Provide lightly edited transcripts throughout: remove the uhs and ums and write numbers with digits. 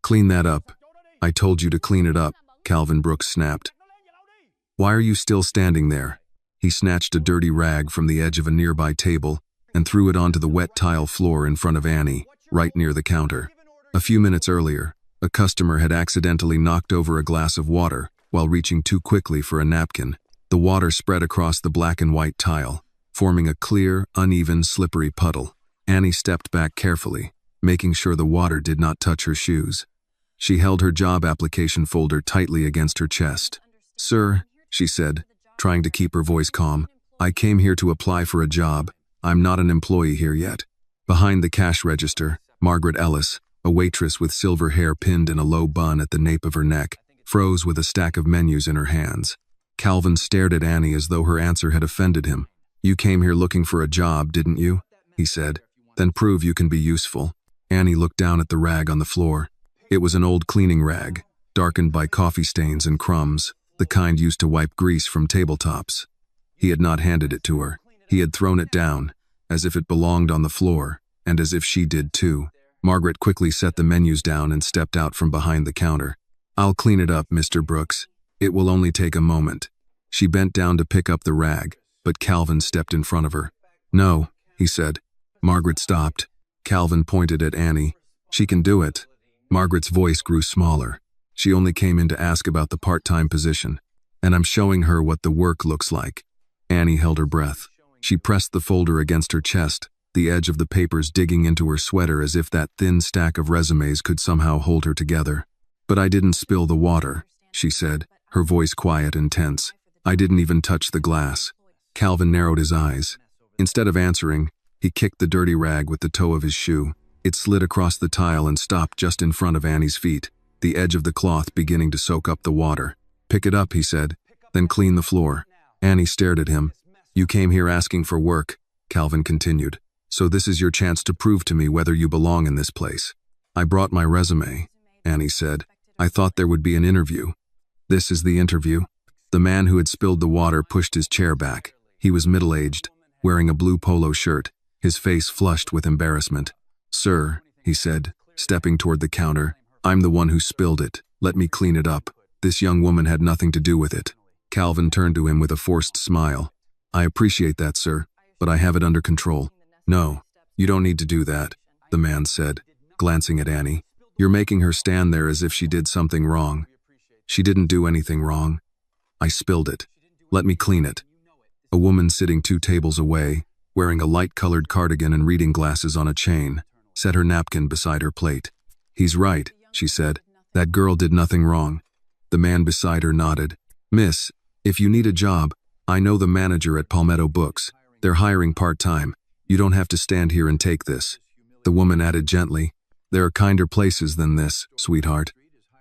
Clean that up. I told you to clean it up, Calvin Brooks snapped. Why are you still standing there? He snatched a dirty rag from the edge of a nearby table and threw it onto the wet tile floor in front of Annie, right near the counter. A few minutes earlier, a customer had accidentally knocked over a glass of water while reaching too quickly for a napkin. The water spread across the black and white tile, forming a clear, uneven, slippery puddle. Annie stepped back carefully, making sure the water did not touch her shoes. She held her job application folder tightly against her chest. "Sir," she said, trying to keep her voice calm, "I came here to apply for a job. I'm not an employee here yet." Behind the cash register, Margaret Ellis, a waitress with silver hair pinned in a low bun at the nape of her neck, froze with a stack of menus in her hands. Calvin stared at Annie as though her answer had offended him. "You came here looking for a job, didn't you?" he said. "Then prove you can be useful." Annie looked down at the rag on the floor. It was an old cleaning rag, darkened by coffee stains and crumbs, the kind used to wipe grease from tabletops. He had not handed it to her. He had thrown it down, as if it belonged on the floor, and as if she did too. Margaret quickly set the menus down and stepped out from behind the counter. "I'll clean it up, Mr. Brooks. It will only take a moment." She bent down to pick up the rag, but Calvin stepped in front of her. "No," he said. Margaret stopped. Calvin pointed at Annie. "She can do it." Margaret's voice grew smaller. "She only came in to ask about the part-time position, and I'm showing her what the work looks like." Annie held her breath. She pressed the folder against her chest, the edge of the papers digging into her sweater as if that thin stack of resumes could somehow hold her together. "But I didn't spill the water," she said, her voice quiet and tense. "I didn't even touch the glass." Calvin narrowed his eyes. Instead of answering, he kicked the dirty rag with the toe of his shoe. It slid across the tile and stopped just in front of Annie's feet, the edge of the cloth beginning to soak up the water. "Pick it up," he said, "then clean the floor." Annie stared at him. "You came here asking for work," Calvin continued, "so this is your chance to prove to me whether you belong in this place." "I brought my resume," Annie said. "I thought there would be an interview." "This is the interview." The man who had spilled the water pushed his chair back. He was middle-aged, wearing a blue polo shirt, his face flushed with embarrassment. "Sir," he said, stepping toward the counter, "I'm the one who spilled it. Let me clean it up. This young woman had nothing to do with it." Calvin turned to him with a forced smile. "I appreciate that, sir, but I have it under control." "No, you don't need to do that," the man said, glancing at Annie. "You're making her stand there as if she did something wrong." "She didn't do anything wrong. I spilled it. Let me clean it." A woman sitting 2 tables away, wearing a light-colored cardigan and reading glasses on a chain, set her napkin beside her plate. "He's right," she said. "That girl did nothing wrong." The man beside her nodded. "Miss, if you need a job, I know the manager at Palmetto Books. They're hiring part-time. You don't have to stand here and take this." The woman added gently, "There are kinder places than this, sweetheart."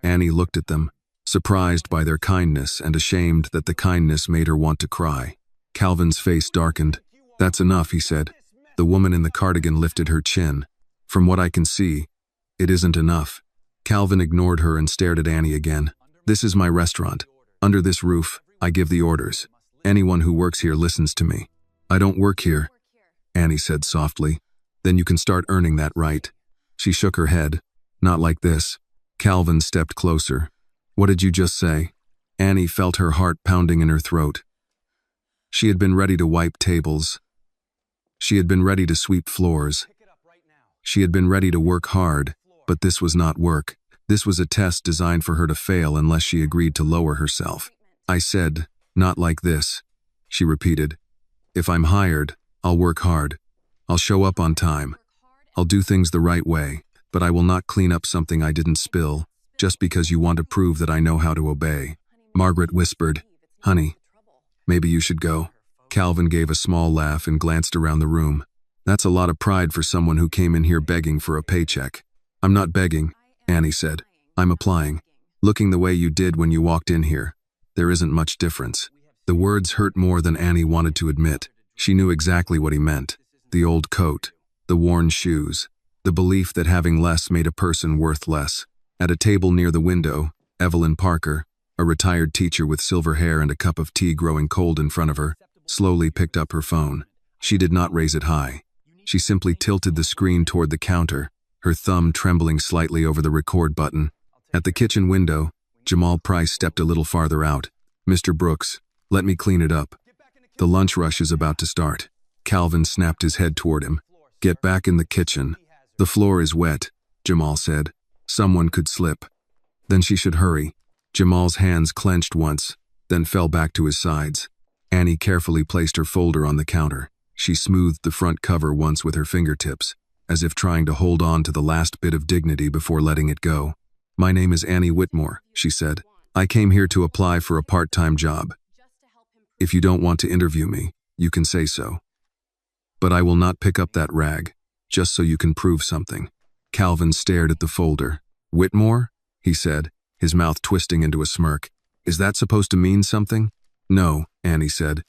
Annie looked at them, surprised by their kindness and ashamed that the kindness made her want to cry. Calvin's face darkened. "That's enough," he said. The woman in the cardigan lifted her chin. "From what I can see, it isn't enough." Calvin ignored her and stared at Annie again. "This is my restaurant. Under this roof, I give the orders. Anyone who works here listens to me." "I don't work here," Annie said softly. "Then you can start earning that right." She shook her head. "Not like this." Calvin stepped closer. "What did you just say?" Annie felt her heart pounding in her throat. She had been ready to wipe tables. She had been ready to sweep floors. She had been ready to work hard, but this was not work. This was a test designed for her to fail unless she agreed to lower herself. "I said, not like this," she repeated. "If I'm hired, I'll work hard. I'll show up on time. I'll do things the right way, but I will not clean up something I didn't spill, just because you want to prove that I know how to obey." Margaret whispered, "Honey, maybe you should go." Calvin gave a small laugh and glanced around the room. "That's a lot of pride for someone who came in here begging for a paycheck." "I'm not begging," Annie said. "I'm applying. Looking the way you did when you walked in here. There isn't much difference." The words hurt more than Annie wanted to admit. She knew exactly what he meant. The old coat, the worn shoes, the belief that having less made a person worth less. At a table near the window, Evelyn Parker, a retired teacher with silver hair and a cup of tea growing cold in front of her, slowly picked up her phone. She did not raise it high. She simply tilted the screen toward the counter, her thumb trembling slightly over the record button, At the kitchen window, Jamal Price stepped a little farther out. "Mr. Brooks, let me clean it up. The lunch rush is about to start." Calvin snapped his head toward him. "Get back in the kitchen. The floor is wet," Jamal said. "Someone could slip." "Then she should hurry." Jamal's hands clenched once, then fell back to his sides. Annie carefully placed her folder on the counter. She smoothed the front cover once with her fingertips, as if trying to hold on to the last bit of dignity before letting it go. "My name is Annie Whitmore," she said. "I came here to apply for a part-time job. If you don't want to interview me, you can say so. But I will not pick up that rag, just so you can prove something." Calvin stared at the folder. "Whitmore?" he said, his mouth twisting into a smirk. "Is that supposed to mean something?" "No," Annie said.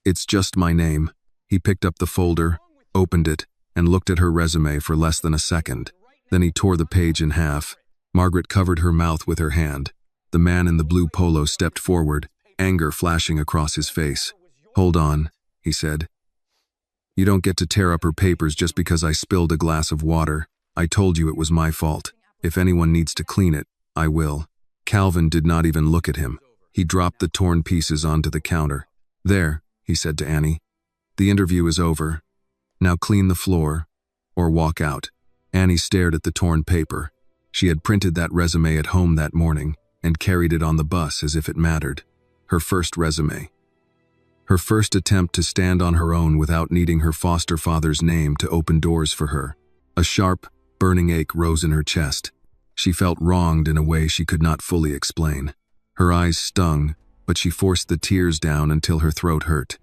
"It's just my name." He picked up the folder, opened it, and looked at her resume for less than a second. Then he tore the page in half. Margaret covered her mouth with her hand. The man in the blue polo stepped forward, anger flashing across his face. "Hold on," he said. "You don't get to tear up her papers just because I spilled a glass of water. I told you it was my fault. If anyone needs to clean it, I will." Calvin did not even look at him. He dropped the torn pieces onto the counter. "There," he said to Annie. "The interview is over. Now clean the floor, or walk out." Annie stared at the torn paper. She had printed that resume at home that morning and carried it on the bus as if it mattered. Her first resume. Her first attempt to stand on her own without needing her foster father's name to open doors for her. A sharp, burning ache rose in her chest. She felt wronged in a way she could not fully explain. Her eyes stung, but she forced the tears down until her throat hurt.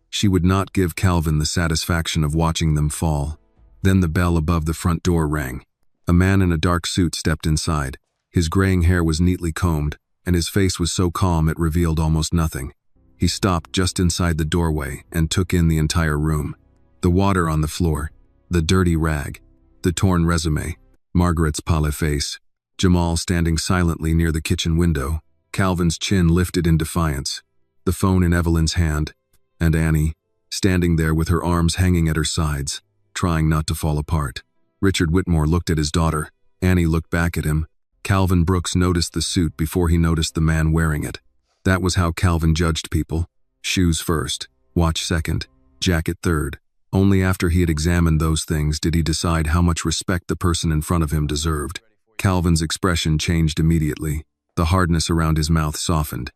She would not give Calvin the satisfaction of watching them fall. Then the bell above the front door rang. A man in a dark suit stepped inside. His graying hair was neatly combed, and his face was so calm it revealed almost nothing. He stopped just inside the doorway and took in the entire room. The water on the floor, the dirty rag, the torn resume, Margaret's pale face, Jamal standing silently near the kitchen window, Calvin's chin lifted in defiance, the phone in Evelyn's hand, and Annie, standing there with her arms hanging at her sides, trying not to fall apart. Richard Whitmore looked at his daughter. Annie looked back at him. Calvin Brooks noticed the suit before he noticed the man wearing it. That was how Calvin judged people. Shoes first, watch second, jacket third. Only after he had examined those things did he decide how much respect the person in front of him deserved. Calvin's expression changed immediately. The hardness around his mouth softened.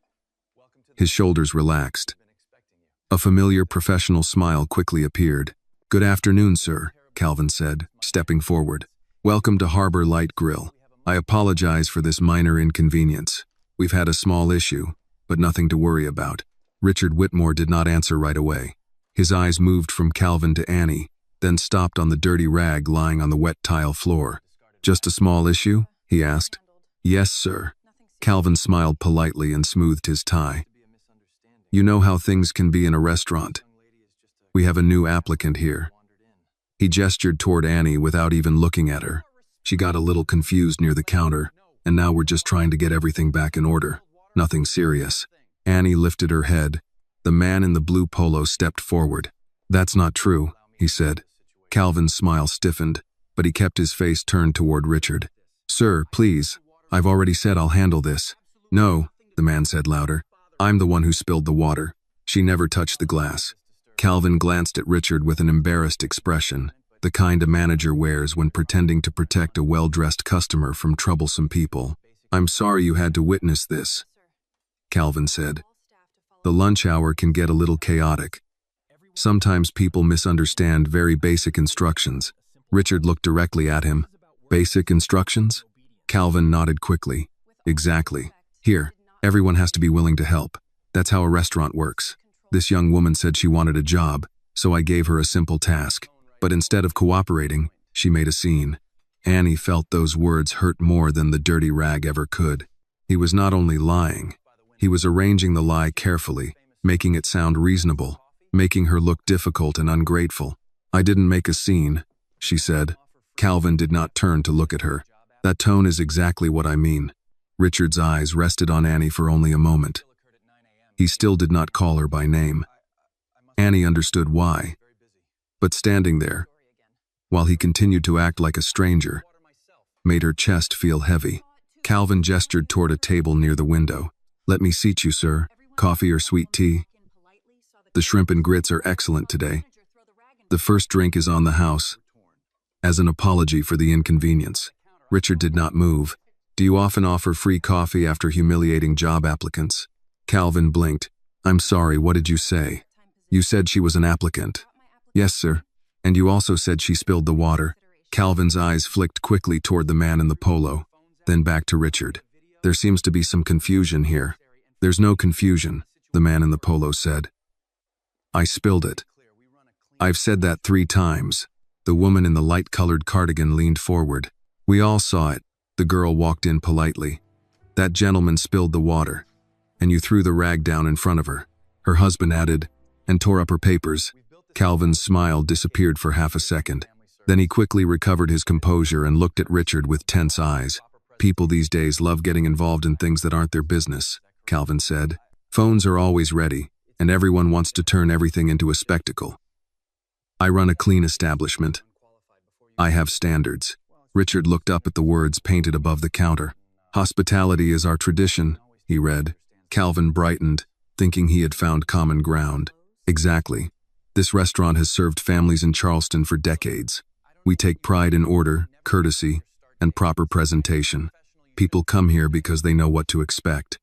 His shoulders relaxed. A familiar professional smile quickly appeared. "Good afternoon, sir," Calvin said, stepping forward. "Welcome to Harbor Light Grill. I apologize for this minor inconvenience. We've had a small issue, but nothing to worry about." Richard Whitmore did not answer right away. His eyes moved from Calvin to Annie, then stopped on the dirty rag lying on the wet tile floor. "Just a small issue?" he asked. "Yes, sir." Calvin smiled politely and smoothed his tie. "You know how things can be in a restaurant. We have a new applicant here." He gestured toward Annie without even looking at her. She got a little confused near the counter, and now we're just trying to get everything back in order. Nothing serious. Annie lifted her head. The man in the blue polo stepped forward. "That's not true," he said. Calvin's smile stiffened, but he kept his face turned toward Richard. "Sir, please. I've already said I'll handle this." "No," the man said louder. "I'm the one who spilled the water. She never touched the glass." Calvin glanced at Richard with an embarrassed expression, the kind a manager wears when pretending to protect a well-dressed customer from troublesome people. "I'm sorry you had to witness this," Calvin said. "The lunch hour can get a little chaotic. Sometimes people misunderstand very basic instructions." Richard looked directly at him. "Basic instructions?" Calvin nodded quickly. "Exactly. Here, everyone has to be willing to help. That's how a restaurant works. This young woman said she wanted a job, so I gave her a simple task. But instead of cooperating, she made a scene." Annie felt those words hurt more than the dirty rag ever could. He was not only lying, he was arranging the lie carefully, making it sound reasonable, making her look difficult and ungrateful. "I didn't make a scene," she said. Calvin did not turn to look at her. "That tone is exactly what I mean." Richard's eyes rested on Annie for only a moment. He still did not call her by name. Annie understood why. But standing there, while he continued to act like a stranger, made her chest feel heavy. Calvin gestured toward a table near the window. "Let me seat you, sir. Coffee or sweet tea?" "The shrimp and grits are excellent today. The first drink is on the house." As an apology for the inconvenience, Richard did not move. "Do you often offer free coffee after humiliating job applicants?" Calvin blinked. "I'm sorry, what did you say?" "You said she was an applicant." "Yes, sir. And you also said she spilled the water." Calvin's eyes flicked quickly toward the man in the polo, then back to Richard. "There seems to be some confusion here." "There's no confusion," the man in the polo said. "I spilled it." "I've said that 3 times. The woman in the light-colored cardigan leaned forward. "We all saw it." The girl walked in politely. "That gentleman spilled the water, and you threw the rag down in front of her," her husband added, "and tore up her papers." Calvin's smile disappeared for half a second. Then he quickly recovered his composure and looked at Richard with tense eyes. "People these days love getting involved in things that aren't their business," Calvin said. "Phones are always ready, and everyone wants to turn everything into a spectacle. I run a clean establishment. I have standards." Richard looked up at the words painted above the counter. "Hospitality is our tradition," he read. Calvin brightened, thinking he had found common ground. "Exactly. This restaurant has served families in Charleston for decades. We take pride in order, courtesy, and proper presentation. People come here because they know what to expect."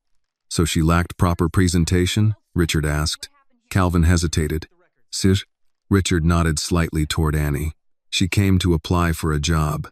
"So she lacked proper presentation?" Richard asked. Calvin hesitated. "Sir?" Richard nodded slightly toward Annie. "She came to apply for a job."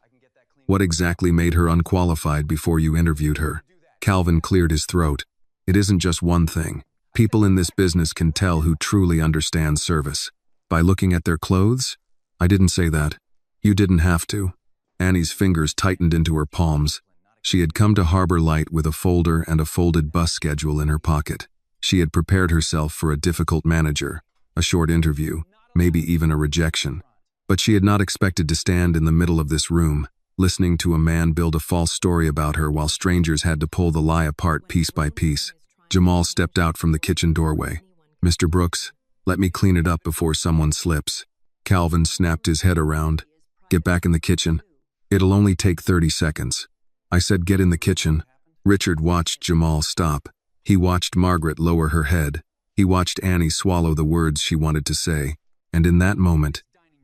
"What exactly made her unqualified before you interviewed her?" Calvin cleared his throat. "It isn't just one thing. People in this business can tell who truly understands service. By looking at their clothes?" "I didn't say that." "You didn't have to." Annie's fingers tightened into her palms. She had come to Harbor Light with a folder and a folded bus schedule in her pocket. She had prepared herself for a difficult manager, a short interview, maybe even a rejection. But she had not expected to stand in the middle of this room, listening to a man build a false story about her while strangers had to pull the lie apart piece by piece. Jamal stepped out from the kitchen doorway. "Mr. Brooks, let me clean it up before someone slips." Calvin snapped his head around. "Get back in the kitchen. It'll only take 30 seconds. I said get in the kitchen." Richard watched Jamal stop. He watched Margaret lower her head. He watched Annie swallow the words she wanted to say. And in that moment,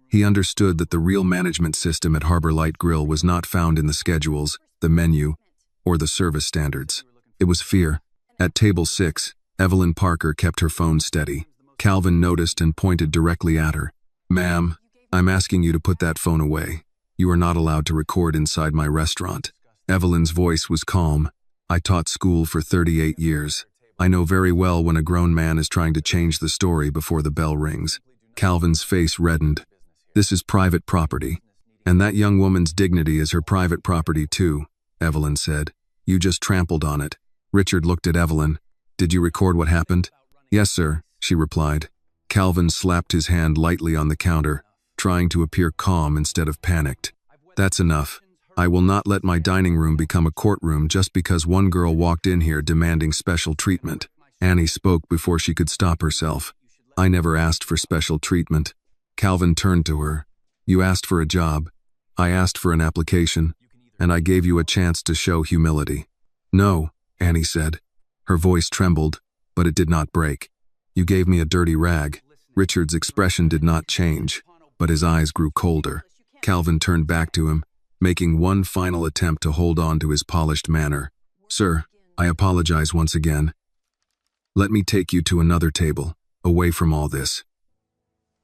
he understood that the real management system at Harbor Light Grill was not found in the schedules, the menu, or the service standards. It was fear. At table 6, Evelyn Parker kept her phone steady. Calvin noticed and pointed directly at her. "Ma'am, I'm asking you to put that phone away. You are not allowed to record inside my restaurant." Evelyn's voice was calm. "I taught school for 38 years. I know very well when a grown man is trying to change the story before the bell rings." Calvin's face reddened. "This is private property. And that young woman's dignity is her private property too," Evelyn said. "You just trampled on it." Richard looked at Evelyn. "Did you record what happened?" "Yes, sir," she replied. Calvin slapped his hand lightly on the counter, trying to appear calm instead of panicked. "That's enough. I will not let my dining room become a courtroom just because one girl walked in here demanding special treatment." Annie spoke before she could stop herself. "I never asked for special treatment." Calvin turned to her. "You asked for a job. I asked for an application, and I gave you a chance to show humility." "No," Annie said. Her voice trembled, but it did not break. "You gave me a dirty rag." Richard's expression did not change, but his eyes grew colder. Calvin turned back to him, making one final attempt to hold on to his polished manner. "Sir, I apologize once again. Let me take you to another table, away from all this.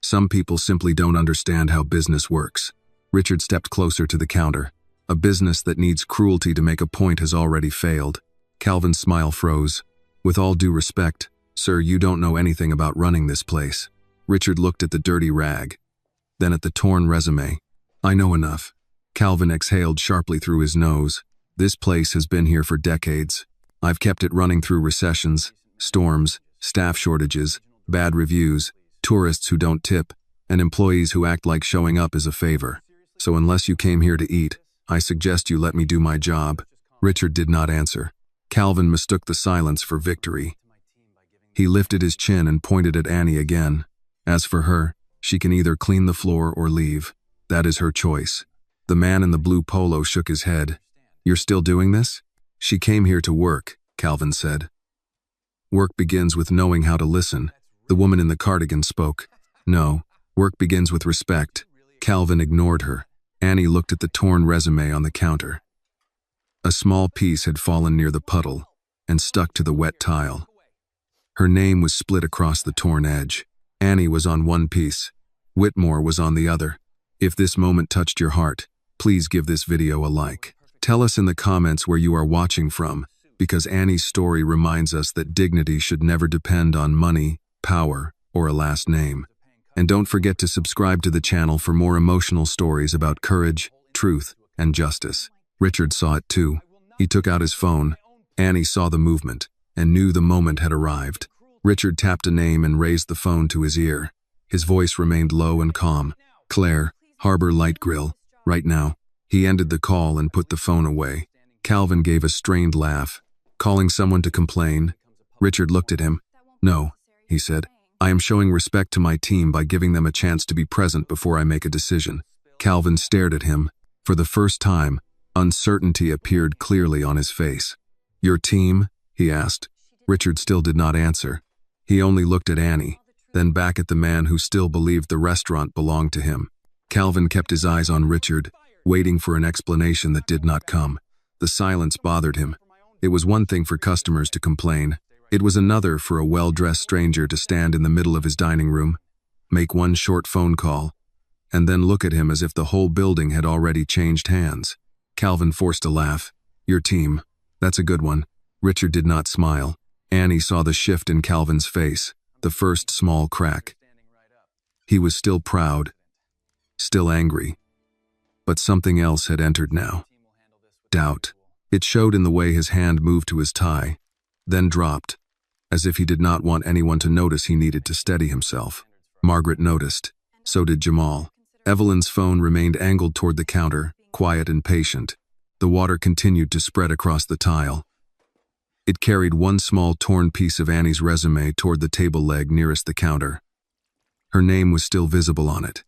Some people simply don't understand how business works." Richard stepped closer to the counter. "A business that needs cruelty to make a point has already failed." Calvin's smile froze. "With all due respect, sir, you don't know anything about running this place." Richard looked at the dirty rag, then at the torn resume. "I know enough." Calvin exhaled sharply through his nose. "This place has been here for decades. I've kept it running through recessions, storms, staff shortages, bad reviews, tourists who don't tip, and employees who act like showing up is a favor. So unless you came here to eat, I suggest you let me do my job." Richard did not answer. Calvin mistook the silence for victory. He lifted his chin and pointed at Annie again. "As for her, she can either clean the floor or leave. That is her choice." The man in the blue polo shook his head. "You're still doing this?" "She came here to work," Calvin said. "Work begins with knowing how to listen," the woman in the cardigan spoke. "No, work begins with respect." Calvin ignored her. Annie looked at the torn resume on the counter. A small piece had fallen near the puddle and stuck to the wet tile. Her name was split across the torn edge. Annie was on one piece. Whitmore was on the other. If this moment touched your heart, please give this video a like. Tell us in the comments where you are watching from, because Annie's story reminds us that dignity should never depend on money, power, or a last name. And don't forget to subscribe to the channel for more emotional stories about courage, truth, and justice. Richard saw it too. He took out his phone. Annie saw the movement and knew the moment had arrived. Richard tapped a name and raised the phone to his ear. His voice remained low and calm. "Claire, Harbor Light Grill, right now." He ended the call and put the phone away. Calvin gave a strained laugh. "Calling someone to complain?" Richard looked at him. "No," he said. "I am showing respect to my team by giving them a chance to be present before I make a decision." Calvin stared at him. For the first time, uncertainty appeared clearly on his face. "Your team?" he asked. Richard still did not answer. He only looked at Annie, then back at the man who still believed the restaurant belonged to him. Calvin kept his eyes on Richard, waiting for an explanation that did not come. The silence bothered him. It was one thing for customers to complain. It was another for a well-dressed stranger to stand in the middle of his dining room, make one short phone call, and then look at him as if the whole building had already changed hands. Calvin forced a laugh. "Your team. That's a good one." Richard did not smile. Annie saw the shift in Calvin's face, the first small crack. He was still proud, still angry, but something else had entered now. Doubt. It showed in the way his hand moved to his tie, then dropped, as if he did not want anyone to notice he needed to steady himself. Margaret noticed. So did Jamal. Evelyn's phone remained angled toward the counter, quiet and patient. The water continued to spread across the tile. It carried one small torn piece of Annie's resume toward the table leg nearest the counter. Her name was still visible on it,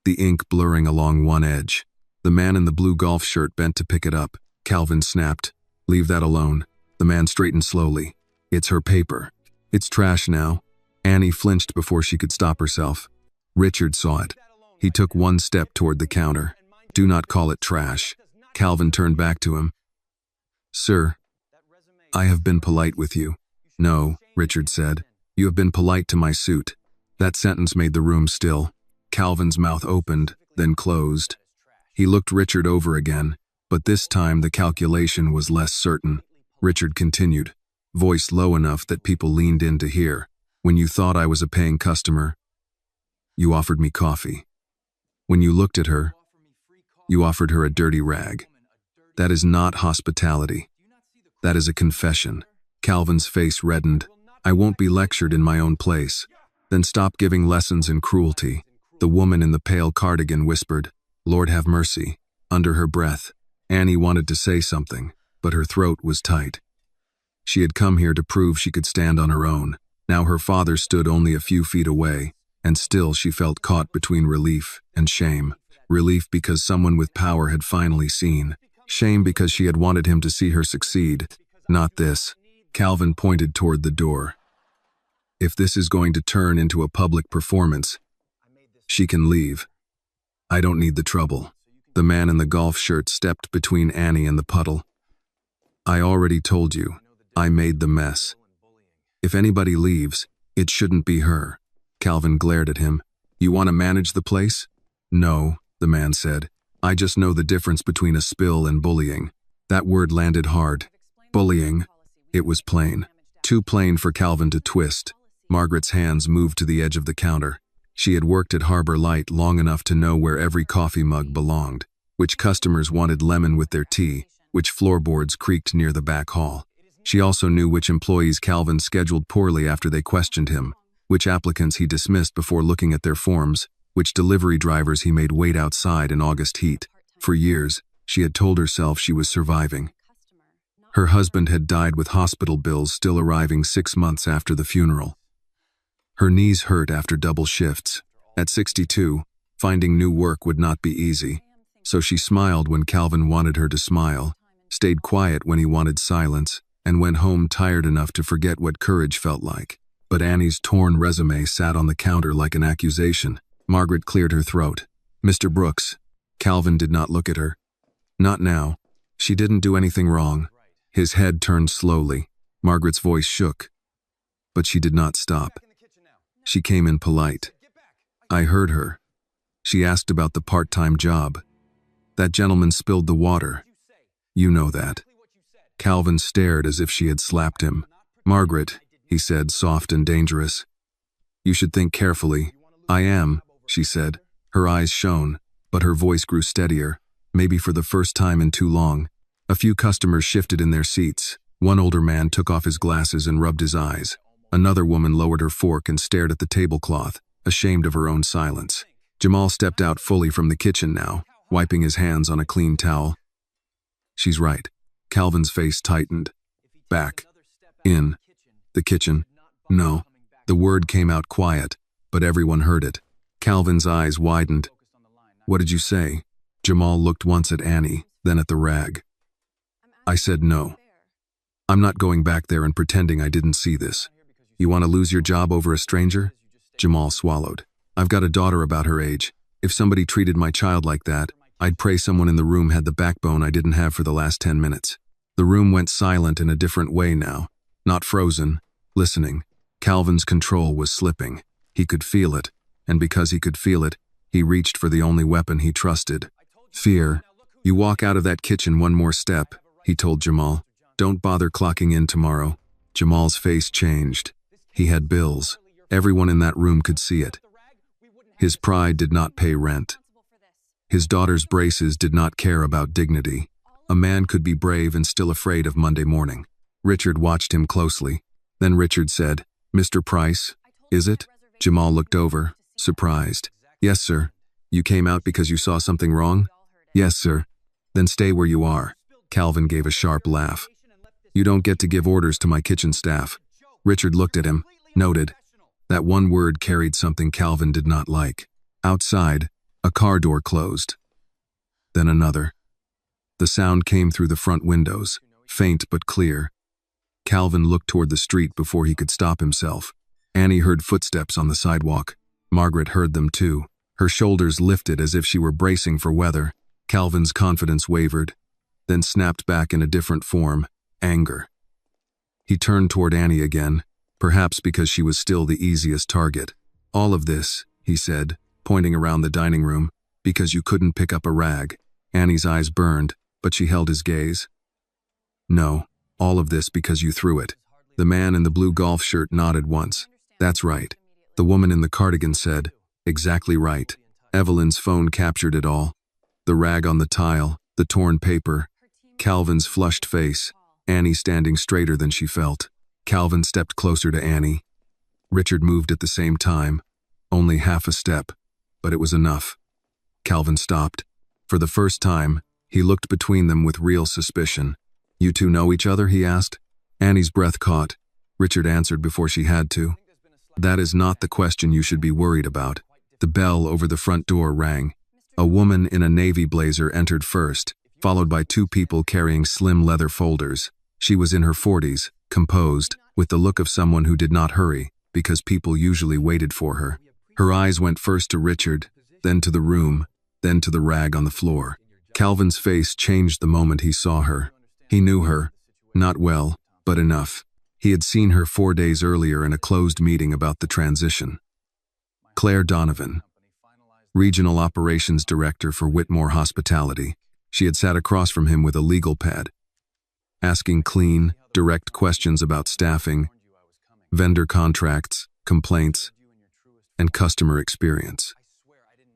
the ink blurring along one edge. The man in the blue golf shirt bent to pick it up. Calvin snapped, "Leave that alone." The man straightened slowly. "It's her paper. It's trash now." Annie flinched before she could stop herself. Richard saw it. He took one step toward the counter. "Do not call it trash." Calvin turned back to him. "Sir, I have been polite with you." "No," Richard said. "You have been polite to my suit." That sentence made the room still. Calvin's mouth opened, then closed. He looked Richard over again, but this time the calculation was less certain. Richard continued, voice low enough that people leaned in to hear. "When you thought I was a paying customer, you offered me coffee. When you looked at her, you offered her a dirty rag. That is not hospitality. That is a confession." Calvin's face reddened. "I won't be lectured in my own place." "Then stop giving lessons in cruelty." The woman in the pale cardigan whispered, "Lord have mercy," under her breath. Annie wanted to say something, but her throat was tight. She had come here to prove she could stand on her own. Now her father stood only a few feet away, and still she felt caught between relief and shame. Relief because someone with power had finally seen. Shame because she had wanted him to see her succeed. Not this. Calvin pointed toward the door. "If this is going to turn into a public performance, she can leave. I don't need the trouble." The man in the golf shirt stepped between Annie and the puddle. "I already told you. I made the mess. If anybody leaves, it shouldn't be her." Calvin glared at him. "You want to manage the place?" "No," the man said. "I just know the difference between a spill and bullying." That word landed hard. Bullying. It was plain. Too plain for Calvin to twist. Margaret's hands moved to the edge of the counter. She had worked at Harbor Light long enough to know where every coffee mug belonged, which customers wanted lemon with their tea, which floorboards creaked near the back hall. She also knew which employees Calvin scheduled poorly after they questioned him, which applicants he dismissed before looking at their forms, which delivery drivers he made wait outside in August heat. For years, she had told herself she was surviving. Her husband had died with hospital bills still arriving 6 months after the funeral. Her knees hurt after double shifts. At 62, finding new work would not be easy. So she smiled when Calvin wanted her to smile, stayed quiet when he wanted silence, and went home tired enough to forget what courage felt like. But Annie's torn resume sat on the counter like an accusation. Margaret cleared her throat. "Mr. Brooks." Calvin did not look at her. "Not now. She didn't do anything wrong." His head turned slowly. Margaret's voice shook. But she did not stop. She came in polite. "I heard her. She asked about the part-time job. That gentleman spilled the water. You know that." Calvin stared as if she had slapped him. "Margaret," he said, soft and dangerous. "You should think carefully." "I am," she said. Her eyes shone, but her voice grew steadier, maybe for the first time in too long. A few customers shifted in their seats. One older man took off his glasses and rubbed his eyes. Another woman lowered her fork and stared at the tablecloth, ashamed of her own silence. Jamal stepped out fully from the kitchen now, wiping his hands on a clean towel. "She's right." Calvin's face tightened. "Back. In. The kitchen." "No." The word came out quiet, but everyone heard it. Calvin's eyes widened. "What did you say?" Jamal looked once at Annie, then at the rag. "I said no. I'm not going back there and pretending I didn't see this. You want to lose your job over a stranger?" Jamal swallowed. "I've got a daughter about her age. If somebody treated my child like that, I'd pray someone in the room had the backbone I didn't have for the last 10 minutes. The room went silent in a different way now. Not frozen, listening. Calvin's control was slipping. He could feel it, and because he could feel it, he reached for the only weapon he trusted. Fear. "You walk out of that kitchen one more step," he told Jamal. "Don't bother clocking in tomorrow." Jamal's face changed. He had bills. Everyone in that room could see it. His pride did not pay rent. His daughter's braces did not care about dignity. A man could be brave and still afraid of Monday morning. Richard watched him closely. Then Richard said, "Mr. Price, is it?" Jamal looked over, surprised. "Yes, sir." "You came out because you saw something wrong?" "Yes, sir." "Then stay where you are." Calvin gave a sharp laugh. "You don't get to give orders to my kitchen staff." Richard looked at him, noted. That one word carried something Calvin did not like. Outside, a car door closed. Then another. The sound came through the front windows, faint but clear. Calvin looked toward the street before he could stop himself. Annie heard footsteps on the sidewalk. Margaret heard them too. Her shoulders lifted as if she were bracing for weather. Calvin's confidence wavered, then snapped back in a different form, anger. He turned toward Annie again, perhaps because she was still the easiest target. "All of this," he said, pointing around the dining room, "because you couldn't pick up a rag." Annie's eyes burned, but she held his gaze. "No, all of this because you threw it." The man in the blue golf shirt nodded once. "That's right." The woman in the cardigan said, "Exactly right." Evelyn's phone captured it all. The rag on the tile, the torn paper, Calvin's flushed face, Annie standing straighter than she felt. Calvin stepped closer to Annie. Richard moved at the same time, only half a step, but it was enough. Calvin stopped. For the first time, he looked between them with real suspicion. "You two know each other?" he asked. Annie's breath caught. Richard answered before she had to. "That is not the question you should be worried about." The bell over the front door rang. A woman in a navy blazer entered first, followed by two people carrying slim leather folders. She was in her 40s, composed, with the look of someone who did not hurry, because people usually waited for her. Her eyes went first to Richard, then to the room, then to the rag on the floor. Calvin's face changed the moment he saw her. He knew her, not well, but enough. He had seen her 4 days earlier in a closed meeting about the transition. Claire Donovan, Regional Operations Director for Whitmore Hospitality. She had sat across from him with a legal pad, asking clean, direct questions about staffing, vendor contracts, complaints, and customer experience.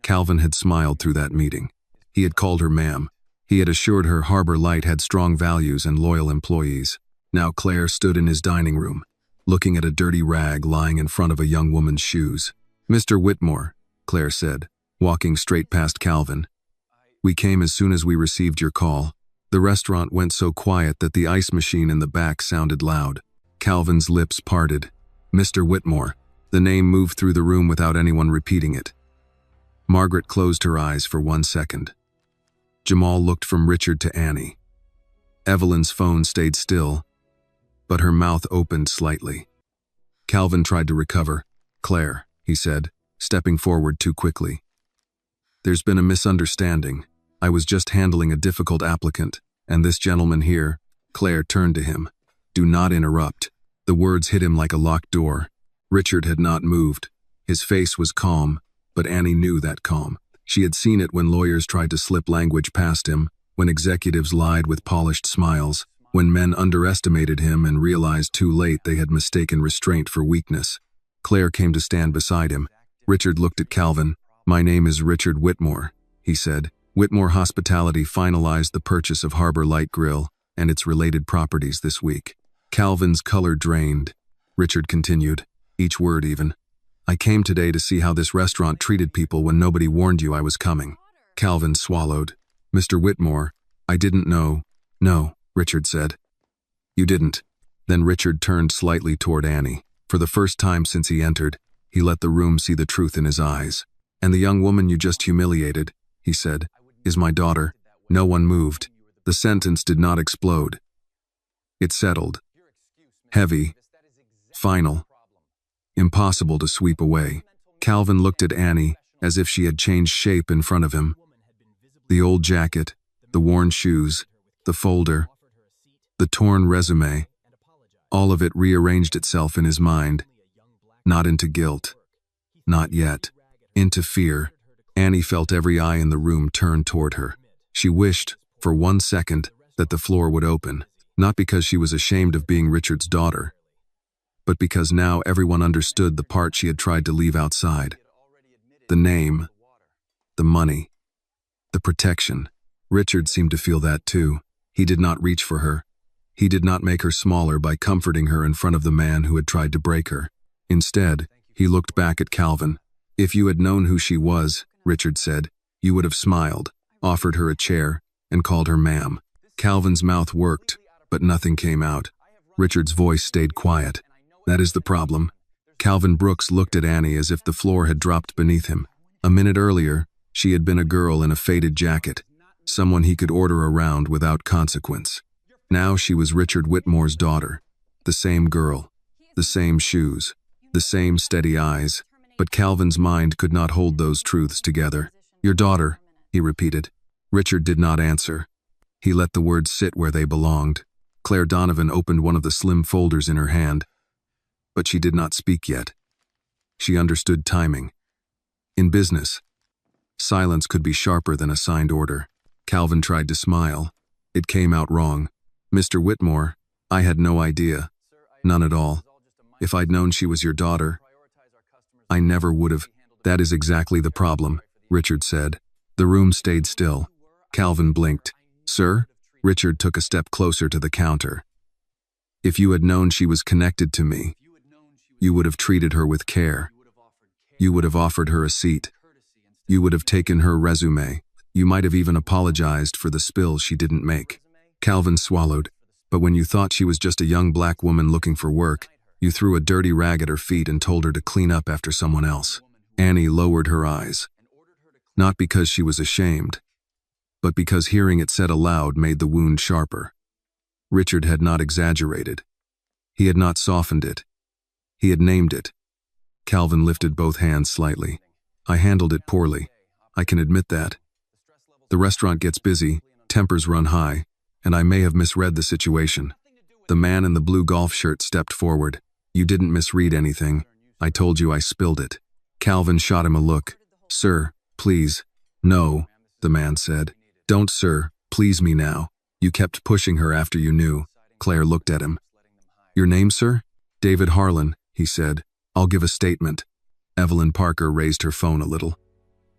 Calvin had smiled through that meeting. He had called her ma'am. He had assured her Harbor Light had strong values and loyal employees. Now Claire stood in his dining room, looking at a dirty rag lying in front of a young woman's shoes. "Mr. Whitmore," Claire said, walking straight past Calvin. "We came as soon as we received your call." The restaurant went so quiet that the ice machine in the back sounded loud. Calvin's lips parted. "Mr. Whitmore." The name moved through the room without anyone repeating it. Margaret closed her eyes for 1 second. Jamal looked from Richard to Annie. Evelyn's phone stayed still, but her mouth opened slightly. Calvin tried to recover. "Claire," he said, stepping forward too quickly. "There's been a misunderstanding. I was just handling a difficult applicant, and this gentleman here." Claire turned to him. "Do not interrupt." The words hit him like a locked door. Richard had not moved. His face was calm, but Annie knew that calm. She had seen it when lawyers tried to slip language past him, when executives lied with polished smiles, when men underestimated him and realized too late they had mistaken restraint for weakness. Claire came to stand beside him. Richard looked at Calvin. "My name is Richard Whitmore," he said. "Whitmore Hospitality finalized the purchase of Harbor Light Grill and its related properties this week." Calvin's color drained. Richard continued, each word even. "I came today to see how this restaurant treated people when nobody warned you I was coming." Calvin swallowed. "Mr. Whitmore, I didn't know." "No," Richard said. "You didn't." Then Richard turned slightly toward Annie. For the first time since he entered, he let the room see the truth in his eyes. "And the young woman you just humiliated," he said, "is my daughter." No one moved. The sentence did not explode. It settled. Heavy. Final. Impossible to sweep away. Calvin looked at Annie as if she had changed shape in front of him. The old jacket, the worn shoes, the folder, the torn resume, all of it rearranged itself in his mind. Not into guilt. Not yet. Into fear. Annie felt every eye in the room turn toward her. She wished, for 1 second, that the floor would open, not because she was ashamed of being Richard's daughter, but because now everyone understood the part she had tried to leave outside. The name, the money, the protection. Richard seemed to feel that too. He did not reach for her. He did not make her smaller by comforting her in front of the man who had tried to break her. Instead, he looked back at Calvin. "If you had known who she was," Richard said, "you would have smiled, offered her a chair, and called her ma'am." Calvin's mouth worked, but nothing came out. Richard's voice stayed quiet. "That is the problem." Calvin Brooks looked at Annie as if the floor had dropped beneath him. A minute earlier, she had been a girl in a faded jacket, someone he could order around without consequence. Now she was Richard Whitmore's daughter. The same girl, the same shoes, the same steady eyes, but Calvin's mind could not hold those truths together. "Your daughter," he repeated. Richard did not answer. He let the words sit where they belonged. Claire Donovan opened one of the slim folders in her hand, but she did not speak yet. She understood timing. In business, silence could be sharper than a signed order. Calvin tried to smile. It came out wrong. "Mr. Whitmore, I had no idea. None at all. If I'd known she was your daughter, I never would have." "That is exactly the problem," Richard said. The room stayed still. Calvin blinked. "Sir?" Richard took a step closer to the counter. "If you had known she was connected to me, you would have treated her with care. You would have offered her a seat. You would have taken her resume. You might have even apologized for the spill she didn't make." Calvin swallowed. "But when you thought she was just a young black woman looking for work, you threw a dirty rag at her feet and told her to clean up after someone else." Annie lowered her eyes. Not because she was ashamed, but because hearing it said aloud made the wound sharper. Richard had not exaggerated. He had not softened it. He had named it. Calvin lifted both hands slightly. "I handled it poorly. I can admit that. The restaurant gets busy, tempers run high, and I may have misread the situation." The man in the blue golf shirt stepped forward. "You didn't misread anything. I told you I spilled it." Calvin shot him a look. "Sir, please." "No," the man said. "Don't, sir. Please me now. You kept pushing her after you knew." Claire looked at him. "Your name, sir?" "David Harlan," he said. "I'll give a statement." Evelyn Parker raised her phone a little.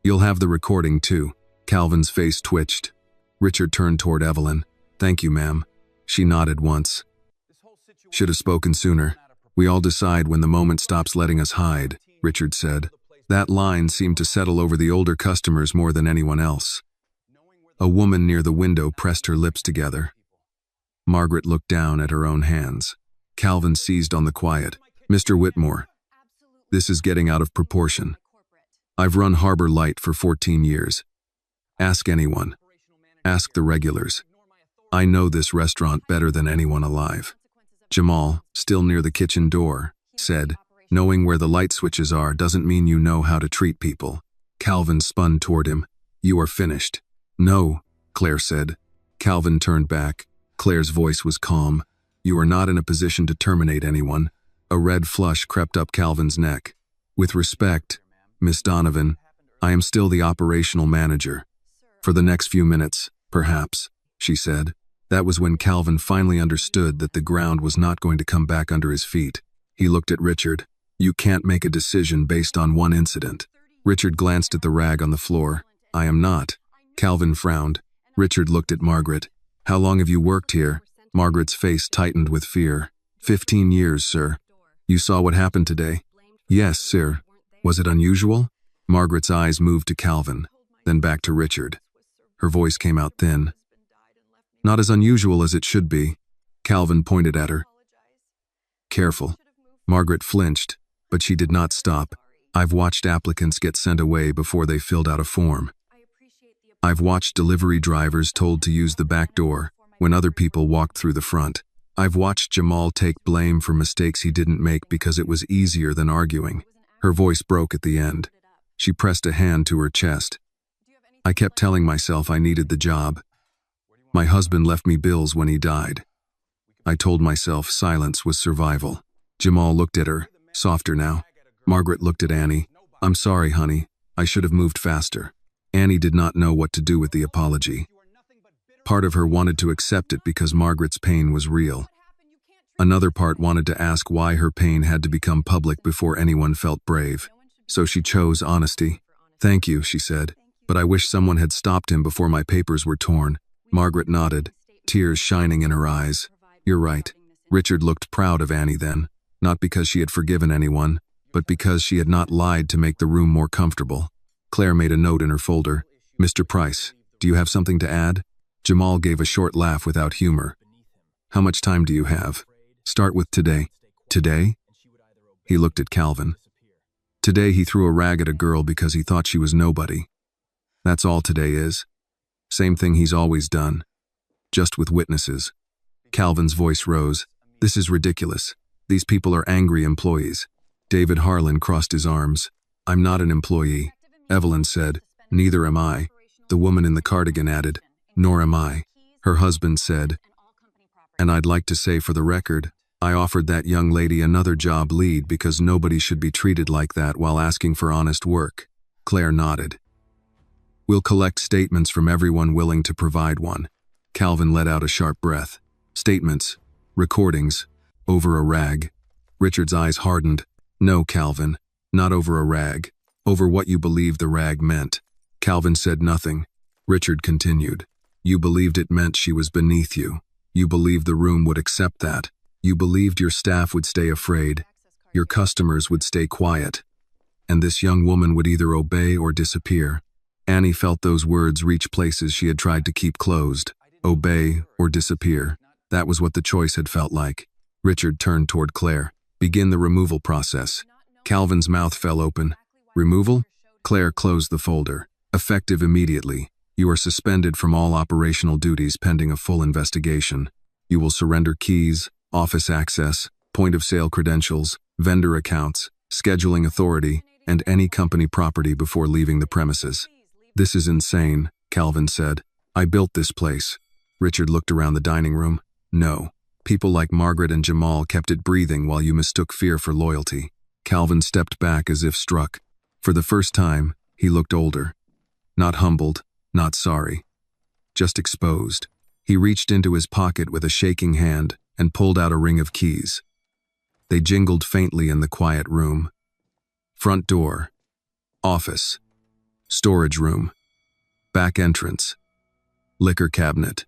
"You'll have the recording, too." Calvin's face twitched. Richard turned toward Evelyn. "Thank you, ma'am." She nodded once. "Should have spoken sooner. We all decide when the moment stops letting us hide," Richard said. That line seemed to settle over the older customers more than anyone else. A woman near the window pressed her lips together. Margaret looked down at her own hands. Calvin seized on the quiet. "Mr. Whitmore, this is getting out of proportion. I've run Harbor Light for 14 years. Ask anyone. Ask the regulars. I know this restaurant better than anyone alive. Jamal, still near the kitchen door, said, knowing where the light switches are doesn't mean you know how to treat people. Calvin spun toward him. You are finished. No, Claire said. Calvin turned back. Claire's voice was calm. You are not in a position to terminate anyone. A red flush crept up Calvin's neck. With respect, Miss Donovan, I am still the operational manager. For the next few minutes, perhaps, she said. That was when Calvin finally understood that the ground was not going to come back under his feet. He looked at Richard. You can't make a decision based on one incident. Richard glanced at the rag on the floor. I am not. Calvin frowned. Richard looked at Margaret. How long have you worked here? Margaret's face tightened with fear. 15 years, sir. You saw what happened today? Yes, sir. Was it unusual? Margaret's eyes moved to Calvin, then back to Richard. Her voice came out thin. Not as unusual as it should be. Calvin pointed at her. Careful. Margaret flinched, but she did not stop. I've watched applicants get sent away before they filled out a form. I've watched delivery drivers told to use the back door when other people walked through the front. I've watched Jamal take blame for mistakes he didn't make because it was easier than arguing. Her voice broke at the end. She pressed a hand to her chest. I kept telling myself I needed the job. My husband left me bills when he died. I told myself silence was survival. Jamal looked at her, softer now. Margaret looked at Annie. I'm sorry, honey. I should have moved faster. Annie did not know what to do with the apology. Part of her wanted to accept it because Margaret's pain was real. Another part wanted to ask why her pain had to become public before anyone felt brave. So she chose honesty. Thank you, she said, but I wish someone had stopped him before my papers were torn. Margaret nodded, tears shining in her eyes. You're right. Richard looked proud of Annie then, not because she had forgiven anyone, but because she had not lied to make the room more comfortable. Claire made a note in her folder. Mr. Price, do you have something to add? Jamal gave a short laugh without humor. How much time do you have? Start with today. Today? He looked at Calvin. Today he threw a rag at a girl because he thought she was nobody. That's all today is. Same thing he's always done. Just with witnesses. Calvin's voice rose. This is ridiculous. These people are angry employees. David Harlan crossed his arms. I'm not an employee. Evelyn said. Neither am I. The woman in the cardigan added. Nor am I. Her husband said. And I'd like to say for the record, I offered that young lady another job lead because nobody should be treated like that while asking for honest work. Claire nodded. We'll collect statements from everyone willing to provide one. Calvin let out a sharp breath. Statements. Recordings. Over a rag. Richard's eyes hardened. No, Calvin. Not over a rag. Over what you believed the rag meant. Calvin said nothing. Richard continued. You believed it meant she was beneath you. You believed the room would accept that. You believed your staff would stay afraid. Your customers would stay quiet. And this young woman would either obey or disappear. Annie felt those words reach places she had tried to keep closed. Obey or disappear. That was what the choice had felt like. Richard turned toward Claire. Begin the removal process. Calvin's mouth fell open. Removal? Claire closed the folder. Effective immediately. You are suspended from all operational duties pending a full investigation. You will surrender keys, office access, point-of-sale credentials, vendor accounts, scheduling authority, and any company property before leaving the premises. This is insane, Calvin said. I built this place. Richard looked around the dining room. No. People like Margaret and Jamal kept it breathing while you mistook fear for loyalty. Calvin stepped back as if struck. For the first time, he looked older. Not humbled, not sorry. Just exposed. He reached into his pocket with a shaking hand and pulled out a ring of keys. They jingled faintly in the quiet room. Front door. Office. Storage room. Back entrance. Liquor cabinet.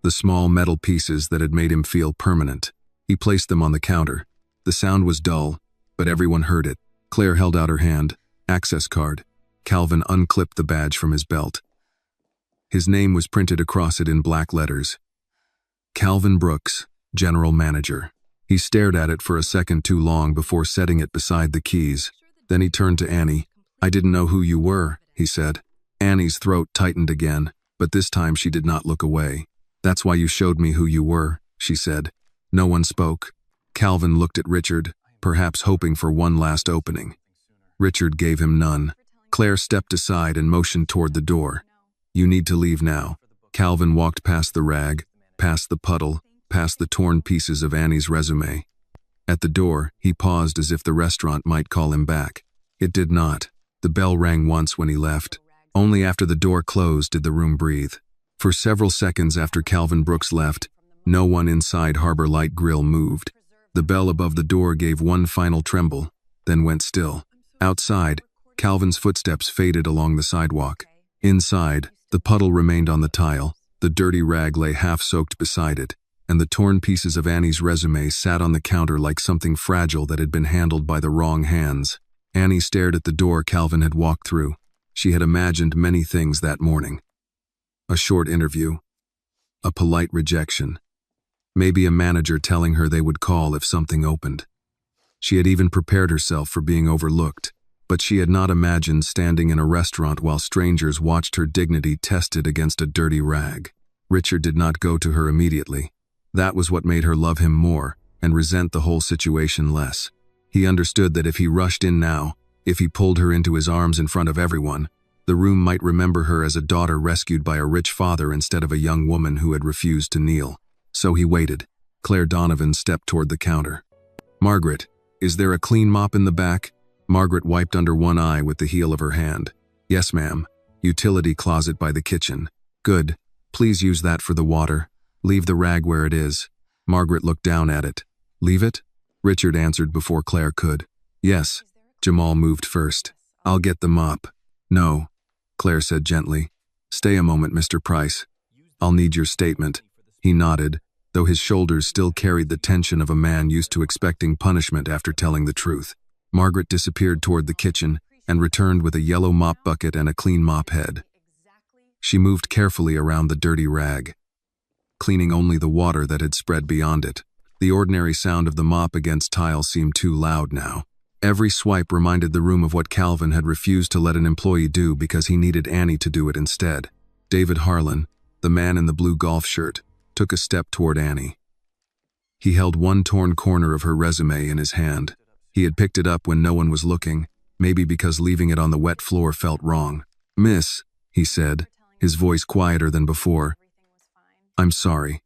The small metal pieces that had made him feel permanent. He placed them on the counter. The sound was dull, but everyone heard it. Claire held out her hand. Access card. Calvin unclipped the badge from his belt. His name was printed across it in black letters. Calvin Brooks, General Manager. He stared at it for a second too long before setting it beside the keys. Then he turned to Annie. I didn't know who you were, he said. Annie's throat tightened again, But this time she did not look away. "That's why you showed me who you were," she said. No one spoke. Calvin looked at Richard, perhaps hoping for one last opening. Richard gave him none. Claire stepped aside and motioned toward the door. "You need to leave now." Calvin walked past the rag, past the puddle, past the torn pieces of Annie's resume. At the door, he paused as if the restaurant might call him back. It did not. The bell rang once when he left. Only after the door closed did the room breathe. For several seconds after Calvin Brooks left, no one inside Harbor Light Grill moved. The bell above the door gave one final tremble, then went still. Outside, Calvin's footsteps faded along the sidewalk. Inside, the puddle remained on the tile, the dirty rag lay half-soaked beside it, and the torn pieces of Annie's resume sat on the counter like something fragile that had been handled by the wrong hands. Annie stared at the door Calvin had walked through. She had imagined many things that morning. A short interview. A polite rejection. Maybe a manager telling her they would call if something opened. She had even prepared herself for being overlooked, but she had not imagined standing in a restaurant while strangers watched her dignity tested against a dirty rag. Richard did not go to her immediately. That was what made her love him more and resent the whole situation less. He understood that if he rushed in now, if he pulled her into his arms in front of everyone, the room might remember her as a daughter rescued by a rich father instead of a young woman who had refused to kneel. So he waited. Claire Donovan stepped toward the counter. "Margaret, is there a clean mop in the back?" Margaret wiped under one eye with the heel of her hand. "Yes, ma'am. Utility closet by the kitchen." "Good. Please use that for the water. Leave the rag where it is." Margaret looked down at it. "Leave it?" Richard answered before Claire could. "Yes." Jamal moved first. "I'll get the mop." "No," Claire said gently. "Stay a moment, Mr. Price. I'll need your statement." He nodded, though his shoulders still carried the tension of a man used to expecting punishment after telling the truth. Margaret disappeared toward the kitchen and returned with a yellow mop bucket and a clean mop head. She moved carefully around the dirty rag, cleaning only the water that had spread beyond it. The ordinary sound of the mop against tile seemed too loud now. Every swipe reminded the room of what Calvin had refused to let an employee do because he needed Annie to do it instead. David Harlan, the man in the blue golf shirt, took a step toward Annie. He held one torn corner of her resume in his hand. He had picked it up when no one was looking, maybe because leaving it on the wet floor felt wrong. "Miss," he said, his voice quieter than before. "I'm sorry.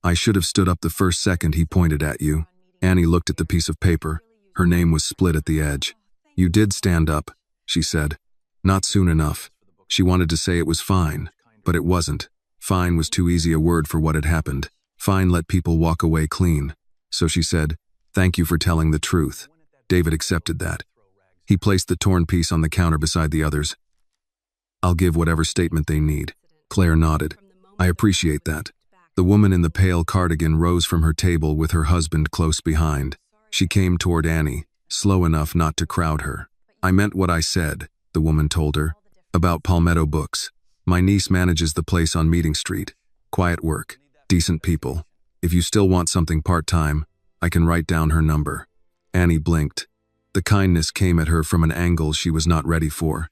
I should have stood up the first second he pointed at you." Annie looked at the piece of paper. Her name was split at the edge. "You did stand up," she said. Not soon enough. She wanted to say it was fine, but it wasn't. Fine was too easy a word for what had happened. Fine let people walk away clean. So she said, "Thank you for telling the truth." David accepted that. He placed the torn piece on the counter beside the others. "I'll give whatever statement they need." Claire nodded. "I appreciate that." The woman in the pale cardigan rose from her table with her husband close behind. She came toward Annie, slow enough not to crowd her. "I meant what I said," the woman told her. "About Palmetto Books. My niece manages the place on Meeting Street. Quiet work, decent people. If you still want something part-time, I can write down her number." Annie blinked. The kindness came at her from an angle she was not ready for.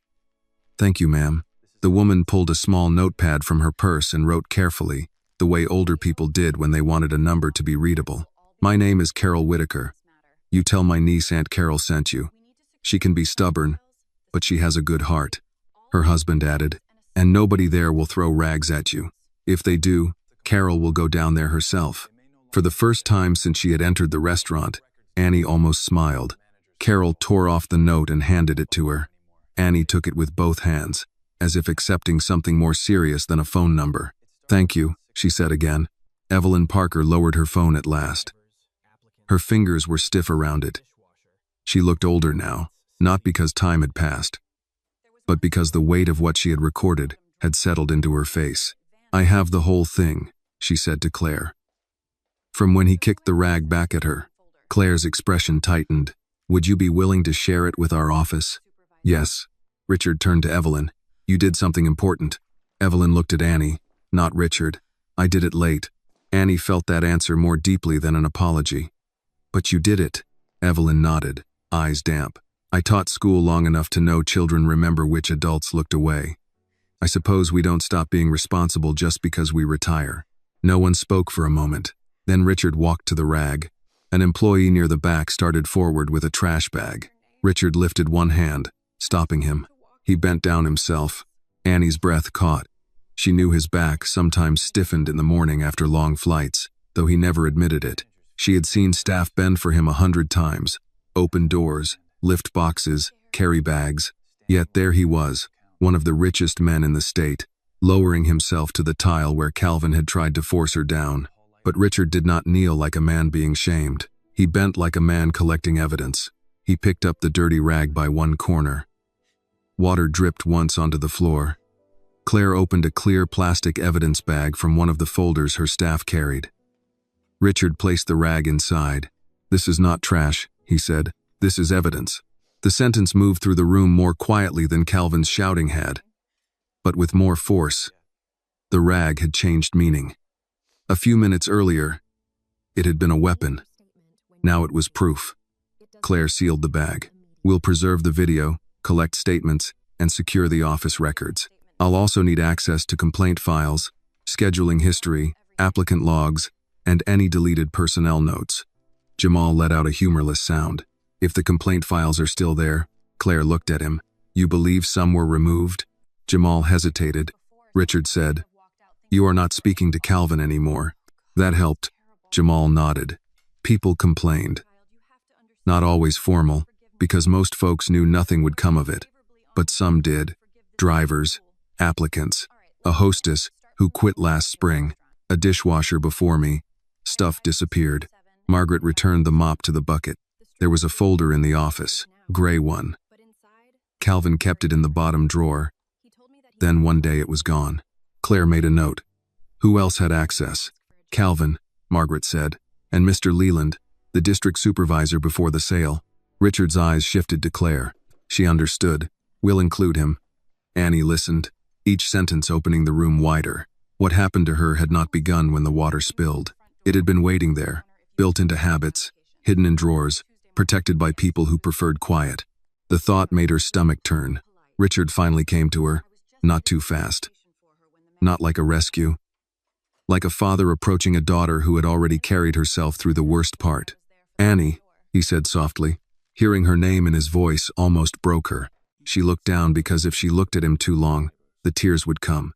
"Thank you, ma'am." The woman pulled a small notepad from her purse and wrote carefully, the way older people did when they wanted a number to be readable. "My name is Carol Whitaker. You tell my niece Aunt Carol sent you. She can be stubborn, but she has a good heart." Her husband added, "And nobody there will throw rags at you. If they do, Carol will go down there herself." For the first time since she had entered the restaurant, Annie almost smiled. Carol tore off the note and handed it to her. Annie took it with both hands, as if accepting something more serious than a phone number. "Thank you," she said again. Evelyn Parker lowered her phone at last. Her fingers were stiff around it. She looked older now, not because time had passed, but because the weight of what she had recorded had settled into her face. "I have the whole thing," she said to Claire. From when he kicked the rag back at her, Claire's expression tightened. "Would you be willing to share it with our office?" "Yes." Richard turned to Evelyn. "You did something important." Evelyn looked at Annie, not Richard. "I did it late." Annie felt that answer more deeply than an apology. "But you did it." Evelyn nodded, eyes damp. "I taught school long enough to know children remember which adults looked away." I suppose we don't stop being responsible just because we retire. No one spoke for a moment. Then Richard walked to the rag. An employee near the back started forward with a trash bag. Richard lifted one hand, stopping him. He bent down himself. Annie's breath caught. She knew his back sometimes stiffened in the morning after long flights, though he never admitted it. She had seen staff bend for him 100 times, open doors, lift boxes, carry bags. Yet there he was, one of the richest men in the state, lowering himself to the tile where Calvin had tried to force her down. But Richard did not kneel like a man being shamed. He bent like a man collecting evidence. He picked up the dirty rag by one corner. Water dripped once onto the floor. Claire opened a clear plastic evidence bag from one of the folders her staff carried. Richard placed the rag inside. "This is not trash," he said. "This is evidence." The sentence moved through the room more quietly than Calvin's shouting had, but with more force. The rag had changed meaning. A few minutes earlier, it had been a weapon. Now it was proof. Claire sealed the bag. "We'll preserve the video, collect statements, and secure the office records. I'll also need access to complaint files, scheduling history, applicant logs, and any deleted personnel notes." Jamal let out a humorless sound. "If the complaint files are still there," Claire looked at him. "You believe some were removed?" Jamal hesitated. Richard said, "You are not speaking to Calvin anymore." That helped. Jamal nodded. "People complained. Not always formal, because most folks knew nothing would come of it. But some did. Drivers, applicants, a hostess who quit last spring, a dishwasher before me. Stuff disappeared." Margaret returned the mop to the bucket. There was a folder in the office, gray one. Calvin kept it in the bottom drawer. Then one day it was gone. Claire made a note. "Who else had access?" "Calvin," Margaret said, "and Mr. Leland, the district supervisor before the sale." Richard's eyes shifted to Claire. She understood. "We'll include him." Annie listened, each sentence opening the room wider. What happened to her had not begun when the water spilled. It had been waiting there, built into habits, hidden in drawers, protected by people who preferred quiet. The thought made her stomach turn. Richard finally came to her, not too fast. Not like a rescue. Like a father approaching a daughter who had already carried herself through the worst part. "Annie," he said softly. Hearing her name in his voice almost broke her. She looked down because if she looked at him too long, the tears would come.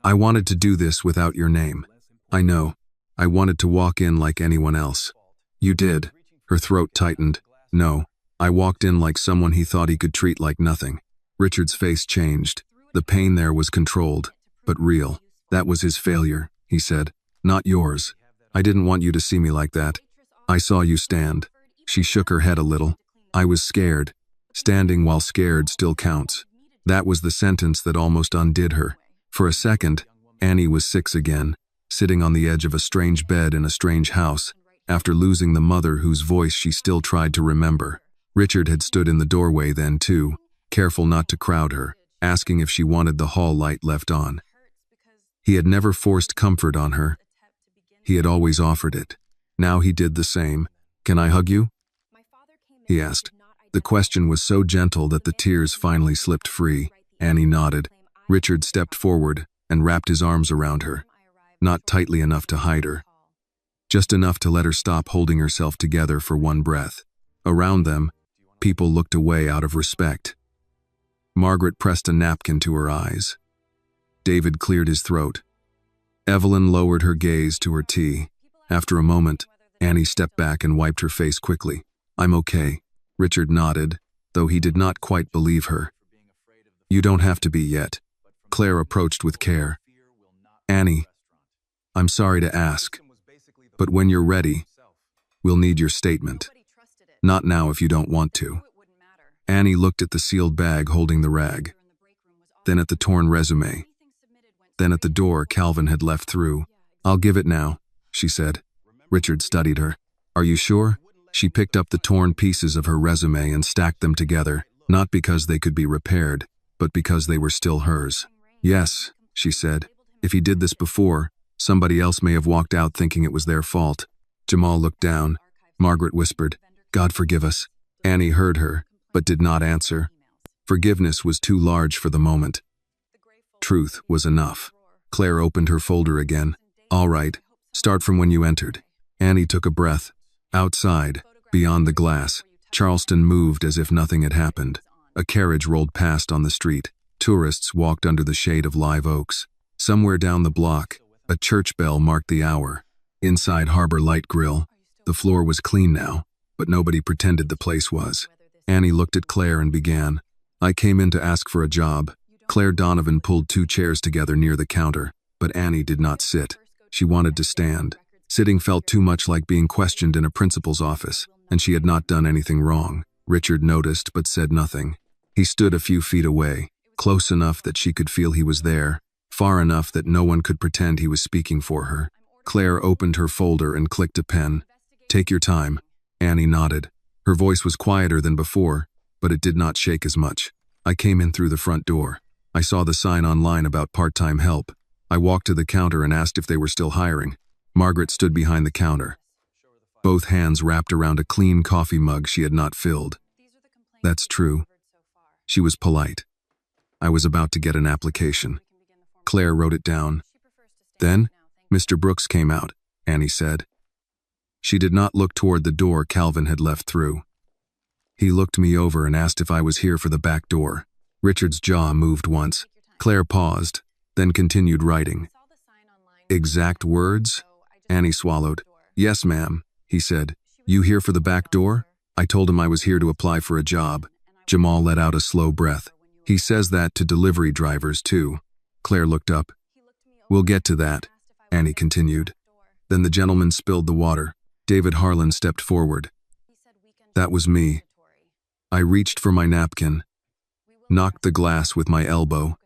"I wanted to do this without your name. I know. I wanted to walk in like anyone else." "You did." Her throat tightened. "No. I walked in like someone he thought he could treat like nothing." Richard's face changed. The pain there was controlled, but real. "That was his failure," he said. "Not yours. I didn't want you to see me like that. I saw you stand." She shook her head a little. "I was scared. Standing while scared still counts." That was the sentence that almost undid her. For a second, Annie was 6 again, sitting on the edge of a strange bed in a strange house, after losing the mother whose voice she still tried to remember. Richard had stood in the doorway then too, careful not to crowd her, asking if she wanted the hall light left on. He had never forced comfort on her. He had always offered it. Now he did the same. "Can I hug you?" he asked. The question was so gentle that the tears finally slipped free. Annie nodded. Richard stepped forward and wrapped his arms around her, not tightly enough to hide her, just enough to let her stop holding herself together for one breath. Around them, people looked away out of respect. Margaret pressed a napkin to her eyes. David cleared his throat. Evelyn lowered her gaze to her tea. After a moment, Annie stepped back and wiped her face quickly. "I'm okay." Richard nodded, though he did not quite believe her. "You don't have to be yet." Claire approached with care. "Annie, I'm sorry to ask, but when you're ready, we'll need your statement. Not now if you don't want to." Annie looked at the sealed bag holding the rag, then at the torn resume, then at the door Calvin had left through. "I'll give it now," she said. Richard studied her. "Are you sure?" She picked up the torn pieces of her resume and stacked them together, not because they could be repaired, but because they were still hers. "Yes," she said. "If he did this before, somebody else may have walked out thinking it was their fault." Jamal looked down. Margaret whispered, "God forgive us." Annie heard her, but did not answer. Forgiveness was too large for the moment. Truth was enough. Claire opened her folder again. All right, start from when you entered. Annie took a breath. Outside, beyond the glass, Charleston moved as if nothing had happened. A carriage rolled past on the street. Tourists walked under the shade of live oaks. Somewhere down the block, a church bell marked the hour. Inside Harbor Light Grill, the floor was clean now, but nobody pretended the place was. Annie looked at Claire and began. I came in to ask for a job. Claire Donovan pulled 2 chairs together near the counter, but Annie did not sit. She wanted to stand. Sitting felt too much like being questioned in a principal's office, and she had not done anything wrong. Richard noticed but said nothing. He stood a few feet away, close enough that she could feel he was there, far enough that no one could pretend he was speaking for her. Claire opened her folder and clicked a pen. Take your time. Annie nodded. Her voice was quieter than before, but it did not shake as much. I came in through the front door. I saw the sign online about part-time help. I walked to the counter and asked if they were still hiring. Margaret stood behind the counter, both hands wrapped around a clean coffee mug she had not filled. That's true. She was polite. I was about to get an application. Claire wrote it down. Then, Mr. Brooks came out, Annie said. She did not look toward the door Calvin had left through. He looked me over and asked if I was here for the back door. Richard's jaw moved once. Claire paused, then continued writing. Exact words? Annie swallowed. Yes, ma'am, he said. You here for the back door? I told him I was here to apply for a job. Jamal let out a slow breath. He says that to delivery drivers, too. Claire looked up. We'll get to that, Annie continued. Then the gentleman spilled the water. David Harlan stepped forward. That was me. I reached for my napkin, knocked the glass with my elbow.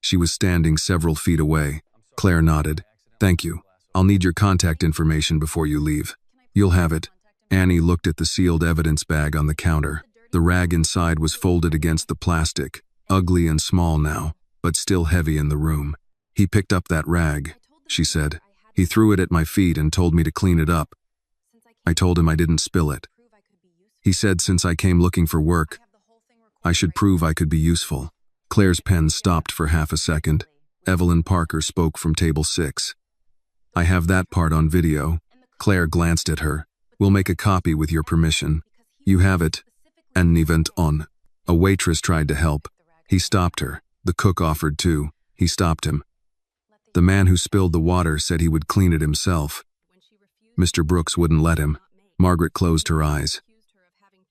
She was standing several feet away. Claire nodded. Thank you. I'll need your contact information before you leave. You'll have it. Annie looked at the sealed evidence bag on the counter. The rag inside was folded against the plastic, ugly and small now, but still heavy in the room. He picked up that rag, she said. He threw it at my feet and told me to clean it up. I told him I didn't spill it. He said since I came looking for work, I should prove I could be useful. Claire's pen stopped for half a second. Evelyn Parker spoke from table 6. I have that part on video. Claire glanced at her. We'll make a copy with your permission. You have it. An event on. A waitress tried to help. He stopped her. The cook offered too. He stopped him. The man who spilled the water said he would clean it himself. Mr. Brooks wouldn't let him. Margaret closed her eyes.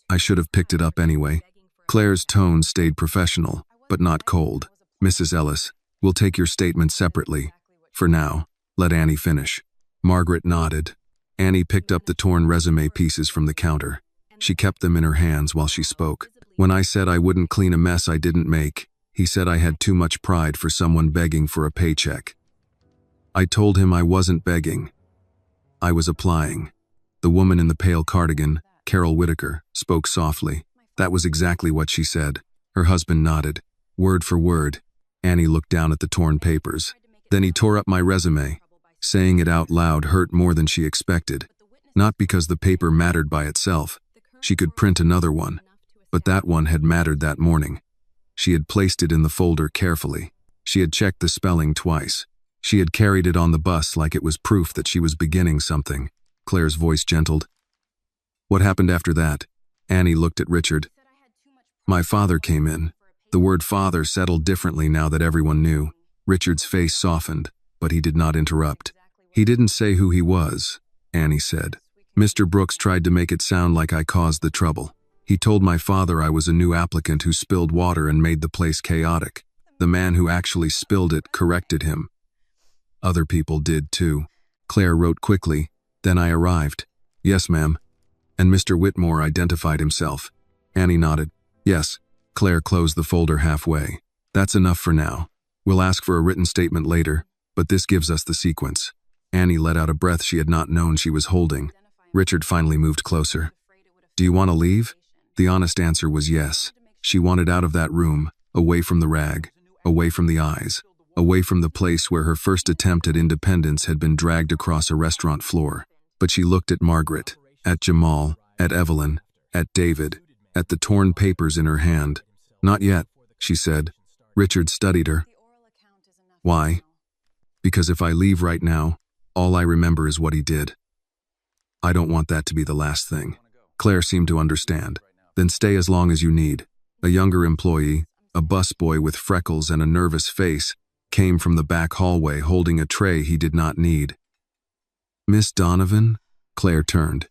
I should have picked it up anyway. Claire's tone stayed professional, but not cold. Mrs. Ellis, we'll take your statement separately. For now, let Annie finish. Margaret nodded. Annie picked up the torn resume pieces from the counter. She kept them in her hands while she spoke. When I said I wouldn't clean a mess I didn't make, he said I had too much pride for someone begging for a paycheck. I told him I wasn't begging. I was applying. The woman in the pale cardigan, Carol Whitaker, spoke softly. That was exactly what she said. Her husband nodded. Word for word. Annie looked down at the torn papers. Then he tore up my resume. Saying it out loud hurt more than she expected. Not because the paper mattered by itself. She could print another one. But that one had mattered that morning. She had placed it in the folder carefully. She had checked the spelling twice. She had carried it on the bus like it was proof that she was beginning something. Claire's voice gentled. What happened after that? Annie looked at Richard. My father came in. The word father settled differently now that everyone knew. Richard's face softened, but he did not interrupt. He didn't say who he was, Annie said. Mr. Brooks tried to make it sound like I caused the trouble. He told my father I was a new applicant who spilled water and made the place chaotic. The man who actually spilled it corrected him. Other people did too. Claire wrote quickly. Then I arrived. Yes, ma'am. And Mr. Whitmore identified himself. Annie nodded. Yes. Claire closed the folder halfway. That's enough for now. We'll ask for a written statement later, but this gives us the sequence. Annie let out a breath she had not known she was holding. Richard finally moved closer. Do you want to leave? The honest answer was yes. She wanted out of that room, away from the rag, away from the eyes, away from the place where her first attempt at independence had been dragged across a restaurant floor. But she looked at Margaret, at Jamal, at Evelyn, at David, at the torn papers in her hand. Not yet, she said. Richard studied her. Why? Because if I leave right now, all I remember is what he did. I don't want that to be the last thing. Claire seemed to understand. Then stay as long as you need. A younger employee, a busboy with freckles and a nervous face, came from the back hallway holding a tray he did not need. Miss Donovan? Claire turned.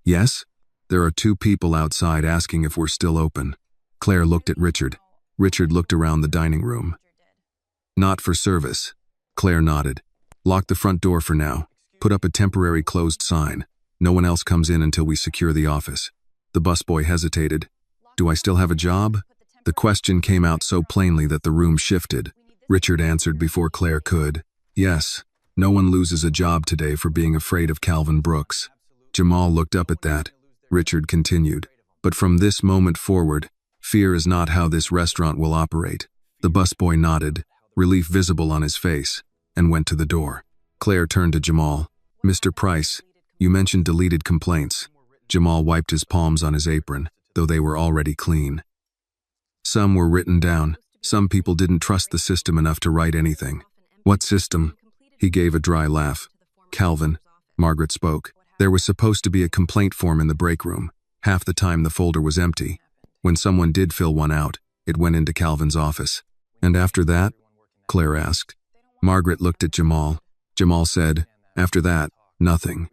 Yes? There are 2 people outside asking if we're still open. Claire looked at Richard. Richard looked around the dining room. Not for service. Claire nodded. Lock the front door for now. Put up a temporary closed sign. No one else comes in until we secure the office. The busboy hesitated. Do I still have a job? The question came out so plainly that the room shifted. Richard answered before Claire could. Yes, no one loses a job today for being afraid of Calvin Brooks. Jamal looked up at that. Richard continued. But from this moment forward, fear is not how this restaurant will operate. The busboy nodded, relief visible on his face, and went to the door. Claire turned to Jamal. Mr. Price, you mentioned deleted complaints. Jamal wiped his palms on his apron, though they were already clean. Some were written down. Some people didn't trust the system enough to write anything. What system? He gave a dry laugh. Calvin, Margaret spoke. There was supposed to be a complaint form in the break room. Half the time the folder was empty. When someone did fill one out, it went into Calvin's office. And after that? Claire asked. Margaret looked at Jamal. Jamal said, after that, nothing.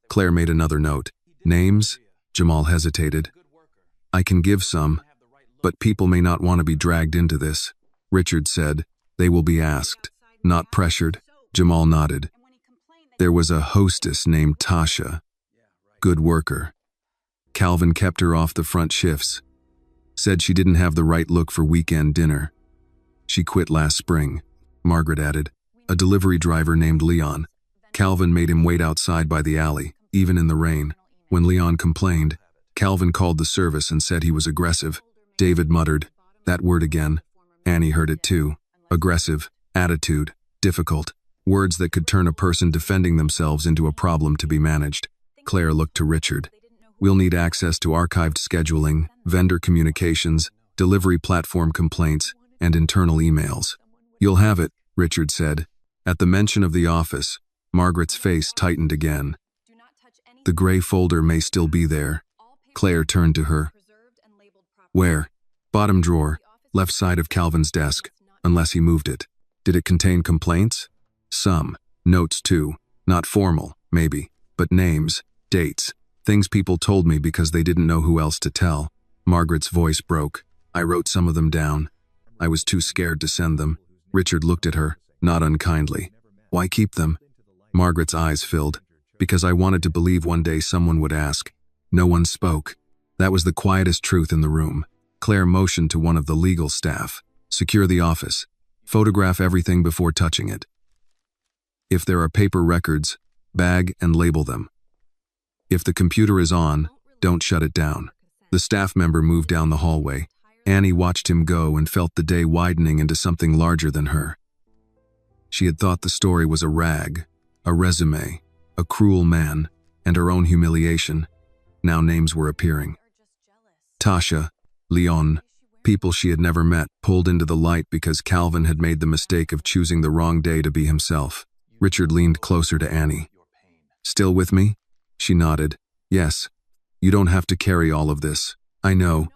Claire made another note. Names? Jamal hesitated. I can give some, but people may not want to be dragged into this. Richard said, they will be asked, not pressured. Jamal nodded. There was a hostess named Tasha. Good worker. Calvin kept her off the front shifts. Said she didn't have the right look for weekend dinner. She quit last spring. Margaret added. A delivery driver named Leon. Calvin made him wait outside by the alley, even in the rain. When Leon complained, Calvin called the service and said he was aggressive. David muttered, that word again. Annie heard it too. Aggressive, attitude, difficult. Words that could turn a person defending themselves into a problem to be managed. Claire looked to Richard. We'll need access to archived scheduling, vendor communications, delivery platform complaints, and internal emails. You'll have it, Richard said. At the mention of the office, Margaret's face tightened again. The gray folder may still be there. Claire turned to her. Where? Bottom drawer, left side of Calvin's desk, unless he moved it. Did it contain complaints? Some. Notes too. Not formal, maybe, but names, dates, things people told me because they didn't know who else to tell. Margaret's voice broke. I wrote some of them down. I was too scared to send them. Richard looked at her, not unkindly. Why keep them? Margaret's eyes filled. Because I wanted to believe one day someone would ask. No one spoke. That was the quietest truth in the room. Claire motioned to one of the legal staff. Secure the office. Photograph everything before touching it. If there are paper records, bag and label them. If the computer is on, don't shut it down. The staff member moved down the hallway. Annie watched him go and felt the day widening into something larger than her. She had thought the story was a rag, a resume, a cruel man, and her own humiliation. Now names were appearing. Tasha, Leon, people she had never met, pulled into the light because Calvin had made the mistake of choosing the wrong day to be himself. Richard leaned closer to Annie. Still with me? She nodded. Yes. You don't have to carry all of this. I know.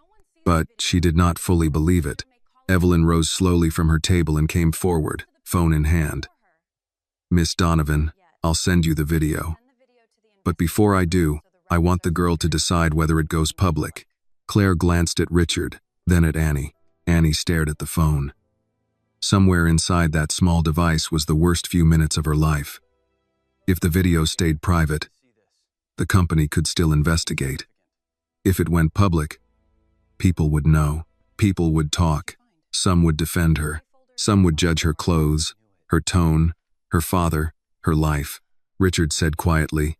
But she did not fully believe it. Evelyn rose slowly from her table and came forward, phone in hand. Miss Donovan, I'll send you the video. But before I do, I want the girl to decide whether it goes public. Claire glanced at Richard, then at Annie. Annie stared at the phone. Somewhere inside that small device was the worst few minutes of her life. If the video stayed private, the company could still investigate. If it went public, people would know. People would talk. Some would defend her. Some would judge her clothes, her tone, her father, her life. Richard said quietly,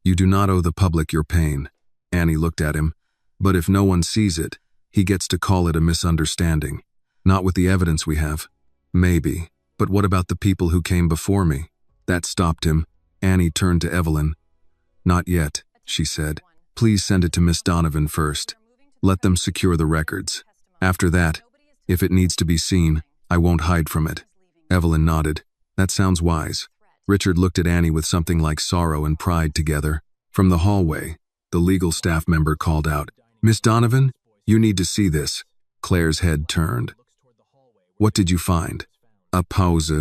You do not owe the public your pain. Annie looked at him. But if no one sees it, he gets to call it a misunderstanding. Not with the evidence we have. Maybe. But what about the people who came before me? That stopped him. Annie turned to Evelyn. Not yet, she said. Please send it to Miss Donovan first. Let them secure the records. After that, if it needs to be seen, I won't hide from it. Evelyn nodded. That sounds wise. Richard looked at Annie with something like sorrow and pride together. From the hallway, the legal staff member called out, "Miss Donovan, you need to see this." Claire's head turned. "What did you find?" "A pause.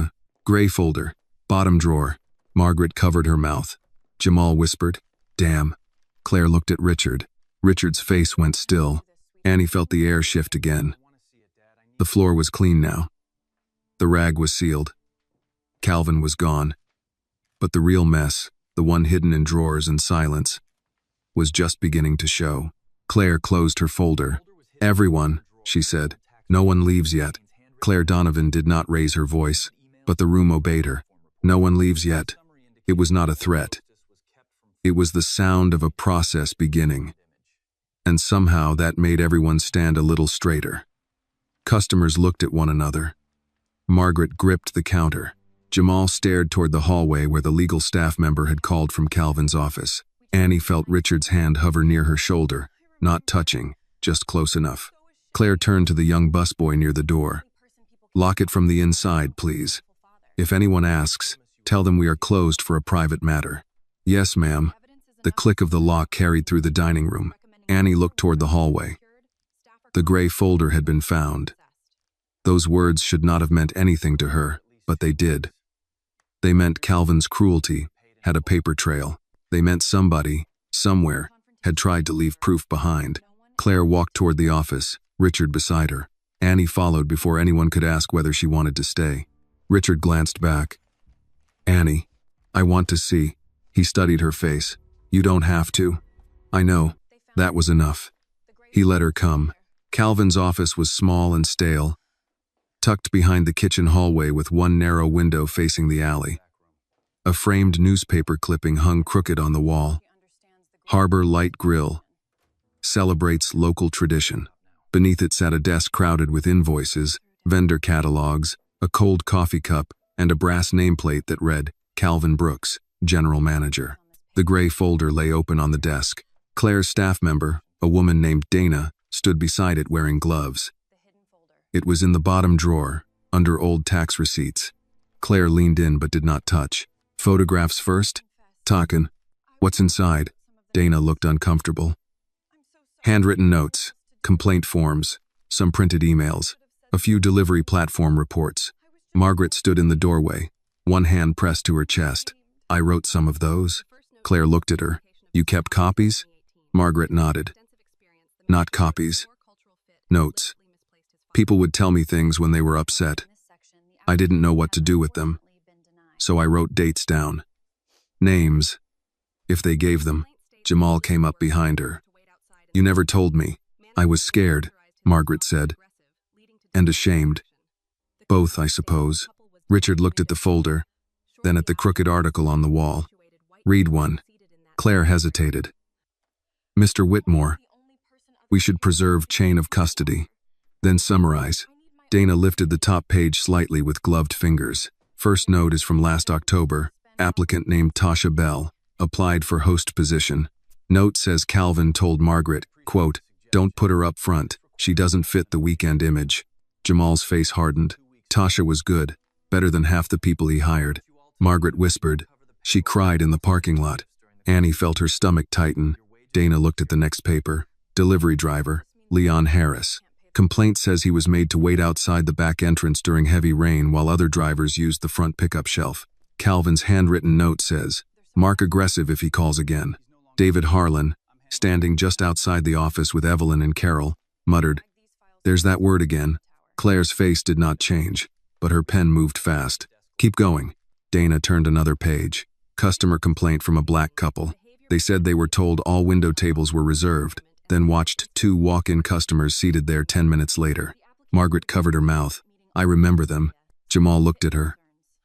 Gray folder. Bottom drawer." Margaret covered her mouth. Jamal whispered, "Damn." Claire looked at Richard. Richard's face went still. Annie felt the air shift again. The floor was clean now. The rag was sealed. Calvin was gone. But the real mess, the one hidden in drawers and silence, was just beginning to show. Claire closed her folder. "Everyone," she said. "No one leaves yet." Claire Donovan did not raise her voice, but the room obeyed her. "No one leaves yet." It was not a threat. It was the sound of a process beginning. And somehow that made everyone stand a little straighter. Customers looked at one another. Margaret gripped the counter. Jamal stared toward the hallway where the legal staff member had called from Calvin's office. Annie felt Richard's hand hover near her shoulder, not touching, just close enough. Claire turned to the young busboy near the door. "Lock it from the inside, please. If anyone asks, tell them we are closed for a private matter." "Yes, ma'am." The click of the lock carried through the dining room. Annie looked toward the hallway. The gray folder had been found. Those words should not have meant anything to her, but they did. They meant Calvin's cruelty had a paper trail. They meant somebody, somewhere, had tried to leave proof behind. Claire walked toward the office, Richard beside her. Annie followed before anyone could ask whether she wanted to stay. Richard glanced back. "Annie, I want to see." He studied her face. "You don't have to." "I know." That was enough. He let her come. Calvin's office was small and stale, tucked behind the kitchen hallway with one narrow window facing the alley. A framed newspaper clipping hung crooked on the wall. "Harbor Light Grill. Celebrates local tradition." Beneath it sat a desk crowded with invoices, vendor catalogs, a cold coffee cup, and a brass nameplate that read, "Calvin Brooks, General Manager." The gray folder lay open on the desk. Claire's staff member, a woman named Dana, stood beside it wearing gloves. It was in the bottom drawer, under old tax receipts. Claire leaned in but did not touch. "Photographs first?" "Talkin'. What's inside?" Dana looked uncomfortable. "Handwritten notes, complaint forms, some printed emails, a few delivery platform reports." Margaret stood in the doorway, one hand pressed to her chest. "I wrote some of those." Claire looked at her. "You kept copies?" Margaret nodded. "Not copies. Notes. People would tell me things when they were upset. I didn't know what to do with them. So I wrote dates down. Names, if they gave them." Jamal came up behind her. "You never told me." "I was scared," Margaret said. "And ashamed. Both, I suppose." Richard looked at the folder, then at the crooked article on the wall. "Read one." Claire hesitated. "Mr. Whitmore, we should preserve chain of custody. Then summarize." Dana lifted the top page slightly with gloved fingers. "First note is from last October. Applicant named Tasha Bell. Applied for host position. Note says Calvin told Margaret, quote, 'Don't put her up front. She doesn't fit the weekend image.'" Jamal's face hardened. Tasha was good, better than half the people he hired. Margaret whispered. "She cried in the parking lot." Annie felt her stomach tighten. Dana looked at the next paper. Delivery driver, Leon Harris. Complaint says he was made to wait outside the back entrance during heavy rain while other drivers used the front pickup shelf. Calvin's handwritten note says, "Mark aggressive if he calls again." David Harlan, standing just outside the office with Evelyn and Carol, muttered, "There's that word again." Claire's face did not change, but her pen moved fast. "Keep going." Dana turned another page. Customer complaint from a black couple. They said they were told all window tables were reserved, then watched two walk-in customers seated there 10 minutes later. Margaret covered her mouth. "I remember them." Jamal looked at her.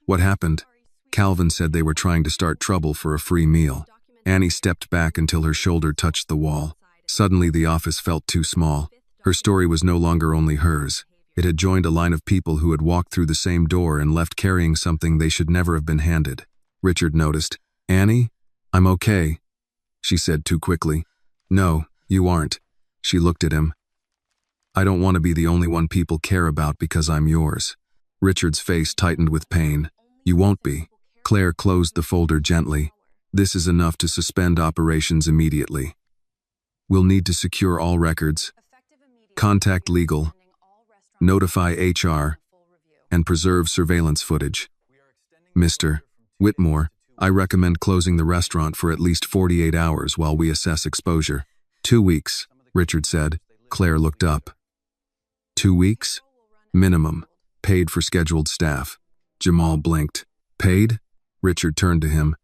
"What happened?" Calvin said they were trying to start trouble for a free meal. Annie stepped back until her shoulder touched the wall. Suddenly the office felt too small. Her story was no longer only hers. It had joined a line of people who had walked through the same door and left carrying something they should never have been handed. Richard noticed. "Annie? I'm okay," she said too quickly. "No, you aren't." She looked at him. "I don't want to be the only one people care about because I'm yours." Richard's face tightened with pain. You won't be. Claire closed the folder gently. This is enough to suspend operations immediately. We'll need to secure all records, contact legal, notify HR, and preserve surveillance footage. Mr. Whitmore, I recommend closing the restaurant for at least 48 hours while we assess exposure. 2 weeks, Richard said. Claire looked up. 2 weeks? Minimum. Paid for scheduled staff. Jamal blinked. Paid? Richard turned to him.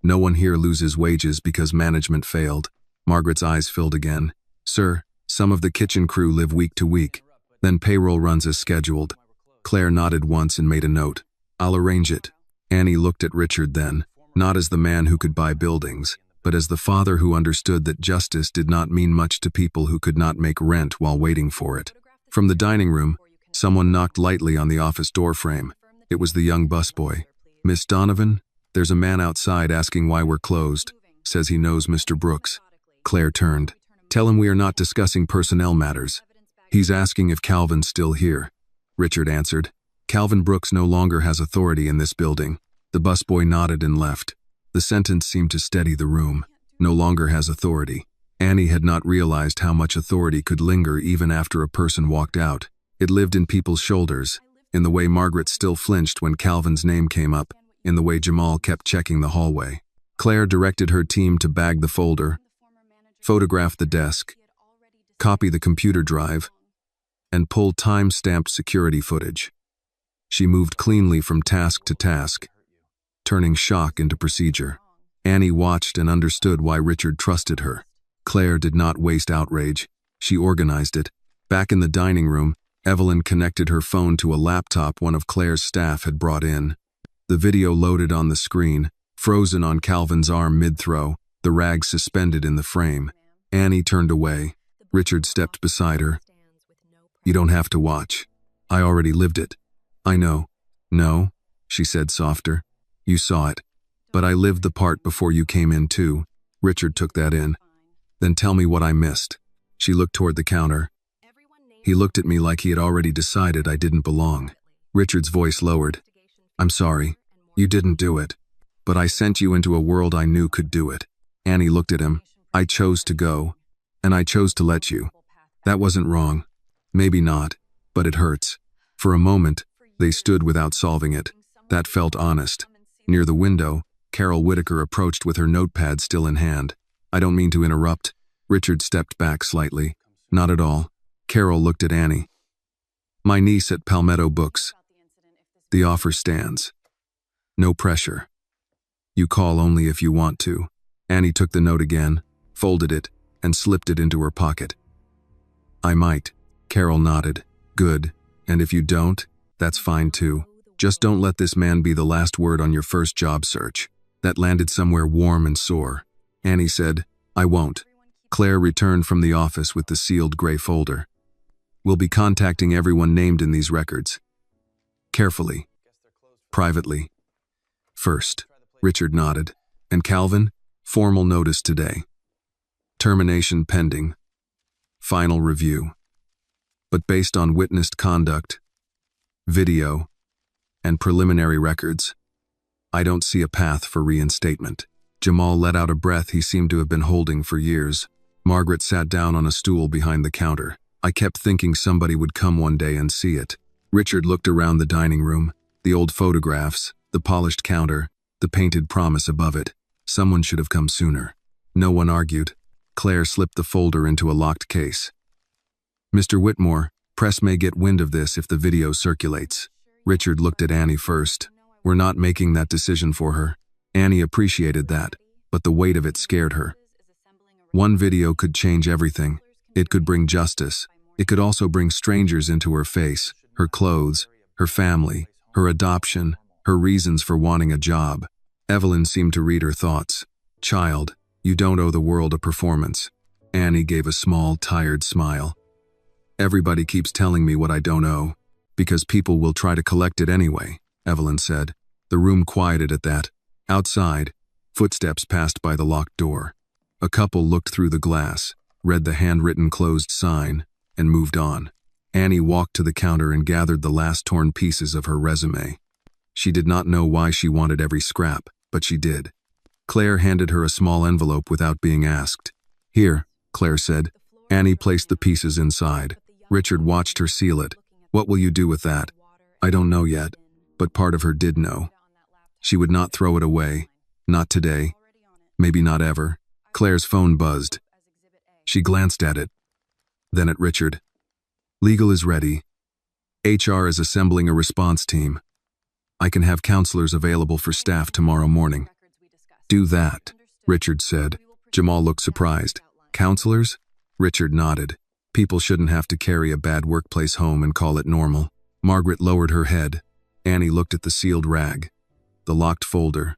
No one here loses wages because management failed. Margaret's eyes filled again. Sir, some of the kitchen crew live week to week. Then payroll runs as scheduled. Claire nodded once and made a note. I'll arrange it. Annie looked at Richard then, not as the man who could buy buildings, but as the father who understood that justice did not mean much to people who could not make rent while waiting for it. From the dining room, someone knocked lightly on the office door frame. It was the young busboy. Miss Donovan, there's a man outside asking why we're closed. Says he knows Mr. Brooks. Claire turned. Tell him we are not discussing personnel matters. He's asking if Calvin's still here. Richard answered. Calvin Brooks no longer has authority in this building. The busboy nodded and left. The sentence seemed to steady the room. No longer has authority. Annie had not realized how much authority could linger even after a person walked out. It lived in people's shoulders, in the way Margaret still flinched when Calvin's name came up, in the way Jamal kept checking the hallway. Claire directed her team to bag the folder, photograph the desk, copy the computer drive, and pull time-stamped security footage. She moved cleanly from task to task, turning shock into procedure. Annie watched and understood why Richard trusted her. Claire did not waste outrage. She organized it. Back in the dining room, Evelyn connected her phone to a laptop one of Claire's staff had brought in. The video loaded on the screen, frozen on Calvin's arm mid-throw, the rag suspended in the frame. Annie turned away. Richard stepped beside her. You don't have to watch. I already lived it. I know. No, she said softer. You saw it. But I lived the part before you came in too. Richard took that in. Then tell me what I missed. She looked toward the counter. He looked at me like he had already decided I didn't belong. Richard's voice lowered. I'm sorry. You didn't do it. But I sent you into a world I knew could do it. Annie looked at him. I chose to go. And I chose to let you. That wasn't wrong. Maybe not. But it hurts. For a moment, they stood without solving it. That felt honest. Near the window, Carol Whitaker approached with her notepad still in hand. I don't mean to interrupt. Richard stepped back slightly. Not at all. Carol looked at Annie. My niece at Palmetto Books. The offer stands. No pressure. You call only if you want to. Annie took the note again, folded it, and slipped it into her pocket. I might. Carol nodded. Good. And if you don't, that's fine too. Just don't let this man be the last word on your first job search. That landed somewhere warm and sore. Annie said, I won't. Claire returned from the office with the sealed gray folder. We'll be contacting everyone named in these records. Carefully. Privately. First. Richard nodded. And Calvin? Formal notice today. Termination pending. Final review. But based on witnessed conduct, video, and preliminary records, I don't see a path for reinstatement. Jamal let out a breath he seemed to have been holding for years. Margaret sat down on a stool behind the counter. I kept thinking somebody would come one day and see it. Richard looked around the dining room, the old photographs, the polished counter, the painted promise above it. Someone should have come sooner. No one argued. Claire slipped the folder into a locked case. Mr. Whitmore, press may get wind of this if the video circulates. Richard looked at Annie first. We're not making that decision for her. Annie appreciated that, but the weight of it scared her. One video could change everything. It could bring justice. It could also bring strangers into her face, her clothes, her family, her adoption, her reasons for wanting a job. Evelyn seemed to read her thoughts. Child, you don't owe the world a performance. Annie gave a small, tired smile. Everybody keeps telling me what I don't owe, because people will try to collect it anyway, Evelyn said. The room quieted at that. Outside, footsteps passed by the locked door. A couple looked through the glass, read the handwritten closed sign, and moved on. Annie walked to the counter and gathered the last torn pieces of her resume. She did not know why she wanted every scrap, but she did. Claire handed her a small envelope without being asked. "Here," Claire said. Annie placed the pieces inside. Richard watched her seal it. "What will you do with that?" "I don't know yet," but part of her did know. She would not throw it away. Not today. Maybe not ever. Claire's phone buzzed. She glanced at it, then at Richard. "Legal is ready. HR is assembling a response team. I can have counselors available for staff tomorrow morning." "Do that," Richard said. Jamal looked surprised. "Counselors?" Richard nodded. People shouldn't have to carry a bad workplace home and call it normal. Margaret lowered her head. Annie looked at the sealed rag, the locked folder,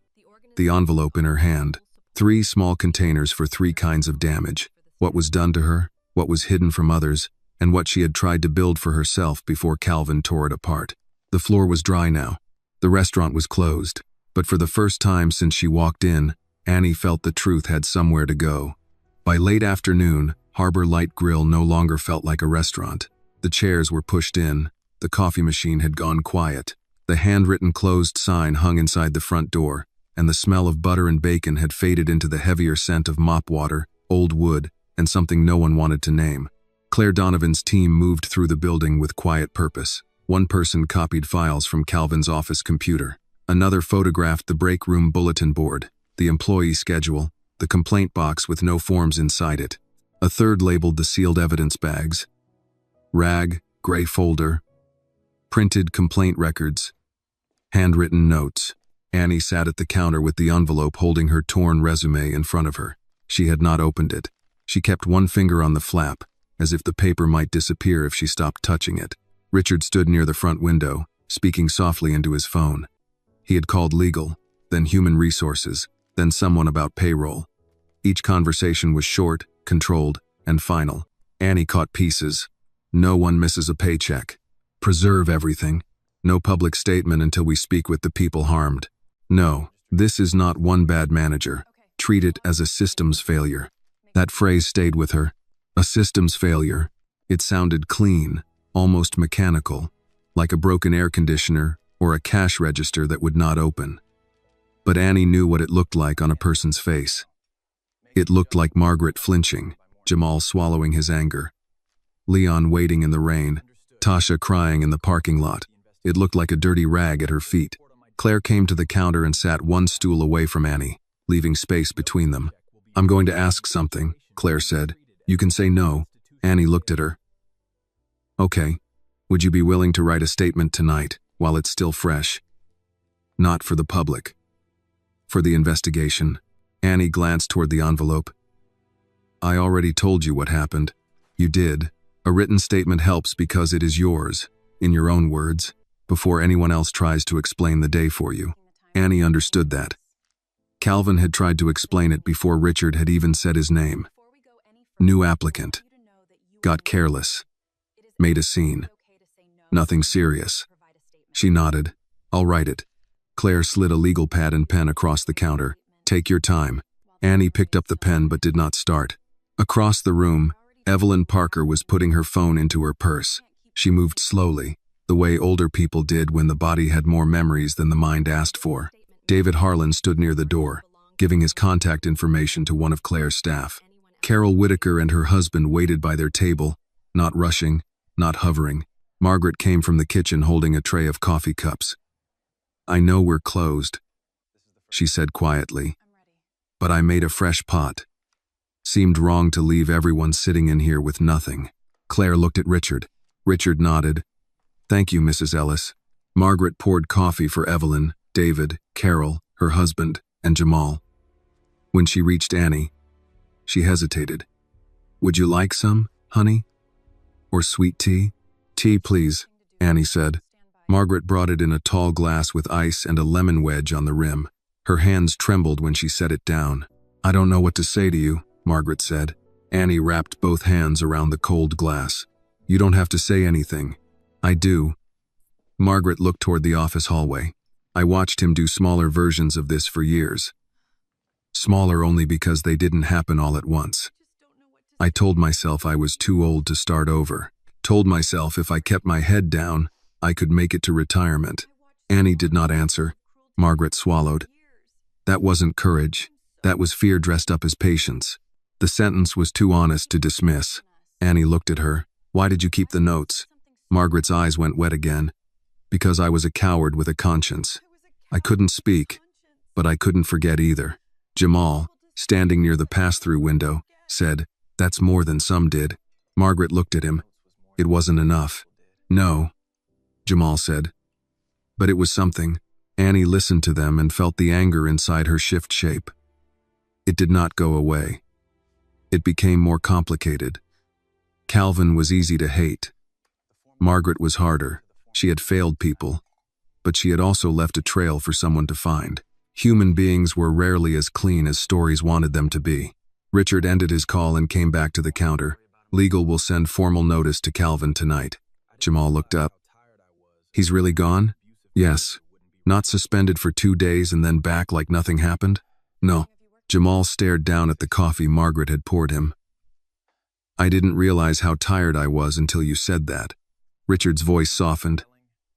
the envelope in her hand. 3 small containers for 3 kinds of damage. What was done to her, what was hidden from others, and what she had tried to build for herself before Calvin tore it apart. The floor was dry now. The restaurant was closed. But for the first time since she walked in, Annie felt the truth had somewhere to go. By late afternoon, Harbor Light Grill no longer felt like a restaurant. The chairs were pushed in. The coffee machine had gone quiet. The handwritten closed sign hung inside the front door, and the smell of butter and bacon had faded into the heavier scent of mop water, old wood, and something no one wanted to name. Claire Donovan's team moved through the building with quiet purpose. One person copied files from Calvin's office computer. Another photographed the break room bulletin board, the employee schedule, the complaint box with no forms inside it. A third labeled the sealed evidence bags. Rag, gray folder, printed complaint records, handwritten notes. Annie sat at the counter with the envelope holding her torn resume in front of her. She had not opened it. She kept one finger on the flap, as if the paper might disappear if she stopped touching it. Richard stood near the front window, speaking softly into his phone. He had called legal, then human resources, then someone about payroll. Each conversation was short, controlled, and final. Annie caught pieces. "No one misses a paycheck. Preserve everything. No public statement until we speak with the people harmed. No, this is not one bad manager. Treat it as a systems failure." That phrase stayed with her. A systems failure. It sounded clean, almost mechanical, like a broken air conditioner or a cash register that would not open. But Annie knew what it looked like on a person's face. It looked like Margaret flinching, Jamal swallowing his anger, Leon waiting in the rain, Tasha crying in the parking lot. It looked like a dirty rag at her feet. Claire came to the counter and sat one stool away from Annie, leaving space between them. "I'm going to ask something," Claire said. "You can say no." Annie looked at her. "Okay. Would you be willing to write a statement tonight, while it's still fresh? Not for the public. For the investigation." Annie glanced toward the envelope. "I already told you what happened." "You did. A written statement helps because it is yours, in your own words, before anyone else tries to explain the day for you." Annie understood that. Calvin had tried to explain it before Richard had even said his name. New applicant. Got careless. Made a scene. Nothing serious. She nodded. "I'll write it." Claire slid a legal pad and pen across the counter. "Take your time." Annie picked up the pen but did not start. Across the room, Evelyn Parker was putting her phone into her purse. She moved slowly, the way older people did when the body had more memories than the mind asked for. David Harlan stood near the door, giving his contact information to one of Claire's staff. Carol Whitaker and her husband waited by their table, not rushing, not hovering. Margaret came from the kitchen holding a tray of coffee cups. "I know we're closed," she said quietly, "but I made a fresh pot. Seemed wrong to leave everyone sitting in here with nothing." Claire looked at Richard. Richard nodded. "Thank you, Mrs. Ellis." Margaret poured coffee for Evelyn, David, Carol, her husband, and Jamal. When she reached Annie, she hesitated. "Would you like some, honey? Or sweet tea?" "Tea, please," Annie said. Margaret brought it in a tall glass with ice and a lemon wedge on the rim. Her hands trembled when she set it down. "I don't know what to say to you," Margaret said. Annie wrapped both hands around the cold glass. "You don't have to say anything." "I do." Margaret looked toward the office hallway. "I watched him do smaller versions of this for years. Smaller only because they didn't happen all at once. I told myself I was too old to start over, Told myself if I kept my head down, I could make it to retirement. Annie did not answer. Margaret swallowed. That wasn't courage. That was fear dressed up as patience. The sentence was too honest to dismiss. Annie looked at her. Why did you keep the notes? Margaret's eyes went wet again. Because I was a coward with a conscience. I couldn't speak, but I couldn't forget either. Jamal, standing near the pass-through window, said, "That's more than some did." Margaret looked at him. It wasn't enough. "No," Jamal said. But it was something. Annie listened to them and felt the anger inside her shift shape. It did not go away. It became more complicated. Calvin was easy to hate. Margaret was harder. She had failed people, but she had also left a trail for someone to find. Human beings were rarely as clean as stories wanted them to be. Richard ended his call and came back to the counter. Legal will send formal notice to Calvin tonight. Jamal looked up. He's really gone? Yes. Not suspended for 2 days and then back like nothing happened? No. Jamal stared down at the coffee Margaret had poured him. I didn't realize how tired I was until you said that. Richard's voice softened.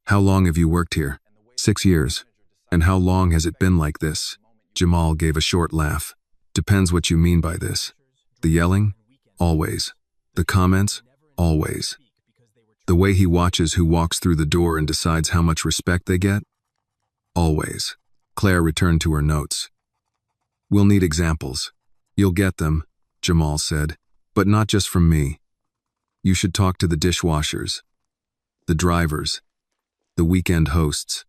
How long have you worked here? 6 years. And how long has it been like this? Jamal gave a short laugh. Depends what you mean by this. The yelling? Always. The comments? Always. The way he watches who walks through the door and decides how much respect they get? Always. Claire returned to her notes. We'll need examples. You'll get them, Jamal said, but not just from me. You should talk to the dishwashers, the drivers, the weekend hosts.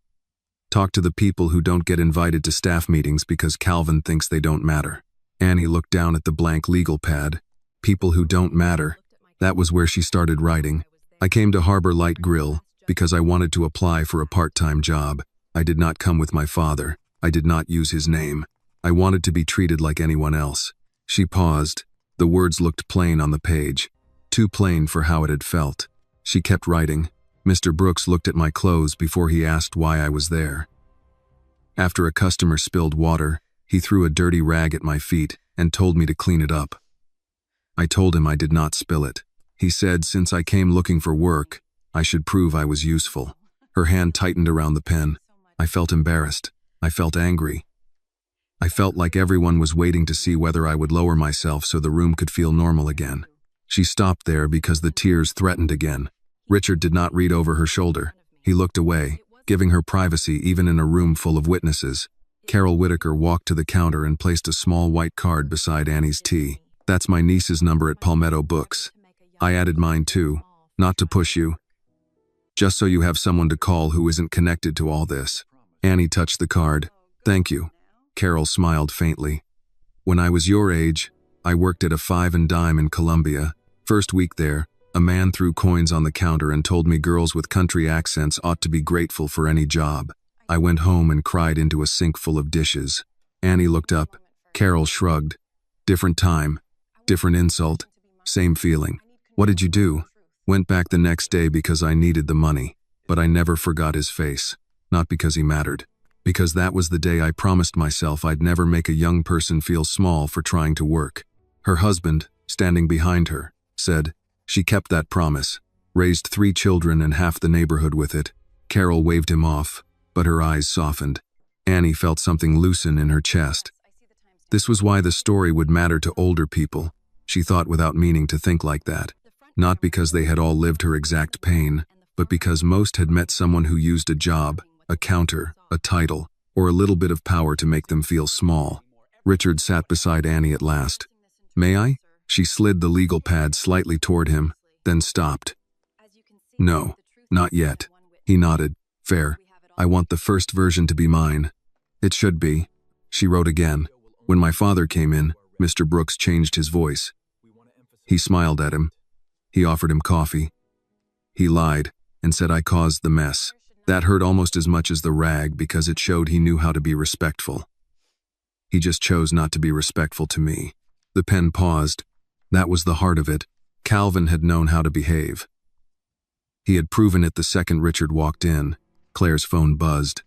Talk to the people who don't get invited to staff meetings because Calvin thinks they don't matter. Annie looked down at the blank legal pad. People who don't matter. That was where she started writing. I came to Harbor Light Grill because I wanted to apply for a part-time job. I did not come with my father. I did not use his name. I wanted to be treated like anyone else. She paused. The words looked plain on the page. Too plain for how it had felt. She kept writing. Mr. Brooks looked at my clothes before he asked why I was there. After a customer spilled water, he threw a dirty rag at my feet and told me to clean it up. I told him I did not spill it. He said since I came looking for work, I should prove I was useful. Her hand tightened around the pen. I felt embarrassed. I felt angry. I felt like everyone was waiting to see whether I would lower myself so the room could feel normal again. She stopped there because the tears threatened again. Richard did not read over her shoulder. He looked away, giving her privacy even in a room full of witnesses. Carol Whitaker walked to the counter and placed a small white card beside Annie's tea. That's my niece's number at Palmetto Books. I added mine too, not to push you. Just so you have someone to call who isn't connected to all this. Annie touched the card. Thank you. Carol smiled faintly. When I was your age, I worked at a 5 and dime in Columbia. First week there, a man threw coins on the counter and told me girls with country accents ought to be grateful for any job. I went home and cried into a sink full of dishes. Annie looked up. Carol shrugged. Different time, different insult, same feeling. What did you do? Went back the next day because I needed the money, but I never forgot his face. Not because he mattered. Because that was the day I promised myself I'd never make a young person feel small for trying to work. Her husband, standing behind her, said, she kept that promise, raised 3 children and half the neighborhood with it. Carol waved him off, but her eyes softened. Annie felt something loosen in her chest. This was why the story would matter to older people. She thought without meaning to think like that. Not because they had all lived her exact pain, but because most had met someone who used a job, a counter, a title, or a little bit of power to make them feel small. Richard sat beside Annie at last. May I? She slid the legal pad slightly toward him, then stopped. No, not yet. He nodded. Fair. I want the first version to be mine. It should be. She wrote again. When my father came in, Mr. Brooks changed his voice. He smiled at him. He offered him coffee. He lied and said I caused the mess. That hurt almost as much as the rag because it showed he knew how to be respectful. He just chose not to be respectful to me. The pen paused. That was the heart of it. Calvin had known how to behave. He had proven it the second Richard walked in. Claire's phone buzzed.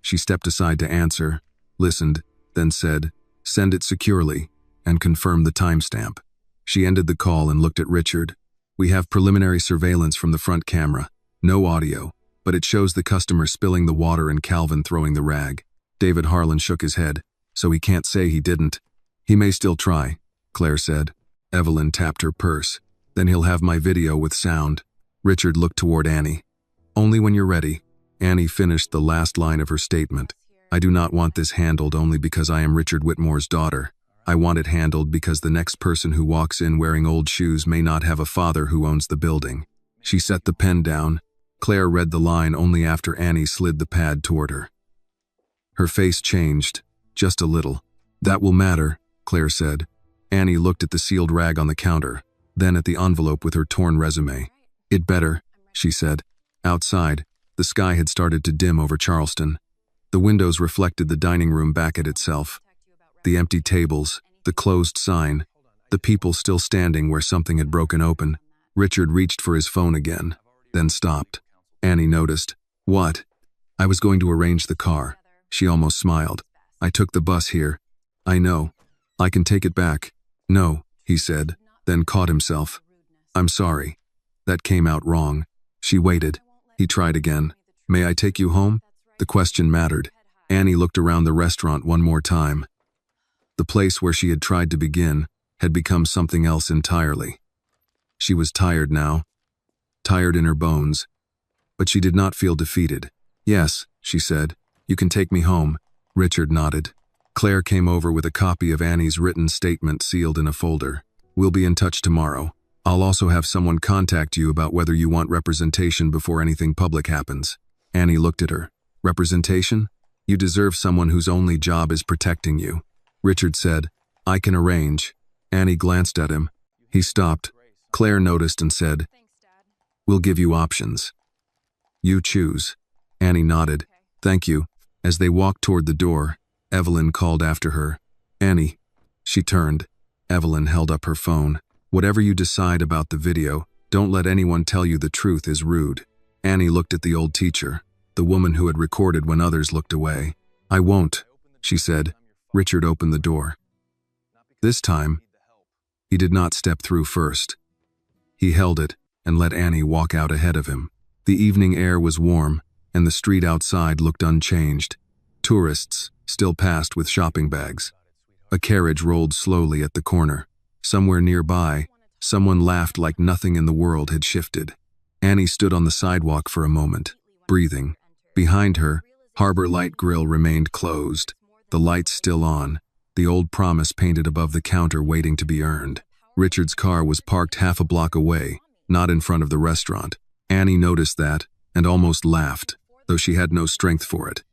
She stepped aside to answer, listened, then said, send it securely, and confirm the timestamp. She ended the call and looked at Richard. We have preliminary surveillance from the front camera. No audio, but it shows the customer spilling the water and Calvin throwing the rag. David Harlan shook his head, so he can't say he didn't. He may still try, Claire said. Evelyn tapped her purse. Then he'll have my video with sound. Richard looked toward Annie. Only when you're ready. Annie finished the last line of her statement. I do not want this handled only because I am Richard Whitmore's daughter. I want it handled because the next person who walks in wearing old shoes may not have a father who owns the building. She set the pen down. Claire read the line only after Annie slid the pad toward her. Her face changed, just a little. That will matter, Claire said. Annie looked at the sealed rag on the counter, then at the envelope with her torn resume. It better, she said. Outside, the sky had started to dim over Charleston. The windows reflected the dining room back at itself. The empty tables, the closed sign, the people still standing where something had broken open. Richard reached for his phone again, then stopped. Annie noticed. What? I was going to arrange the car. She almost smiled. I took the bus here. I know. I can take it back. No, he said, then caught himself. I'm sorry. That came out wrong. She waited. He tried again. May I take you home? The question mattered. Annie looked around the restaurant one more time. The place where she had tried to begin had become something else entirely. She was tired now, tired in her bones, but she did not feel defeated. Yes, she said, you can take me home. Richard nodded. Claire came over with a copy of Annie's written statement sealed in a folder. We'll be in touch tomorrow. I'll also have someone contact you about whether you want representation before anything public happens. Annie looked at her. Representation? You deserve someone whose only job is protecting you. Richard said, I can arrange. Annie glanced at him. He stopped. Claire noticed and said, We'll give you options. You choose. Annie nodded. Thank you. As they walked toward the door, Evelyn called after her. Annie. She turned. Evelyn held up her phone. Whatever you decide about the video, don't let anyone tell you the truth is rude. Annie looked at the old teacher, the woman who had recorded when others looked away. I won't, she said. Richard opened the door. This time, he did not step through first. He held it and let Annie walk out ahead of him. The evening air was warm, and the street outside looked unchanged. Tourists still passed with shopping bags. A carriage rolled slowly at the corner. Somewhere nearby, someone laughed like nothing in the world had shifted. Annie stood on the sidewalk for a moment, breathing. Behind her, Harbor Light Grill remained closed, the lights still on, the old promise painted above the counter waiting to be earned. Richard's car was parked half a block away, not in front of the restaurant. Annie noticed that and almost laughed, though she had no strength for it.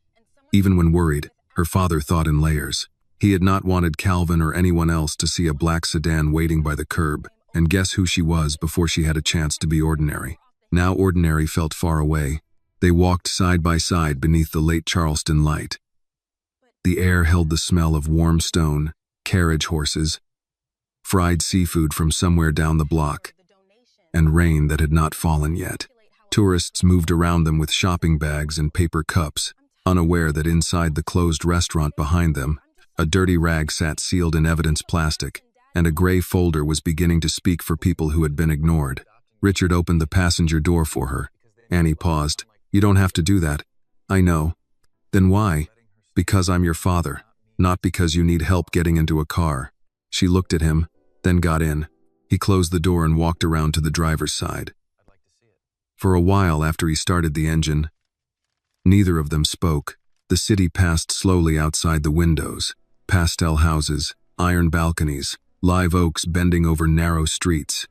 Even when worried, her father thought in layers. He had not wanted Calvin or anyone else to see a black sedan waiting by the curb, and guess who she was before she had a chance to be ordinary. Now ordinary felt far away. They walked side by side beneath the late Charleston light. The air held the smell of warm stone, carriage horses, fried seafood from somewhere down the block, and rain that had not fallen yet. Tourists moved around them with shopping bags and paper cups, unaware that inside the closed restaurant behind them, a dirty rag sat sealed in evidence plastic, and a gray folder was beginning to speak for people who had been ignored. Richard opened the passenger door for her. Annie paused. You don't have to do that. I know. Then why? Because I'm your father, not because you need help getting into a car. She looked at him, then got in. He closed the door and walked around to the driver's side. For a while after he started the engine, neither of them spoke. The city passed slowly outside the windows. Pastel houses, iron balconies, live oaks bending over narrow streets.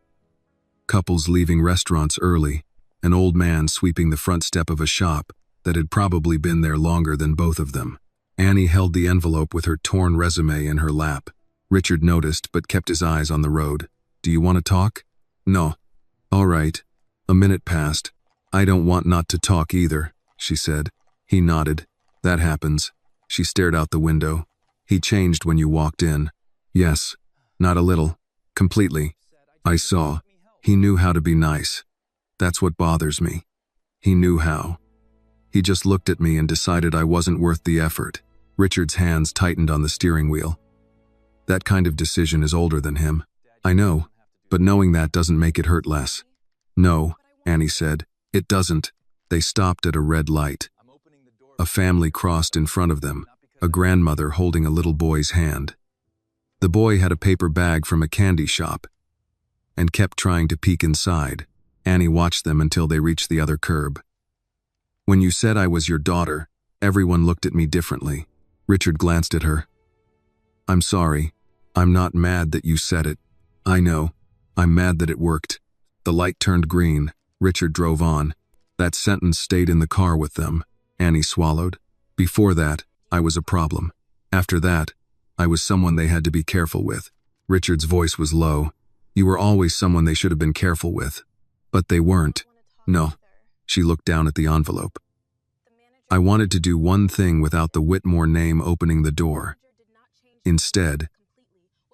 Couples leaving restaurants early, an old man sweeping the front step of a shop that had probably been there longer than both of them. Annie held the envelope with her torn resume in her lap. Richard noticed but kept his eyes on the road. Do you want to talk? No. All right. A minute passed. I don't want not to talk either, she said. He nodded. That happens. She stared out the window. He changed when you walked in. Yes. Not a little. Completely. I saw. He knew how to be nice. That's what bothers me. He knew how. He just looked at me and decided I wasn't worth the effort. Richard's hands tightened on the steering wheel. That kind of decision is older than him. I know. but knowing that doesn't make it hurt less. No, Annie said. It doesn't. They stopped at a red light. A family crossed in front of them, a grandmother holding a little boy's hand. The boy had a paper bag from a candy shop and kept trying to peek inside. Annie watched them until they reached the other curb. When you said I was your daughter, everyone looked at me differently. Richard glanced at her. I'm sorry. I'm not mad that you said it. I know. I'm mad that it worked. The light turned green. Richard drove on. That sentence stayed in the car with them. Annie swallowed. Before that, I was a problem. After that, I was someone they had to be careful with. Richard's voice was low. You were always someone they should have been careful with. But they weren't. No. She looked down at the envelope. I wanted to do one thing without the Whitmore name opening the door. Instead,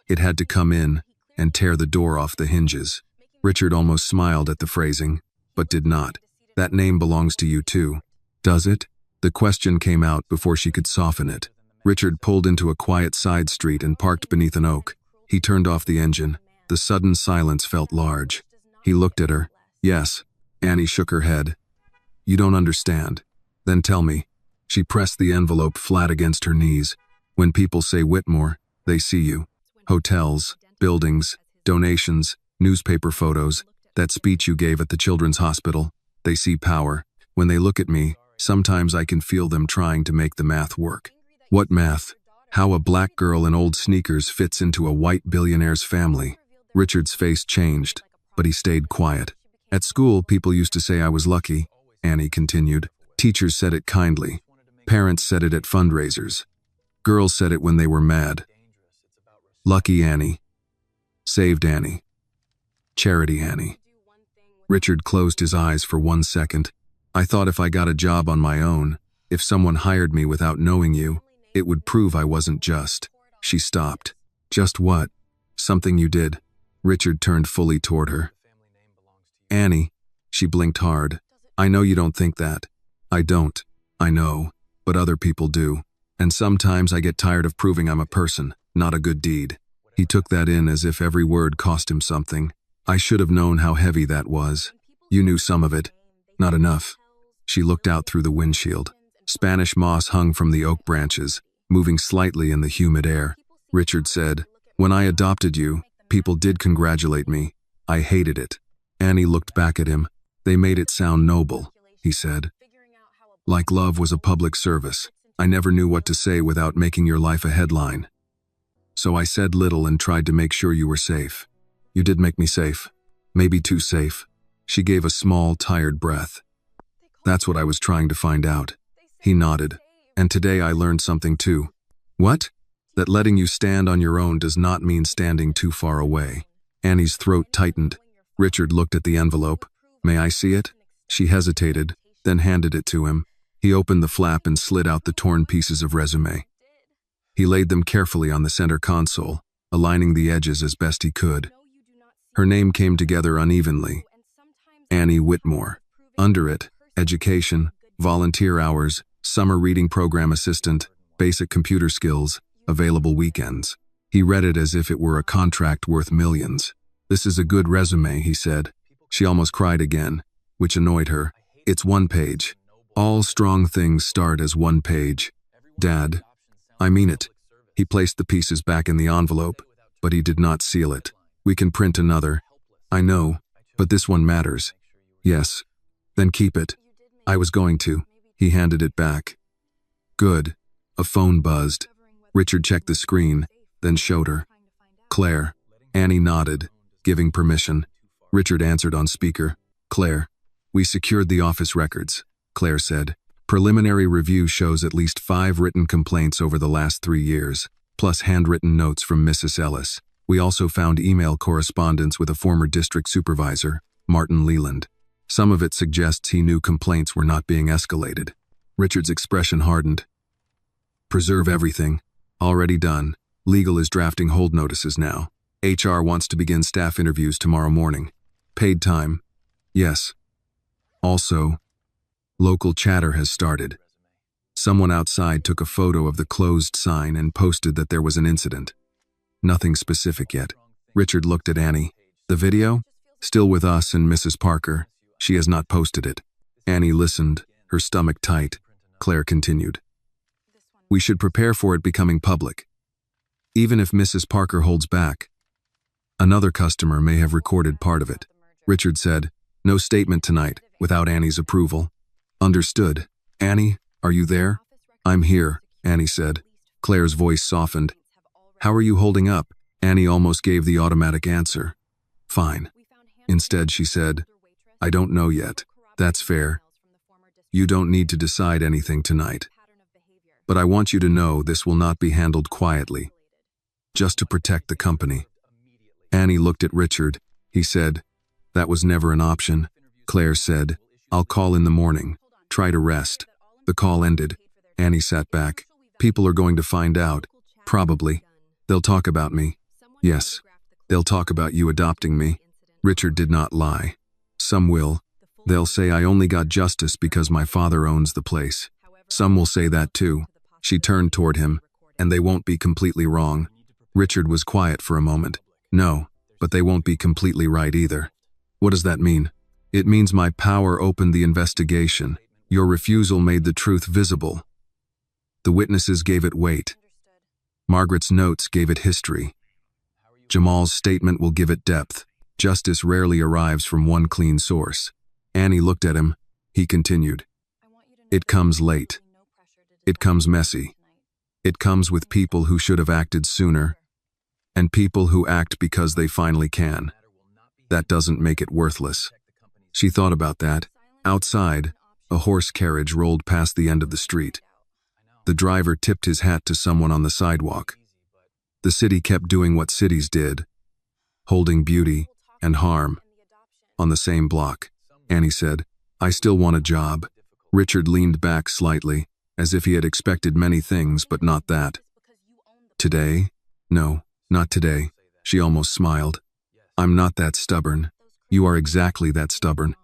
it had to come in and tear the door off the hinges. Richard almost smiled at the phrasing, but did not. That name belongs to you too. Does it? The question came out before she could soften it. Richard pulled into a quiet side street and parked beneath an oak. He turned off the engine. The sudden silence felt large. He looked at her. Yes. Annie shook her head. You don't understand. Then tell me. She pressed the envelope flat against her knees. When people say Whitmore, they see you. Hotels, buildings, donations, newspaper photos, that speech you gave at the children's hospital. They see power. When they look at me, sometimes I can feel them trying to make the math work. What math? How a black girl in old sneakers fits into a white billionaire's family. Richard's face changed, but he stayed quiet. At school, people used to say I was lucky, Annie continued. Teachers said it kindly. Parents said it at fundraisers. Girls said it when they were mad. Lucky Annie. Saved Annie. Charity Annie. Richard closed his eyes for 1 second. I thought if I got a job on my own, if someone hired me without knowing you, it would prove I wasn't just. She stopped. Just what? Something you did. Richard turned fully toward her. Annie. She blinked hard. I know you don't think that. I don't. I know. But other people do. And sometimes I get tired of proving I'm a person, not a good deed. He took that in as if every word cost him something. I should have known how heavy that was. You knew some of it. Not enough. She looked out through the windshield. Spanish moss hung from the oak branches, moving slightly in the humid air. Richard said, When I adopted you, people did congratulate me. I hated it. Annie looked back at him. They made it sound noble, he said. Like love was a public service. I never knew what to say without making your life a headline. So I said little and tried to make sure you were safe. You did make me safe. Maybe too safe. She gave a small, tired breath. That's what I was trying to find out. He nodded. And today I learned something too. What? That letting you stand on your own does not mean standing too far away. Annie's throat tightened. Richard looked at the envelope. May I see it? She hesitated, then handed it to him. He opened the flap and slid out the torn pieces of resume. He laid them carefully on the center console, aligning the edges as best he could. Her name came together unevenly. Annie Whitmore. Under it, education, volunteer hours, summer reading program assistant, basic computer skills, available weekends. He read it as if it were a contract worth millions. This is a good resume, he said. She almost cried again, which annoyed her. It's one page. All strong things start as one page. Dad. I mean it. He placed the pieces back in the envelope, but he did not seal it. We can print another. I know, but this one matters. Yes. Then keep it. I was going to. He handed it back. Good. A phone buzzed. Richard checked the screen, then showed her. Claire. Annie nodded, giving permission. Richard answered on speaker. Claire. We secured the office records, Claire said. Preliminary review shows at least 5 written complaints over the last 3 years, plus handwritten notes from Mrs. Ellis. We also found email correspondence with a former district supervisor, Martin Leland. Some of it suggests he knew complaints were not being escalated. Richard's expression hardened. Preserve everything. Already done. Legal is drafting hold notices now. HR wants to begin staff interviews tomorrow morning. Paid time. Yes. Also, local chatter has started. Someone outside took a photo of the closed sign and posted that there was an incident. Nothing specific yet. Richard looked at Annie. The video? Still with us and Mrs. Parker. She has not posted it. Annie listened, her stomach tight. Claire continued. We should prepare for it becoming public. Even if Mrs. Parker holds back. Another customer may have recorded part of it. Richard said, no statement tonight, without Annie's approval. Understood. Annie, are you there? I'm here, Annie said. Claire's voice softened. How are you holding up? Annie almost gave the automatic answer. Fine. Instead, she said, I don't know yet. That's fair. You don't need to decide anything tonight. But I want you to know this will not be handled quietly. Just to protect the company. Annie looked at Richard. He said, that was never an option. Claire said, I'll call in the morning. Try to rest. The call ended. Annie sat back. People are going to find out. Probably. They'll talk about me. Yes. They'll talk about you adopting me. Richard did not lie. Some will. They'll say I only got justice because my father owns the place. Some will say that too. She turned toward him, and they won't be completely wrong. Richard was quiet for a moment. No, but they won't be completely right either. What does that mean? It means my power opened the investigation. Your refusal made the truth visible. The witnesses gave it weight. Margaret's notes gave it history. Jamal's statement will give it depth. Justice rarely arrives from one clean source. Annie looked at him. He continued. It comes late. It comes messy. It comes with people who should have acted sooner, and people who act because they finally can. That doesn't make it worthless. She thought about that. Outside, a horse carriage rolled past the end of the street. The driver tipped his hat to someone on the sidewalk. The city kept doing what cities did, holding beauty and harm on the same block. Annie said, I still want a job. Richard leaned back slightly, as if he had expected many things, but not that. Today? No, not today. She almost smiled. I'm not that stubborn. You are exactly that stubborn.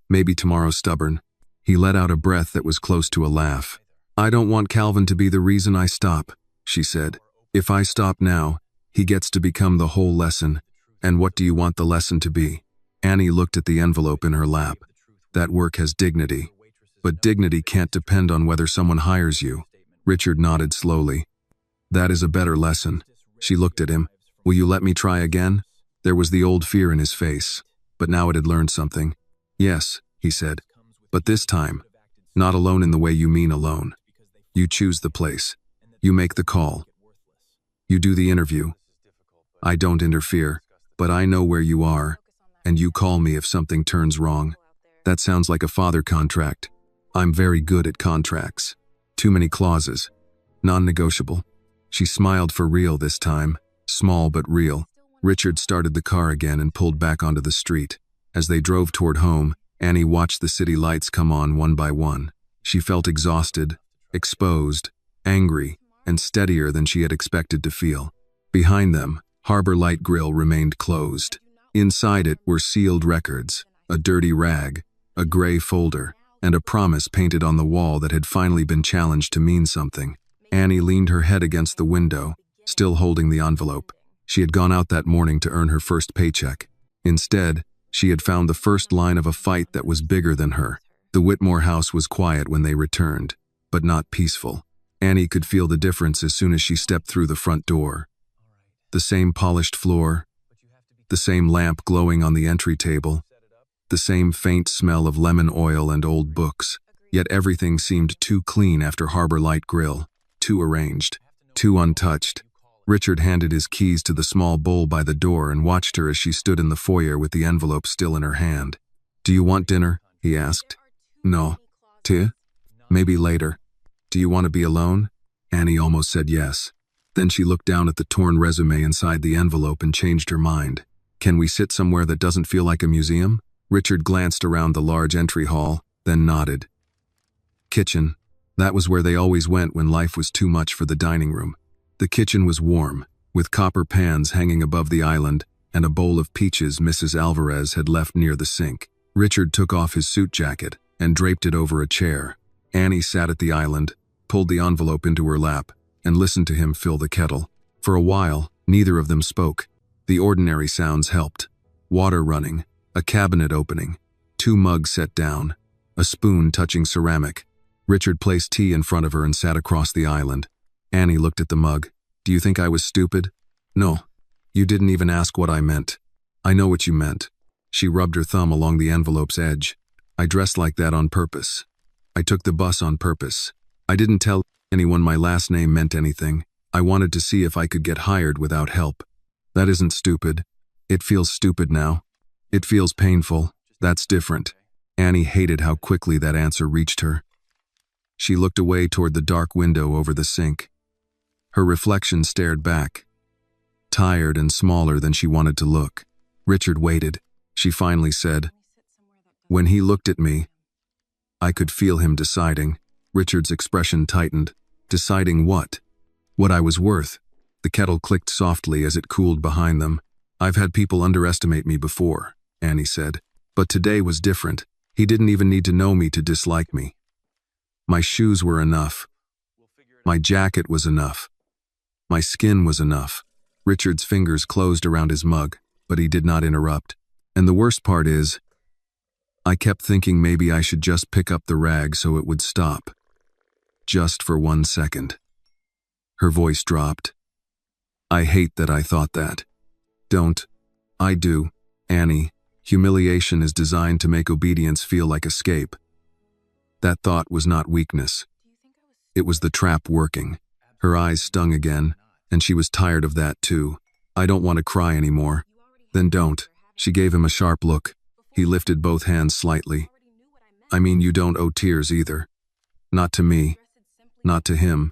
Maybe tomorrow's stubborn. He let out a breath that was close to a laugh. I don't want Calvin to be the reason I stop, she said. If I stop now, he gets to become the whole lesson. And what do you want the lesson to be? Annie looked at the envelope in her lap. That work has dignity. But dignity can't depend on whether someone hires you. Richard nodded slowly. That is a better lesson. She looked at him. Will you let me try again? There was the old fear in his face, but now it had learned something. Yes, he said. But this time, not alone in the way you mean alone. You choose the place. You make the call. You do the interview. I don't interfere, but I know where you are, and you call me if something turns wrong. That sounds like a father contract. I'm very good at contracts. Too many clauses. Non-negotiable. She smiled for real this time, small but real. Richard started the car again and pulled back onto the street. As they drove toward home, Annie watched the city lights come on one by one. She felt exhausted, exposed, angry, and steadier than she had expected to feel. Behind them, Harbor Light Grill remained closed. Inside it were sealed records, a dirty rag, a gray folder, and a promise painted on the wall that had finally been challenged to mean something. Annie leaned her head against the window, still holding the envelope. She had gone out that morning to earn her first paycheck. Instead, she had found the first line of a fight that was bigger than her. The Whitmore house was quiet when they returned, but not peaceful. Annie could feel the difference as soon as she stepped through the front door. The same polished floor, the same lamp glowing on the entry table, the same faint smell of lemon oil and old books. Yet everything seemed too clean after Harbor Light Grill, too arranged, too untouched. Richard handed his keys to the small bowl by the door and watched her as she stood in the foyer with the envelope still in her hand. Do you want dinner? He asked. No. Maybe later. Do you want to be alone? Annie almost said yes. Then she looked down at the torn resume inside the envelope and changed her mind. Can we sit somewhere that doesn't feel like a museum? Richard glanced around the large entry hall, then nodded. Kitchen. That was where they always went when life was too much for the dining room. The kitchen was warm, with copper pans hanging above the island and a bowl of peaches Mrs. Alvarez had left near the sink. Richard took off his suit jacket and draped it over a chair. Annie sat at the island, pulled the envelope into her lap, and listened to him fill the kettle. For a while, neither of them spoke. The ordinary sounds helped. Water running, a cabinet opening, 2 mugs set down, a spoon touching ceramic. Richard placed tea in front of her and sat across the island. Annie looked at the mug. Do you think I was stupid? No. You didn't even ask what I meant. I know what you meant. She rubbed her thumb along the envelope's edge. I dressed like that on purpose. I took the bus on purpose. I didn't tell anyone my last name meant anything. I wanted to see if I could get hired without help. That isn't stupid. It feels stupid now. It feels painful. That's different. Annie hated how quickly that answer reached her. She looked away toward the dark window over the sink. Her reflection stared back, tired and smaller than she wanted to look. Richard waited. She finally said, when he looked at me, I could feel him deciding. Richard's expression tightened. Deciding what? What I was worth. The kettle clicked softly as it cooled behind them. I've had people underestimate me before, Annie said. But today was different. He didn't even need to know me to dislike me. My shoes were enough. My jacket was enough. My skin was enough. Richard's fingers closed around his mug, but he did not interrupt. And the worst part is, I kept thinking maybe I should just pick up the rag so it would stop. Just for 1 second. Her voice dropped. I hate that I thought that. Don't. I do. Annie, humiliation is designed to make obedience feel like escape. That thought was not weakness. It was the trap working. Her eyes stung again, and she was tired of that too. I don't want to cry anymore. Then don't. She gave him a sharp look. He lifted both hands slightly. I mean, you don't owe tears either. Not to me. Not to him.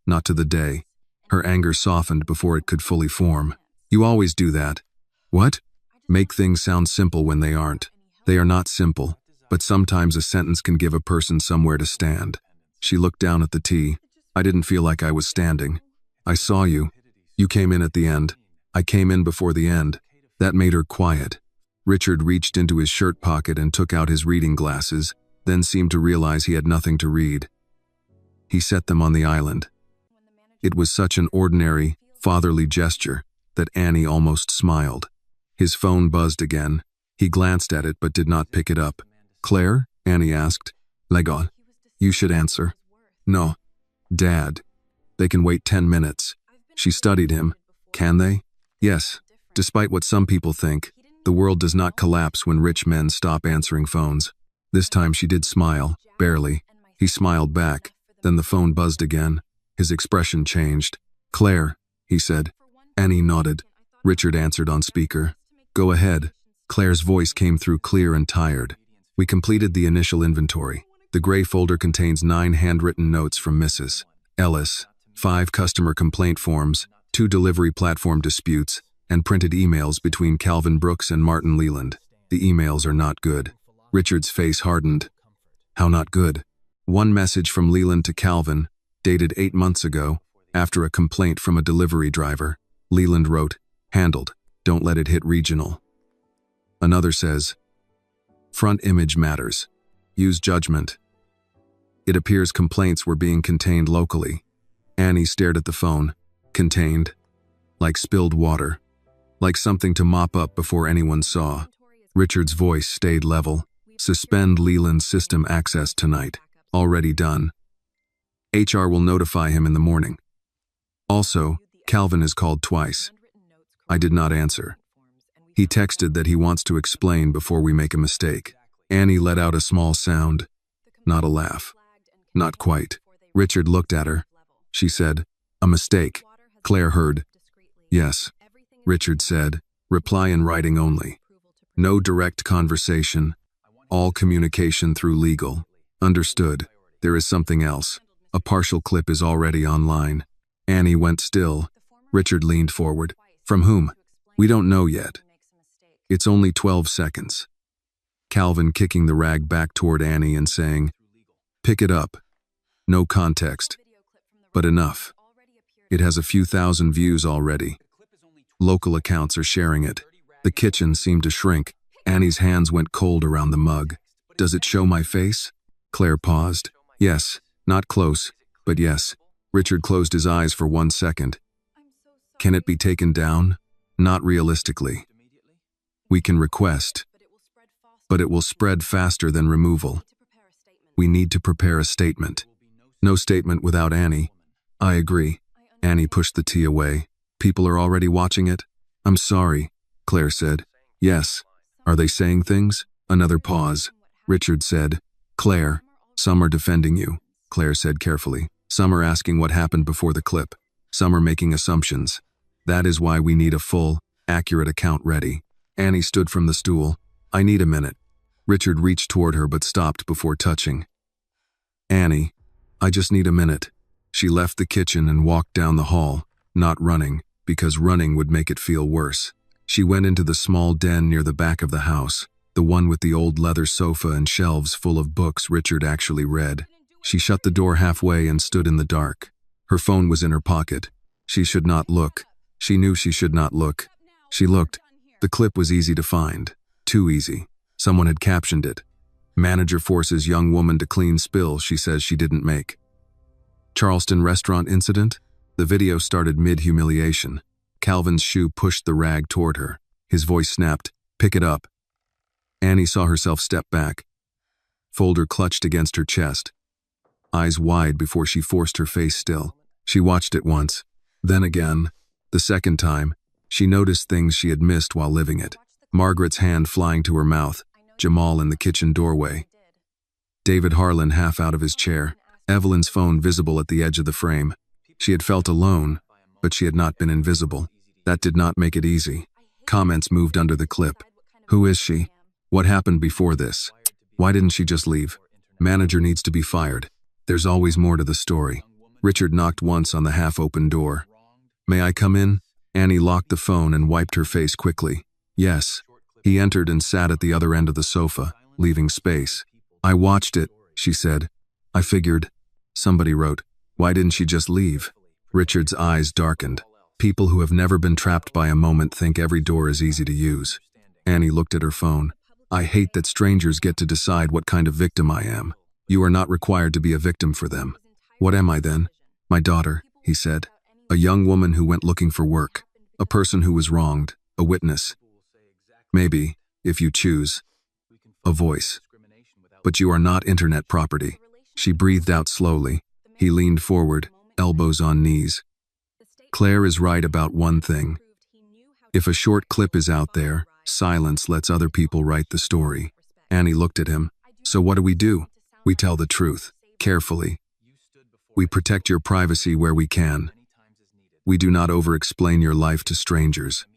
Not to the day. Her anger softened before it could fully form. You always do that. What? Make things sound simple when they aren't. They are not simple, but sometimes a sentence can give a person somewhere to stand. She looked down at the tea. I didn't feel like I was standing. I saw you. You came in at the end. I came in before the end. That made her quiet. Richard reached into his shirt pocket and took out his reading glasses, then seemed to realize he had nothing to read. He set them on the island. It was such an ordinary, fatherly gesture that Annie almost smiled. His phone buzzed again. He glanced at it but did not pick it up. Claire? Annie asked. Legon. You should answer. No. Dad. They can wait 10 minutes. She studied him. Can they? Yes. Despite what some people think, the world does not collapse when rich men stop answering phones. This time she did smile, barely. He smiled back. Then the phone buzzed again. His expression changed. Claire, he said. Annie nodded. Richard answered on speaker. Go ahead. Claire's voice came through clear and tired. We completed the initial inventory. The gray folder contains 9 handwritten notes from Mrs. Ellis, 5 customer complaint forms, 2 delivery platform disputes, and printed emails between Calvin Brooks and Martin Leland. The emails are not good. Richard's face hardened. How not good? One message from Leland to Calvin, dated 8 months ago, after a complaint from a delivery driver. Leland wrote, handled, don't let it hit regional. Another says, front image matters. Use judgment. It appears complaints were being contained locally. Annie stared at the phone. Contained. Like spilled water. Like something to mop up before anyone saw. Richard's voice stayed level. Suspend Leland's system access tonight. Already done. HR will notify him in the morning. Also, Calvin has called twice. I did not answer. He texted that he wants to explain before we make a mistake. Annie let out a small sound. Not a laugh. Not quite. Richard looked at her. She said, a mistake. Claire heard. Yes. Richard said, reply in writing only. No direct conversation. All communication through legal. Understood. There is something else. A partial clip is already online. Annie went still. Richard leaned forward. From whom? We don't know yet. It's only 12 seconds. Calvin kicking the rag back toward Annie and saying, pick it up. No context. But enough. It has a few thousand views already. Local accounts are sharing it. The kitchen seemed to shrink. Annie's hands went cold around the mug. Does it show my face? Claire paused. Yes. Not close, but yes. Richard closed his eyes for 1 second. Can it be taken down? Not realistically. We can request, but it will spread faster than removal. We need to prepare a statement. No statement without Annie. I agree. Annie pushed the tea away. People are already watching it? I'm sorry, Claire said. Yes. Are they saying things? Another pause. Richard said, Claire, some are defending you, Claire said carefully. Some are asking what happened before the clip. Some are making assumptions. That is why we need a full, accurate account ready. Annie stood from the stool. I need a minute. Richard reached toward her but stopped before touching. Annie, I just need a minute. She left the kitchen and walked down the hall, not running, because running would make it feel worse. She went into the small den near the back of the house, the one with the old leather sofa and shelves full of books Richard actually read. She shut the door halfway and stood in the dark. Her phone was in her pocket. She should not look. She knew she should not look. She looked. The clip was easy to find. Too easy. Someone had captioned it. Manager forces young woman to clean spill she says she didn't make. Charleston restaurant incident? The video started mid-humiliation. Calvin's shoe pushed the rag toward her. His voice snapped, pick it up. Annie saw herself step back. Folder clutched against her chest. Eyes wide before she forced her face still. She watched it once. Then again. The second time, she noticed things she had missed while living it. Margaret's hand flying to her mouth. Jamal in the kitchen doorway. David Harlan half out of his chair. Evelyn's phone visible at the edge of the frame. She had felt alone, but she had not been invisible. That did not make it easy. Comments moved under the clip. Who is she? What happened before this? Why didn't she just leave? Manager needs to be fired. There's always more to the story. Richard knocked once on the half-open door. May I come in? Annie locked the phone and wiped her face quickly. Yes. He entered and sat at the other end of the sofa, leaving space. I watched it, she said. I figured. Somebody wrote, why didn't she just leave? Richard's eyes darkened. People who have never been trapped by a moment think every door is easy to use. Annie looked at her phone. I hate that strangers get to decide what kind of victim I am. You are not required to be a victim for them. What am I then? My daughter, he said. A young woman who went looking for work. A person who was wronged. A witness. Maybe, if you choose, a voice. But you are not internet property. She breathed out slowly. He leaned forward, elbows on knees. Claire is right about one thing. If a short clip is out there, silence lets other people write the story. Annie looked at him. So what do? We tell the truth, carefully. We protect your privacy where we can. We do not over-explain your life to strangers.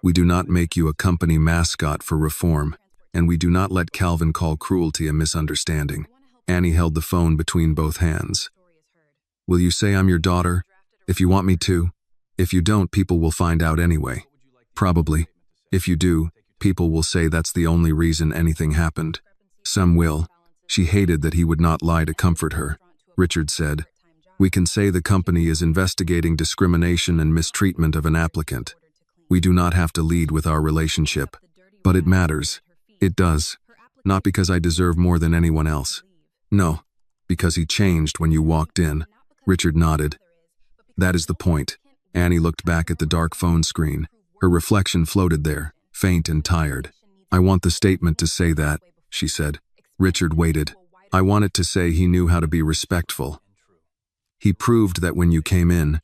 We do not make you a company mascot for reform, and we do not let Calvin call cruelty a misunderstanding. Annie held the phone between both hands. Will you say I'm your daughter? If you want me to. If you don't, people will find out anyway. Probably. If you do, people will say that's the only reason anything happened. Some will. She hated that he would not lie to comfort her. Richard said, we can say the company is investigating discrimination and mistreatment of an applicant. We do not have to lead with our relationship. But it matters. It does. Not because I deserve more than anyone else. No, because he changed when you walked in. Richard nodded. That is the point. Annie looked back at the dark phone screen. Her reflection floated there, faint and tired. I want the statement to say that, she said. Richard waited. I want it to say he knew how to be respectful. He proved that when you came in,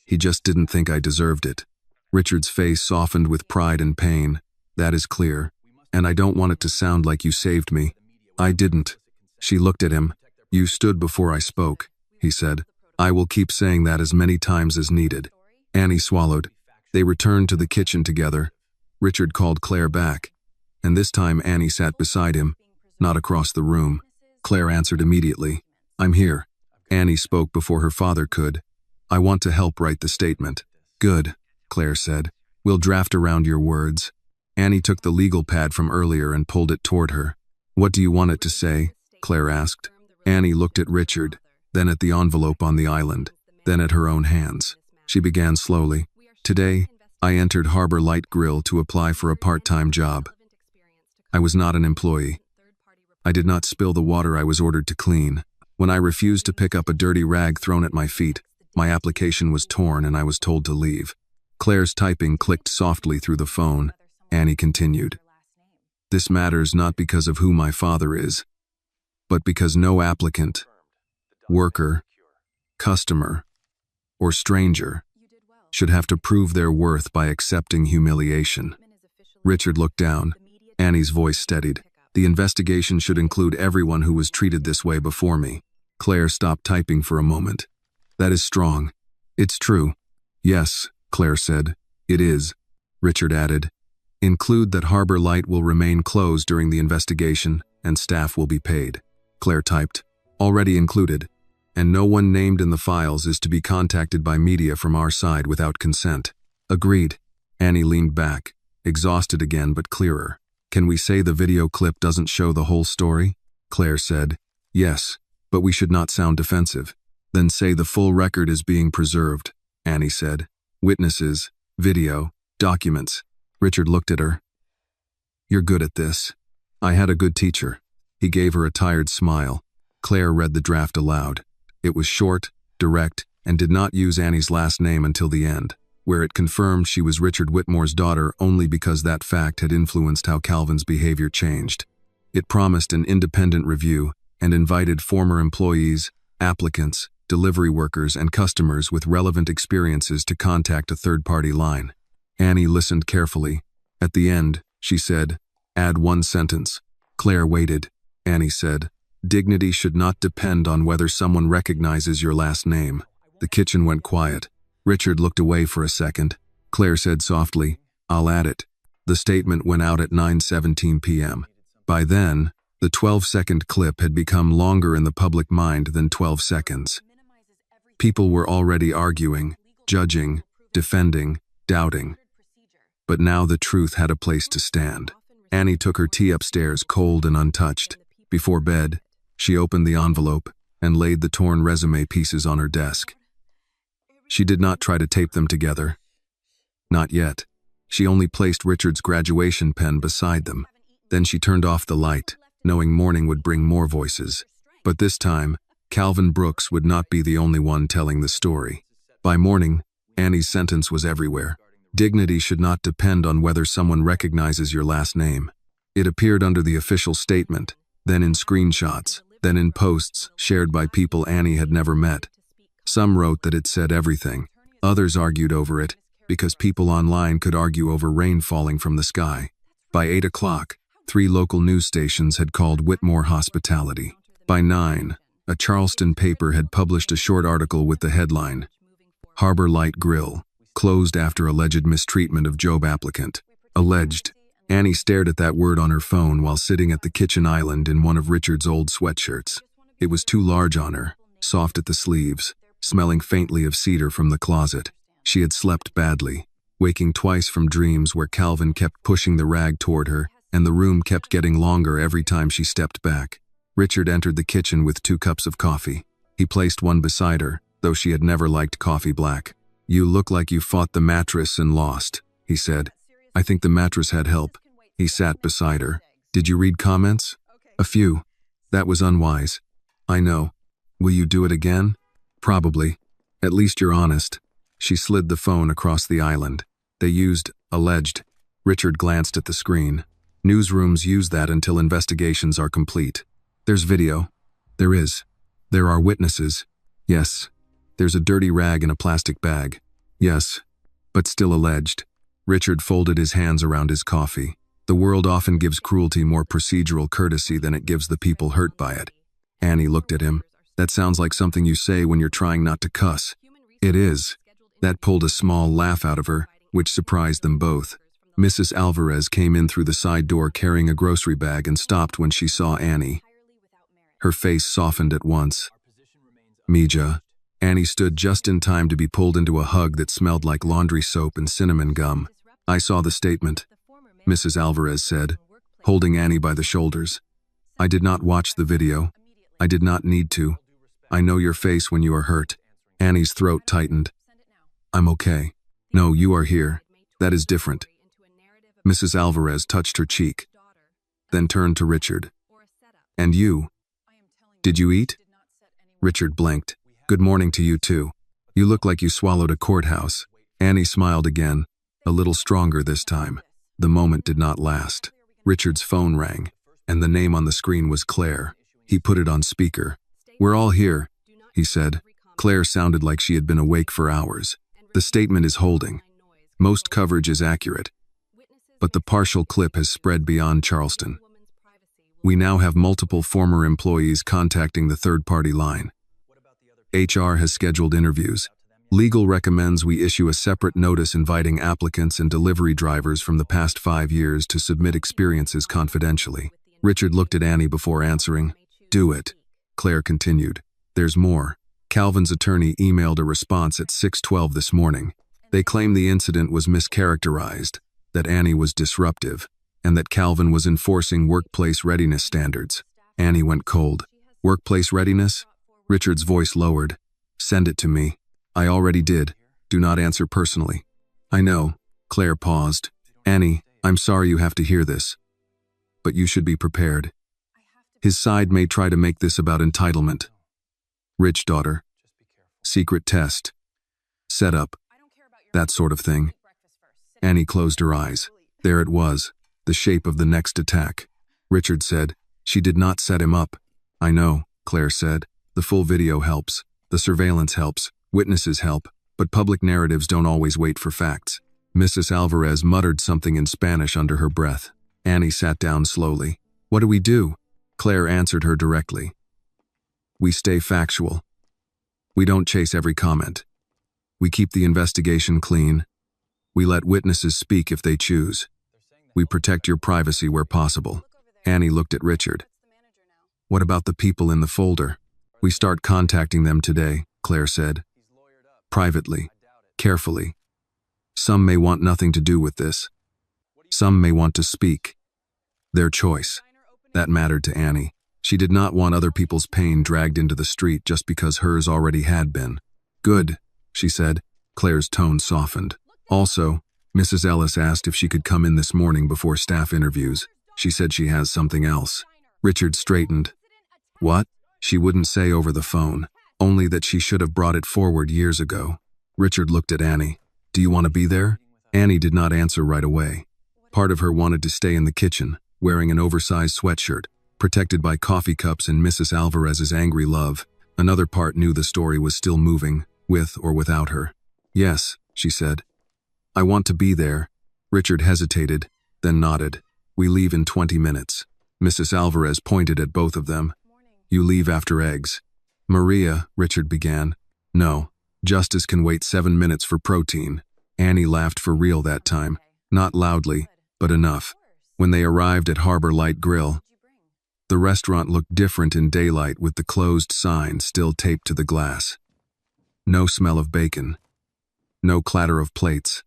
he just didn't think I deserved it. Richard's face softened with pride and pain. That is clear. And I don't want it to sound like you saved me. I didn't. She looked at him. You stood before I spoke, he said. I will keep saying that as many times as needed. Annie swallowed. They returned to the kitchen together. Richard called Claire back. And this time Annie sat beside him, not across the room. Claire answered immediately. I'm here. Annie spoke before her father could. I want to help write the statement. Good, Claire said. We'll draft around your words. Annie took the legal pad from earlier and pulled it toward her. What do you want it to say? Claire asked. Annie looked at Richard, then at the envelope on the island, then at her own hands. She began slowly. Today, I entered Harbor Light Grill to apply for a part-time job. I was not an employee. I did not spill the water I was ordered to clean. When I refused to pick up a dirty rag thrown at my feet, my application was torn and I was told to leave. Claire's typing clicked softly through the phone. Annie continued. This matters not because of who my father is, but because no applicant, worker, customer, or stranger should have to prove their worth by accepting humiliation. Richard looked down. Annie's voice steadied. The investigation should include everyone who was treated this way before me. Claire stopped typing for a moment. That is strong. It's true. Yes, Claire said. It is. Richard added. Include that Harbor Light will remain closed during the investigation and staff will be paid. Claire typed. Already included. And no one named in the files is to be contacted by media from our side without consent. Agreed. Annie leaned back, exhausted again but clearer. Can we say the video clip doesn't show the whole story? Claire said. Yes, but we should not sound defensive. Then say the full record is being preserved, Annie said. Witnesses, video, documents. Richard looked at her. You're good at this. I had a good teacher. He gave her a tired smile. Claire read the draft aloud. It was short, direct, and did not use Annie's last name until the end, where it confirmed she was Richard Whitmore's daughter only because that fact had influenced how Calvin's behavior changed. It promised an independent review and invited former employees, applicants, delivery workers, and customers with relevant experiences to contact a third-party line. Annie listened carefully. At the end, she said, add one sentence. Claire waited. Annie said, dignity should not depend on whether someone recognizes your last name. The kitchen went quiet. Richard looked away for a second. Claire said softly, I'll add it. The statement went out at 9:17 p.m. By then, the 12-second clip had become longer in the public mind than 12 seconds. People were already arguing, judging, defending, doubting. But now the truth had a place to stand. Annie took her tea upstairs cold and untouched. Before bed, she opened the envelope and laid the torn resume pieces on her desk. She did not try to tape them together. Not yet. She only placed Richard's graduation pen beside them. Then she turned off the light, knowing morning would bring more voices. But this time, Calvin Brooks would not be the only one telling the story. By morning, Annie's sentence was everywhere. Dignity should not depend on whether someone recognizes your last name. It appeared under the official statement, then in screenshots, then in posts shared by people Annie had never met. Some wrote that it said everything. Others argued over it, because people online could argue over rain falling from the sky. By 8 o'clock, 3 local news stations had called Whitmore hospitality. By 9, a Charleston paper had published a short article with the headline, Harbor Light Grill, closed after alleged mistreatment of job applicant. Alleged. Annie stared at that word on her phone while sitting at the kitchen island in one of Richard's old sweatshirts. It was too large on her, soft at the sleeves, smelling faintly of cedar from the closet. She had slept badly, waking twice from dreams where Calvin kept pushing the rag toward her, and the room kept getting longer every time she stepped back. Richard entered the kitchen with 2 cups of coffee. He placed one beside her, though she had never liked coffee black. You look like you fought the mattress and lost, he said. I think the mattress had help. He sat beside her. Did you read comments? A few. That was unwise. I know. Will you do it again? Probably. At least you're honest. She slid the phone across the island. They used alleged. Richard glanced at the screen. Newsrooms use that until investigations are complete. There's video. There is. There are witnesses. Yes. There's a dirty rag in a plastic bag. Yes. But still alleged. Richard folded his hands around his coffee. The world often gives cruelty more procedural courtesy than it gives the people hurt by it. Annie looked at him. That sounds like something you say when you're trying not to cuss. It is. That pulled a small laugh out of her, which surprised them both. Mrs. Alvarez came in through the side door carrying a grocery bag and stopped when she saw Annie. Her face softened at once. Mija. Annie stood just in time to be pulled into a hug that smelled like laundry soap and cinnamon gum. I saw the statement, Mrs. Alvarez said, holding Annie by the shoulders. I did not watch the video. I did not need to. I know your face when you are hurt. Annie's throat tightened. I'm okay. No, you are here. That is different. Mrs. Alvarez touched her cheek, then turned to Richard. And you? Did you eat? Richard blinked. Good morning to you too. You look like you swallowed a courthouse. Annie smiled again, a little stronger this time. The moment did not last. Richard's phone rang, and the name on the screen was Claire. He put it on speaker. "We're all here," he said. Claire sounded like she had been awake for hours. "The statement is holding. Most coverage is accurate, but the partial clip has spread beyond Charleston. We now have multiple former employees contacting the third-party line. HR has scheduled interviews. Legal recommends we issue a separate notice inviting applicants and delivery drivers from the past 5 years to submit experiences confidentially." Richard looked at Annie before answering. "Do it," Claire continued. "There's more. Calvin's attorney emailed a response at 6:12 this morning. They claim the incident was mischaracterized, that Annie was disruptive, and that Calvin was enforcing workplace readiness standards." Annie went cold. "Workplace readiness?" Richard's voice lowered. "Send it to me." "I already did. Do not answer personally." "I know." Claire paused. "Annie, I'm sorry you have to hear this, but you should be prepared. His side may try to make this about entitlement. Rich daughter. Secret test. Setup. That sort of thing." Annie closed her eyes. There it was, the shape of the next attack. Richard said, "She did not set him up." "I know," Claire said. "The full video helps. The surveillance helps. Witnesses help. But public narratives don't always wait for facts." Mrs. Alvarez muttered something in Spanish under her breath. Annie sat down slowly. "What do we do?" Claire answered her directly. "We stay factual. We don't chase every comment. We keep the investigation clean. We let witnesses speak if they choose. We protect your privacy where possible." Annie looked at Richard. "What about the people in the folder?" "We start contacting them today," Claire said. "Privately. Carefully. Some may want nothing to do with this. Some may want to speak. Their choice." That mattered to Annie. She did not want other people's pain dragged into the street just because hers already had been. "Good," she said. Claire's tone softened. "Also, Mrs. Ellis asked if she could come in this morning before staff interviews. She said she has something else." Richard straightened. "What?" "She wouldn't say over the phone, only that she should have brought it forward years ago." Richard looked at Annie. "Do you want to be there?" Annie did not answer right away. Part of her wanted to stay in the kitchen, wearing an oversized sweatshirt, protected by coffee cups and Mrs. Alvarez's angry love. Another part knew the story was still moving, with or without her. "Yes," she said. "I want to be there." Richard hesitated, then nodded. "We leave in 20 minutes. Mrs. Alvarez pointed at both of them. "You leave after eggs." "Maria," Richard began. "No, Justice can wait 7 minutes for protein." Annie laughed for real that time, not loudly, but enough. When they arrived at Harbor Light Grill, the restaurant looked different in daylight with the closed sign still taped to the glass. No smell of bacon. No clatter of plates.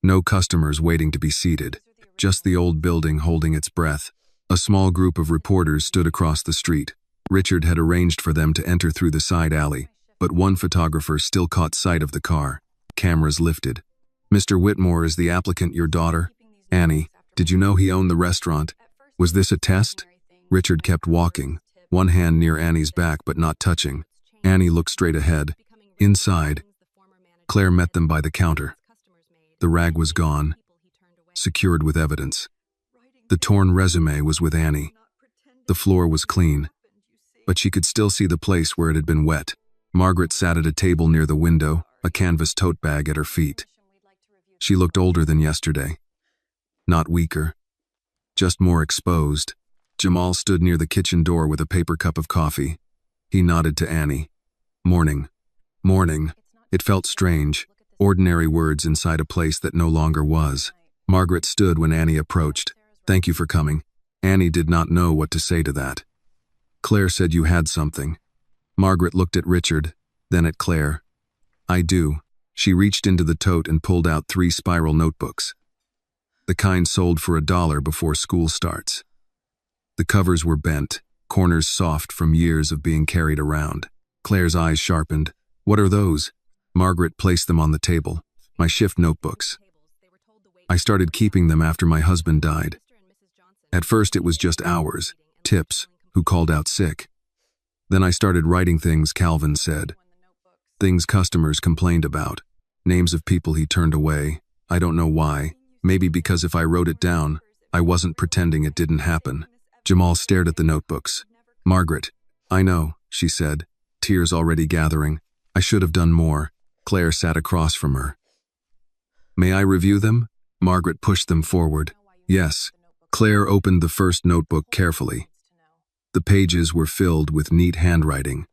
No customers waiting to be seated. Just the old building holding its breath. A small group of reporters stood across the street. Richard had arranged for them to enter through the side alley, but one photographer still caught sight of the car. Cameras lifted. "Mr. Whitmore, is the applicant your daughter?" "Annie, did you know he owned the restaurant? Was this a test?" Richard kept walking, one hand near Annie's back but not touching. Annie looked straight ahead. Inside, Claire met them by the counter. The rag was gone, secured with evidence. The torn resume was with Annie. The floor was clean, but she could still see the place where it had been wet. Margaret sat at a table near the window, a canvas tote bag at her feet. She looked older than yesterday. Not weaker, just more exposed. Jamal stood near the kitchen door with a paper cup of coffee. He nodded to Annie. "Morning. Morning." It felt strange, ordinary words inside a place that no longer was. Margaret stood when Annie approached. "Thank you for coming." Annie did not know what to say to that. "Claire said you had something." Margaret looked at Richard, then at Claire. "I do." She reached into the tote and pulled out 3 spiral notebooks. The kind sold for $1 before school starts. The covers were bent, corners soft from years of being carried around. Claire's eyes sharpened. "What are those?" Margaret placed them on the table. "My shift notebooks. I started keeping them after my husband died. At first it was just hours, tips, who called out sick. Then I started writing things Calvin said. Things customers complained about. Names of people he turned away. I don't know why. Maybe because if I wrote it down, I wasn't pretending it didn't happen. Jamal stared at the notebooks. Margaret, I know, she said, tears already gathering. I should have done more. Claire sat across from her. May I review them? Margaret pushed them forward. Yes. Claire opened the first notebook carefully. The pages were filled with neat handwriting.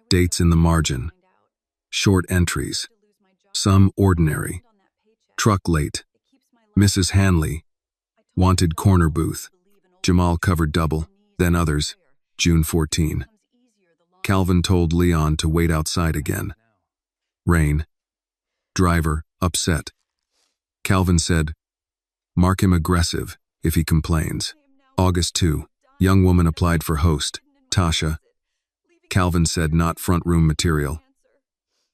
Dates in the margin. Short entries. Some ordinary. Truck late. Mrs. Hanley. Wanted corner booth. Jamal covered double, then others. June 14. Calvin told Leon to wait outside again. Rain. Driver, upset. Calvin said, mark him aggressive if he complains. August 2. Young woman applied for host. Tasha. Calvin said not front room material.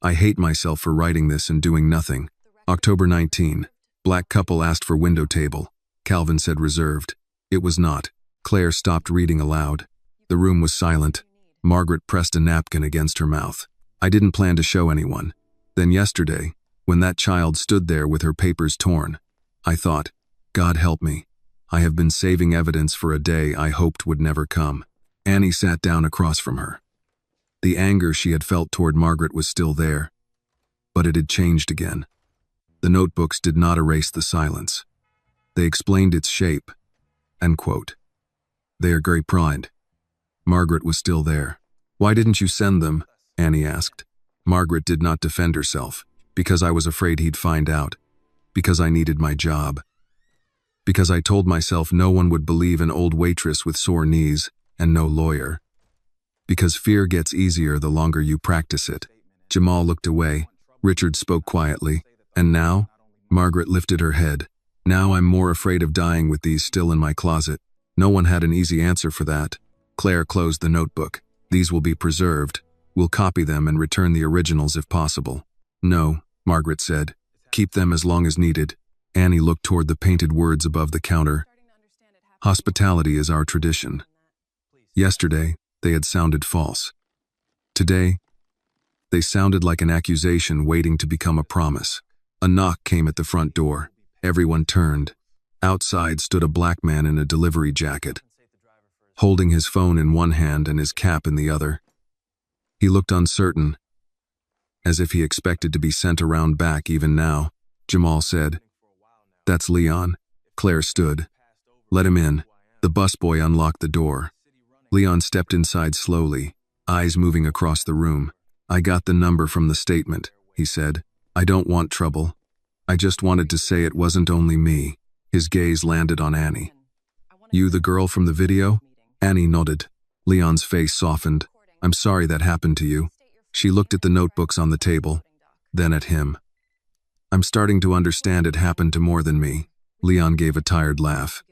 I hate myself for writing this and doing nothing. October 19. Black couple asked for window table. Calvin said reserved. It was not. Claire stopped reading aloud. The room was silent. Margaret pressed a napkin against her mouth. I didn't plan to show anyone. Then yesterday, when that child stood there with her papers torn, I thought, God help me. I have been saving evidence for a day I hoped would never come. Annie sat down across from her. The anger she had felt toward Margaret was still there, but it had changed again. The notebooks did not erase the silence. They explained its shape. End quote. They are very primed. Margaret was still there. Why didn't you send them? Annie asked. Margaret did not defend herself. Because I was afraid he'd find out. Because I needed my job. Because I told myself no one would believe an old waitress with sore knees and no lawyer. Because fear gets easier the longer you practice it. Jamal looked away. Richard spoke quietly. And now? Margaret lifted her head. Now I'm more afraid of dying with these still in my closet. No one had an easy answer for that. Claire closed the notebook. These will be preserved. We'll copy them and return the originals if possible. No, Margaret said. Keep them as long as needed. Annie looked toward the painted words above the counter. Hospitality is our tradition. Yesterday, they had sounded false. Today, they sounded like an accusation waiting to become a promise. A knock came at the front door. Everyone turned. Outside stood a black man in a delivery jacket, holding his phone in one hand and his cap in the other. He looked uncertain, as if he expected to be sent around back even now. Jamal said, That's Leon. Claire stood. Let him in. The busboy unlocked the door. Leon stepped inside slowly, eyes moving across the room. I got the number from the statement, he said. I don't want trouble. I just wanted to say it wasn't only me. His gaze landed on Annie. You the girl from the video? Annie nodded. Leon's face softened. I'm sorry that happened to you. She looked at the notebooks on the table, then at him. I'm starting to understand it happened to more than me. Leon gave a tired laugh.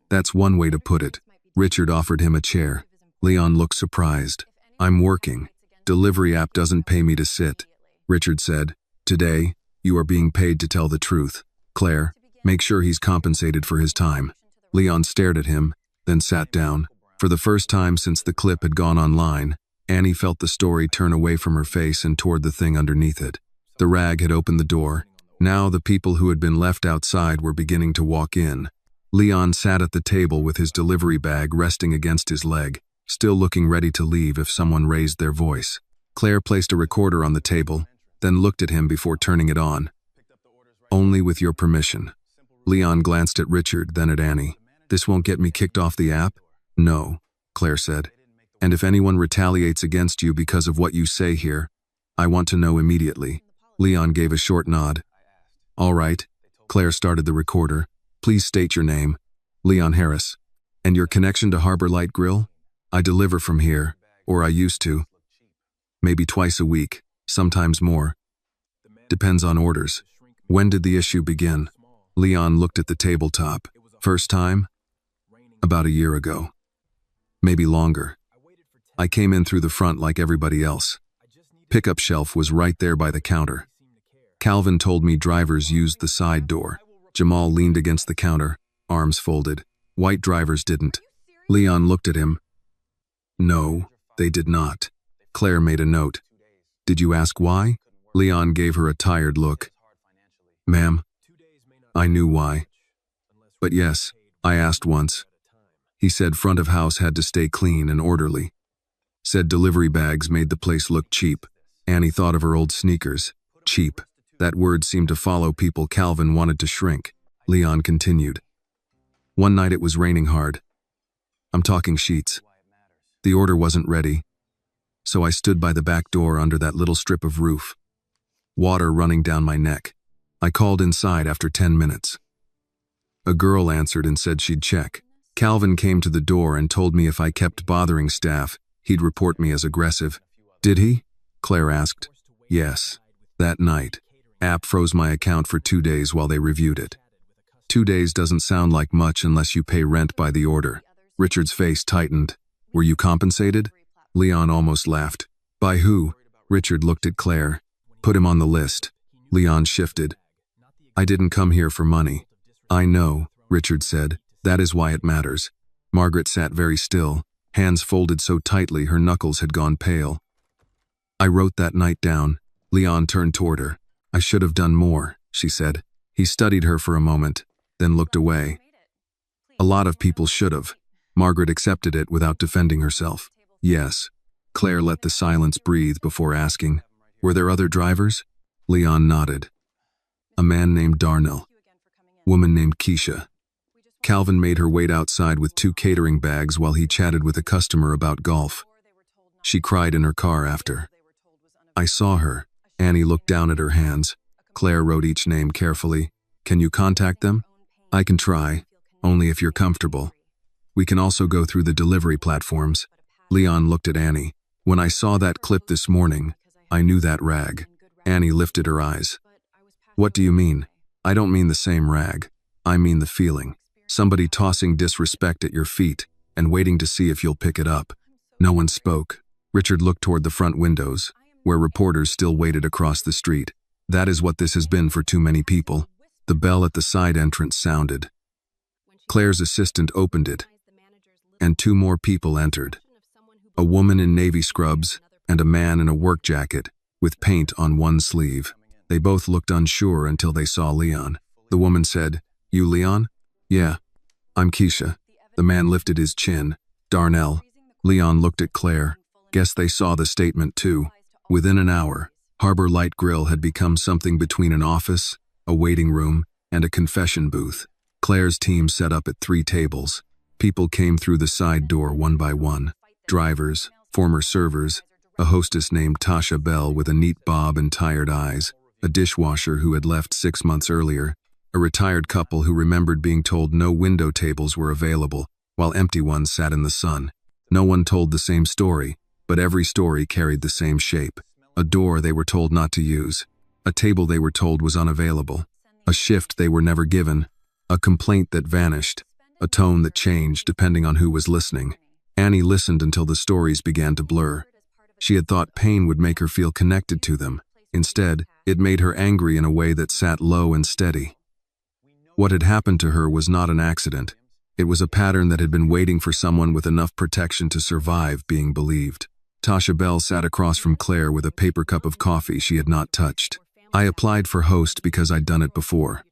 That's one way to put it. Richard offered him a chair. Leon looked surprised. I'm working. Delivery app doesn't pay me to sit. Richard said, Today, you are being paid to tell the truth. Claire, make sure he's compensated for his time. Leon stared at him, then sat down. For the first time since the clip had gone online, Annie felt the story turn away from her face and toward the thing underneath it. The rag had opened the door. Now the people who had been left outside were beginning to walk in. Leon sat at the table with his delivery bag resting against his leg, still looking ready to leave if someone raised their voice. Claire placed a recorder on the table, then looked at him before turning it on. Only with your permission. Leon glanced at Richard, then at Annie. This won't get me kicked off the app? No, Claire said. And if anyone retaliates against you because of what you say here, I want to know immediately. Leon gave a short nod. All right. Claire started the recorder. Please state your name. Leon Harris. And your connection to Harbor Light Grill? I deliver from here, or I used to. Maybe twice a week, sometimes more. Depends on orders. When did the issue begin? Leon looked at the tabletop. First time? About a year ago. Maybe longer. I came in through the front like everybody else. Pickup shelf was right there by the counter. Calvin told me drivers used the side door. Jamal leaned against the counter, arms folded. White drivers didn't. Leon looked at him. No, they did not. Claire made a note. Did you ask why? Leon gave her a tired look. Ma'am, I knew why. But yes, I asked once. He said front of house had to stay clean and orderly. Said delivery bags made the place look cheap. Annie thought of her old sneakers. Cheap. That word seemed to follow people Calvin wanted to shrink. Leon continued. One night it was raining hard. I'm talking sheets. The order wasn't ready, so I stood by the back door under that little strip of roof. Water running down my neck. I called inside after 10 minutes. A girl answered and said she'd check. Calvin came to the door and told me if I kept bothering staff, he'd report me as aggressive. Did he? Claire asked. Yes. That night, app froze my account for 2 days while they reviewed it. 2 days doesn't sound like much unless you pay rent by the order. Richard's face tightened. Were you compensated? Leon almost laughed. By who? Richard looked at Claire. Put him on the list. Leon shifted. I didn't come here for money. I know, Richard said. That is why it matters. Margaret sat very still, hands folded so tightly her knuckles had gone pale. I wrote that night down. Leon turned toward her. I should have done more, she said. He studied her for a moment, then looked away. A lot of people should have. Margaret accepted it without defending herself. Yes. Claire let the silence breathe before asking, were there other drivers? Leon nodded. A man named Darnell. Woman named Keisha. Calvin made her wait outside with 2 catering bags while he chatted with a customer about golf. She cried in her car after. I saw her. Annie looked down at her hands. Claire wrote each name carefully. Can you contact them? I can try, only if you're comfortable. We can also go through the delivery platforms. Leon looked at Annie. When I saw that clip this morning, I knew that rag. Annie lifted her eyes. What do you mean? I don't mean the same rag. I mean the feeling. Somebody tossing disrespect at your feet and waiting to see if you'll pick it up. No one spoke. Richard looked toward the front windows, where reporters still waited across the street. That is what this has been for too many people. The bell at the side entrance sounded. Claire's assistant opened it, and 2 more people entered. A woman in navy scrubs and a man in a work jacket with paint on one sleeve. They both looked unsure until they saw Leon. The woman said, You Leon? Yeah. I'm Keisha. The man lifted his chin. Darnell. Leon looked at Claire. Guess they saw the statement too. Within an hour, Harbor Light Grill had become something between an office, a waiting room, and a confession booth. Claire's team set up at 3 tables. People came through the side door one by one. Drivers, former servers, a hostess named Tasha Bell with a neat bob and tired eyes, a dishwasher who had left 6 months earlier, a retired couple who remembered being told no window tables were available, while empty ones sat in the sun. No one told the same story, but every story carried the same shape. A door they were told not to use, a table they were told was unavailable, a shift they were never given, a complaint that vanished, a tone that changed depending on who was listening. Annie listened until the stories began to blur. She had thought pain would make her feel connected to them. Instead, it made her angry in a way that sat low and steady. What had happened to her was not an accident. It was a pattern that had been waiting for someone with enough protection to survive being believed. Tasha Bell sat across from Claire with a paper cup of coffee she had not touched. I applied for host because I'd done it before.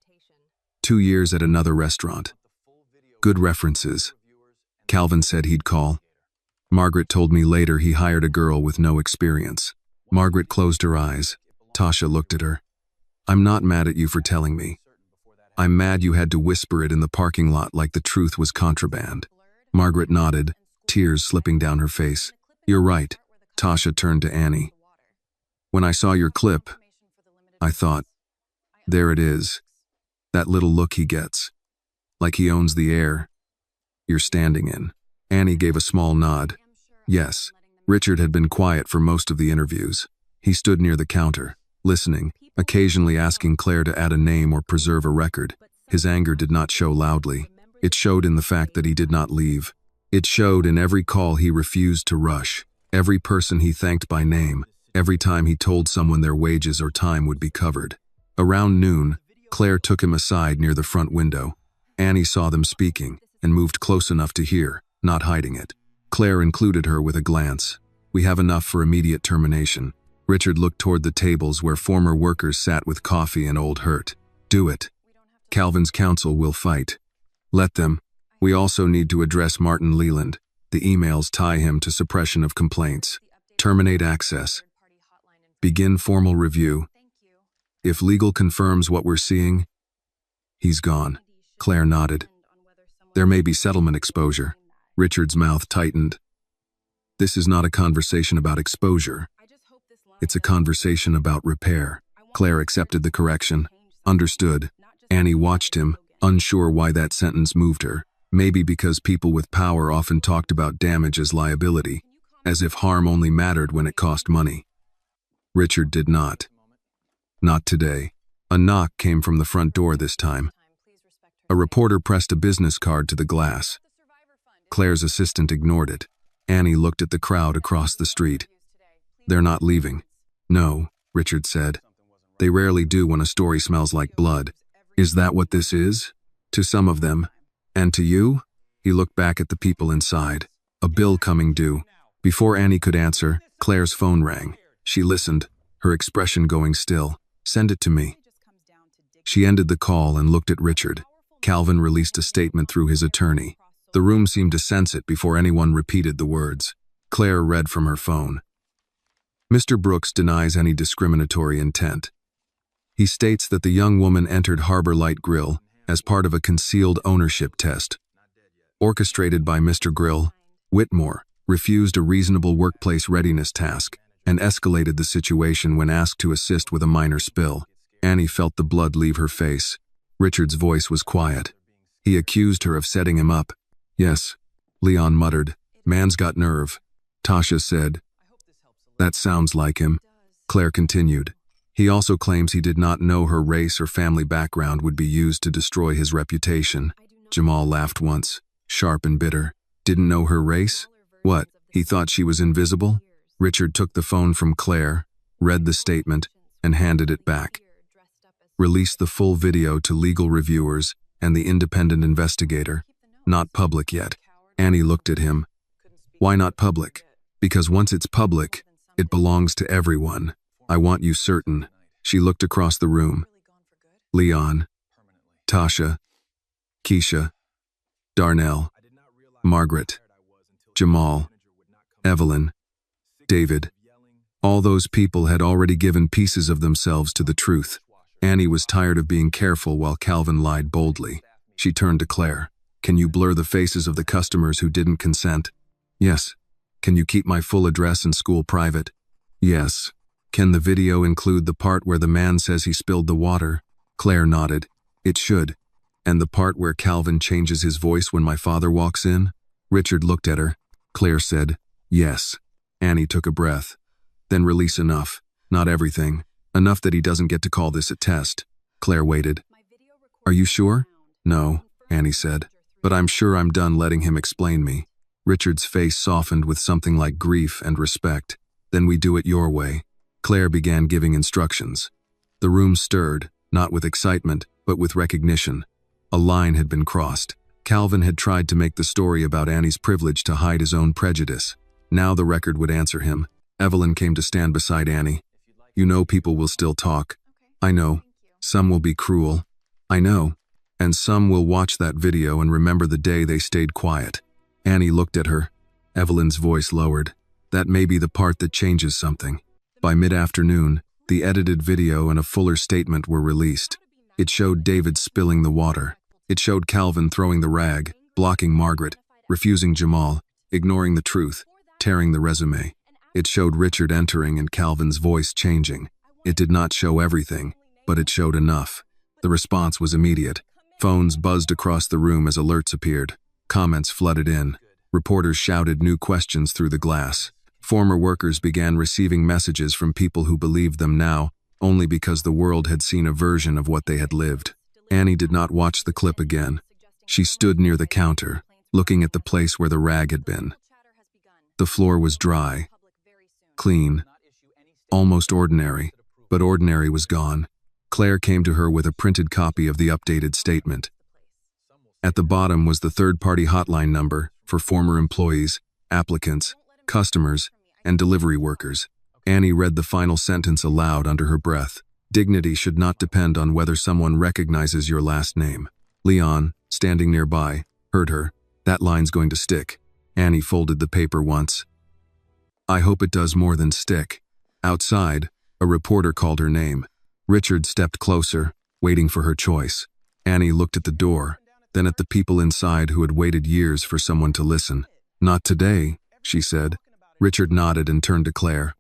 2 years at another restaurant. Good references. Calvin said he'd call. Margaret told me later he hired a girl with no experience. Margaret closed her eyes. Tasha looked at her. I'm not mad at you for telling me. I'm mad you had to whisper it in the parking lot like the truth was contraband. Margaret nodded, tears slipping down her face. You're right. Tasha turned to Annie. When I saw your clip, I thought, there it is. That little look he gets. Like he owns the air you're standing in. Annie gave a small nod. Yes, Richard had been quiet for most of the interviews. He stood near the counter, listening, occasionally asking Claire to add a name or preserve a record. His anger did not show loudly. It showed in the fact that he did not leave. It showed in every call he refused to rush, every person he thanked by name, every time he told someone their wages or time would be covered. Around noon, Claire took him aside near the front window. Annie saw them speaking and moved close enough to hear, not hiding it. Claire included her with a glance. We have enough for immediate termination. Richard looked toward the tables where former workers sat with coffee and old hurt. Do it. Calvin's counsel will fight. Let them. We also need to address Martin Leland. The emails tie him to suppression of complaints. Terminate access. Begin formal review. If legal confirms what we're seeing, he's gone. Claire nodded. There may be settlement exposure. Richard's mouth tightened. This is not a conversation about exposure. It's a conversation about repair. Claire accepted the correction. Understood. Annie watched him, unsure why that sentence moved her. Maybe because people with power often talked about damage as liability, as if harm only mattered when it cost money. Richard did not. Not today. A knock came from the front door this time. A reporter pressed a business card to the glass. Claire's assistant ignored it. Annie looked at the crowd across the street. They're not leaving. No, Richard said. They rarely do when a story smells like blood. Is that what this is? To some of them. And to you? He looked back at the people inside. A bill coming due. Before Annie could answer, Claire's phone rang. She listened, her expression going still. Send it to me. She ended the call and looked at Richard. Calvin released a statement through his attorney. The room seemed to sense it before anyone repeated the words. Claire read from her phone. Mr. Brooks denies any discriminatory intent. He states that the young woman entered Harbor Light Grill as part of a concealed ownership test. Orchestrated by Mr. Grill, Whitmore refused a reasonable workplace readiness task and escalated the situation when asked to assist with a minor spill. Annie felt the blood leave her face. Richard's voice was quiet. He accused her of setting him up. Yes, Leon muttered. Man's got nerve. Tasha said. That sounds like him. Claire continued. He also claims he did not know her race or family background would be used to destroy his reputation. Jamal laughed once, sharp and bitter. Didn't know her race? What, he thought she was invisible? Richard took the phone from Claire, read the statement, and handed it back. Release the full video to legal reviewers and the independent investigator. Not public yet. Annie looked at him. Why not public? Because once it's public, it belongs to everyone. I want you certain. She looked across the room. Leon, Tasha, Keisha, Darnell, Margaret, Jamal, Evelyn, David. All those people had already given pieces of themselves to the truth. Annie was tired of being careful while Calvin lied boldly. She turned to Claire. Can you blur the faces of the customers who didn't consent? Yes. Can you keep my full address and school private? Yes. Can the video include the part where the man says he spilled the water? Claire nodded. It should. And the part where Calvin changes his voice when my father walks in? Richard looked at her. Claire said, yes. Annie took a breath. Then release enough. Not everything. Enough that he doesn't get to call this a test. Claire waited. Are you sure? No, Annie said. But I'm sure I'm done letting him explain me. Richard's face softened with something like grief and respect. Then we do it your way. Claire began giving instructions. The room stirred, not with excitement, but with recognition. A line had been crossed. Calvin had tried to make the story about Annie's privilege to hide his own prejudice. Now the record would answer him. Evelyn came to stand beside Annie. You know people will still talk. I know. Some will be cruel. I know. And some will watch that video and remember the day they stayed quiet. Annie looked at her. Evelyn's voice lowered. That may be the part that changes something. By mid-afternoon, the edited video and a fuller statement were released. It showed David spilling the water. It showed Calvin throwing the rag, blocking Margaret, refusing Jamal, ignoring the truth, tearing the resume. It showed Richard entering and Calvin's voice changing. It did not show everything, but it showed enough. The response was immediate. Phones buzzed across the room as alerts appeared. Comments flooded in. Reporters shouted new questions through the glass. Former workers began receiving messages from people who believed them now, only because the world had seen a version of what they had lived. Annie did not watch the clip again. She stood near the counter, looking at the place where the rag had been. The floor was dry, clean, almost ordinary, but ordinary was gone. Claire came to her with a printed copy of the updated statement. At the bottom was the third-party hotline number for former employees, applicants, customers, and delivery workers. Annie read the final sentence aloud under her breath. Dignity should not depend on whether someone recognizes your last name. Leon, standing nearby, heard her. That line's going to stick. Annie folded the paper once. I hope it does more than stick. Outside, a reporter called her name. Richard stepped closer, waiting for her choice. Annie looked at the door, then at the people inside who had waited years for someone to listen. Not today, she said. Richard nodded and turned to Claire.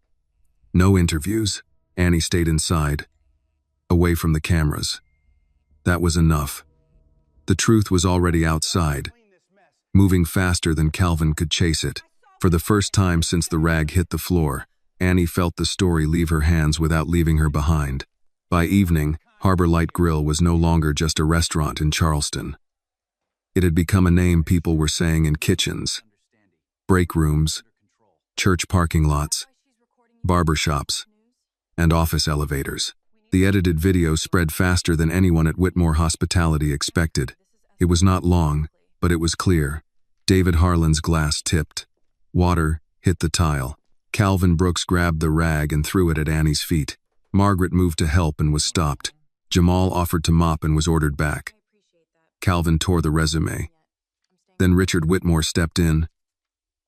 No interviews. Annie stayed inside, away from the cameras. That was enough. The truth was already outside, moving faster than Calvin could chase it. For the first time since the rag hit the floor, Annie felt the story leave her hands without leaving her behind. By evening, Harbor Light Grill was no longer just a restaurant in Charleston. It had become a name people were saying in kitchens, break rooms, church parking lots, barbershops, and office elevators. The edited video spread faster than anyone at Whitmore Hospitality expected. It was not long, but it was clear. David Harlan's glass tipped. Water hit the tile. Calvin Brooks grabbed the rag and threw it at Annie's feet. Margaret moved to help and was stopped. Jamal offered to mop and was ordered back. Calvin tore the resume. Then Richard Whitmore stepped in,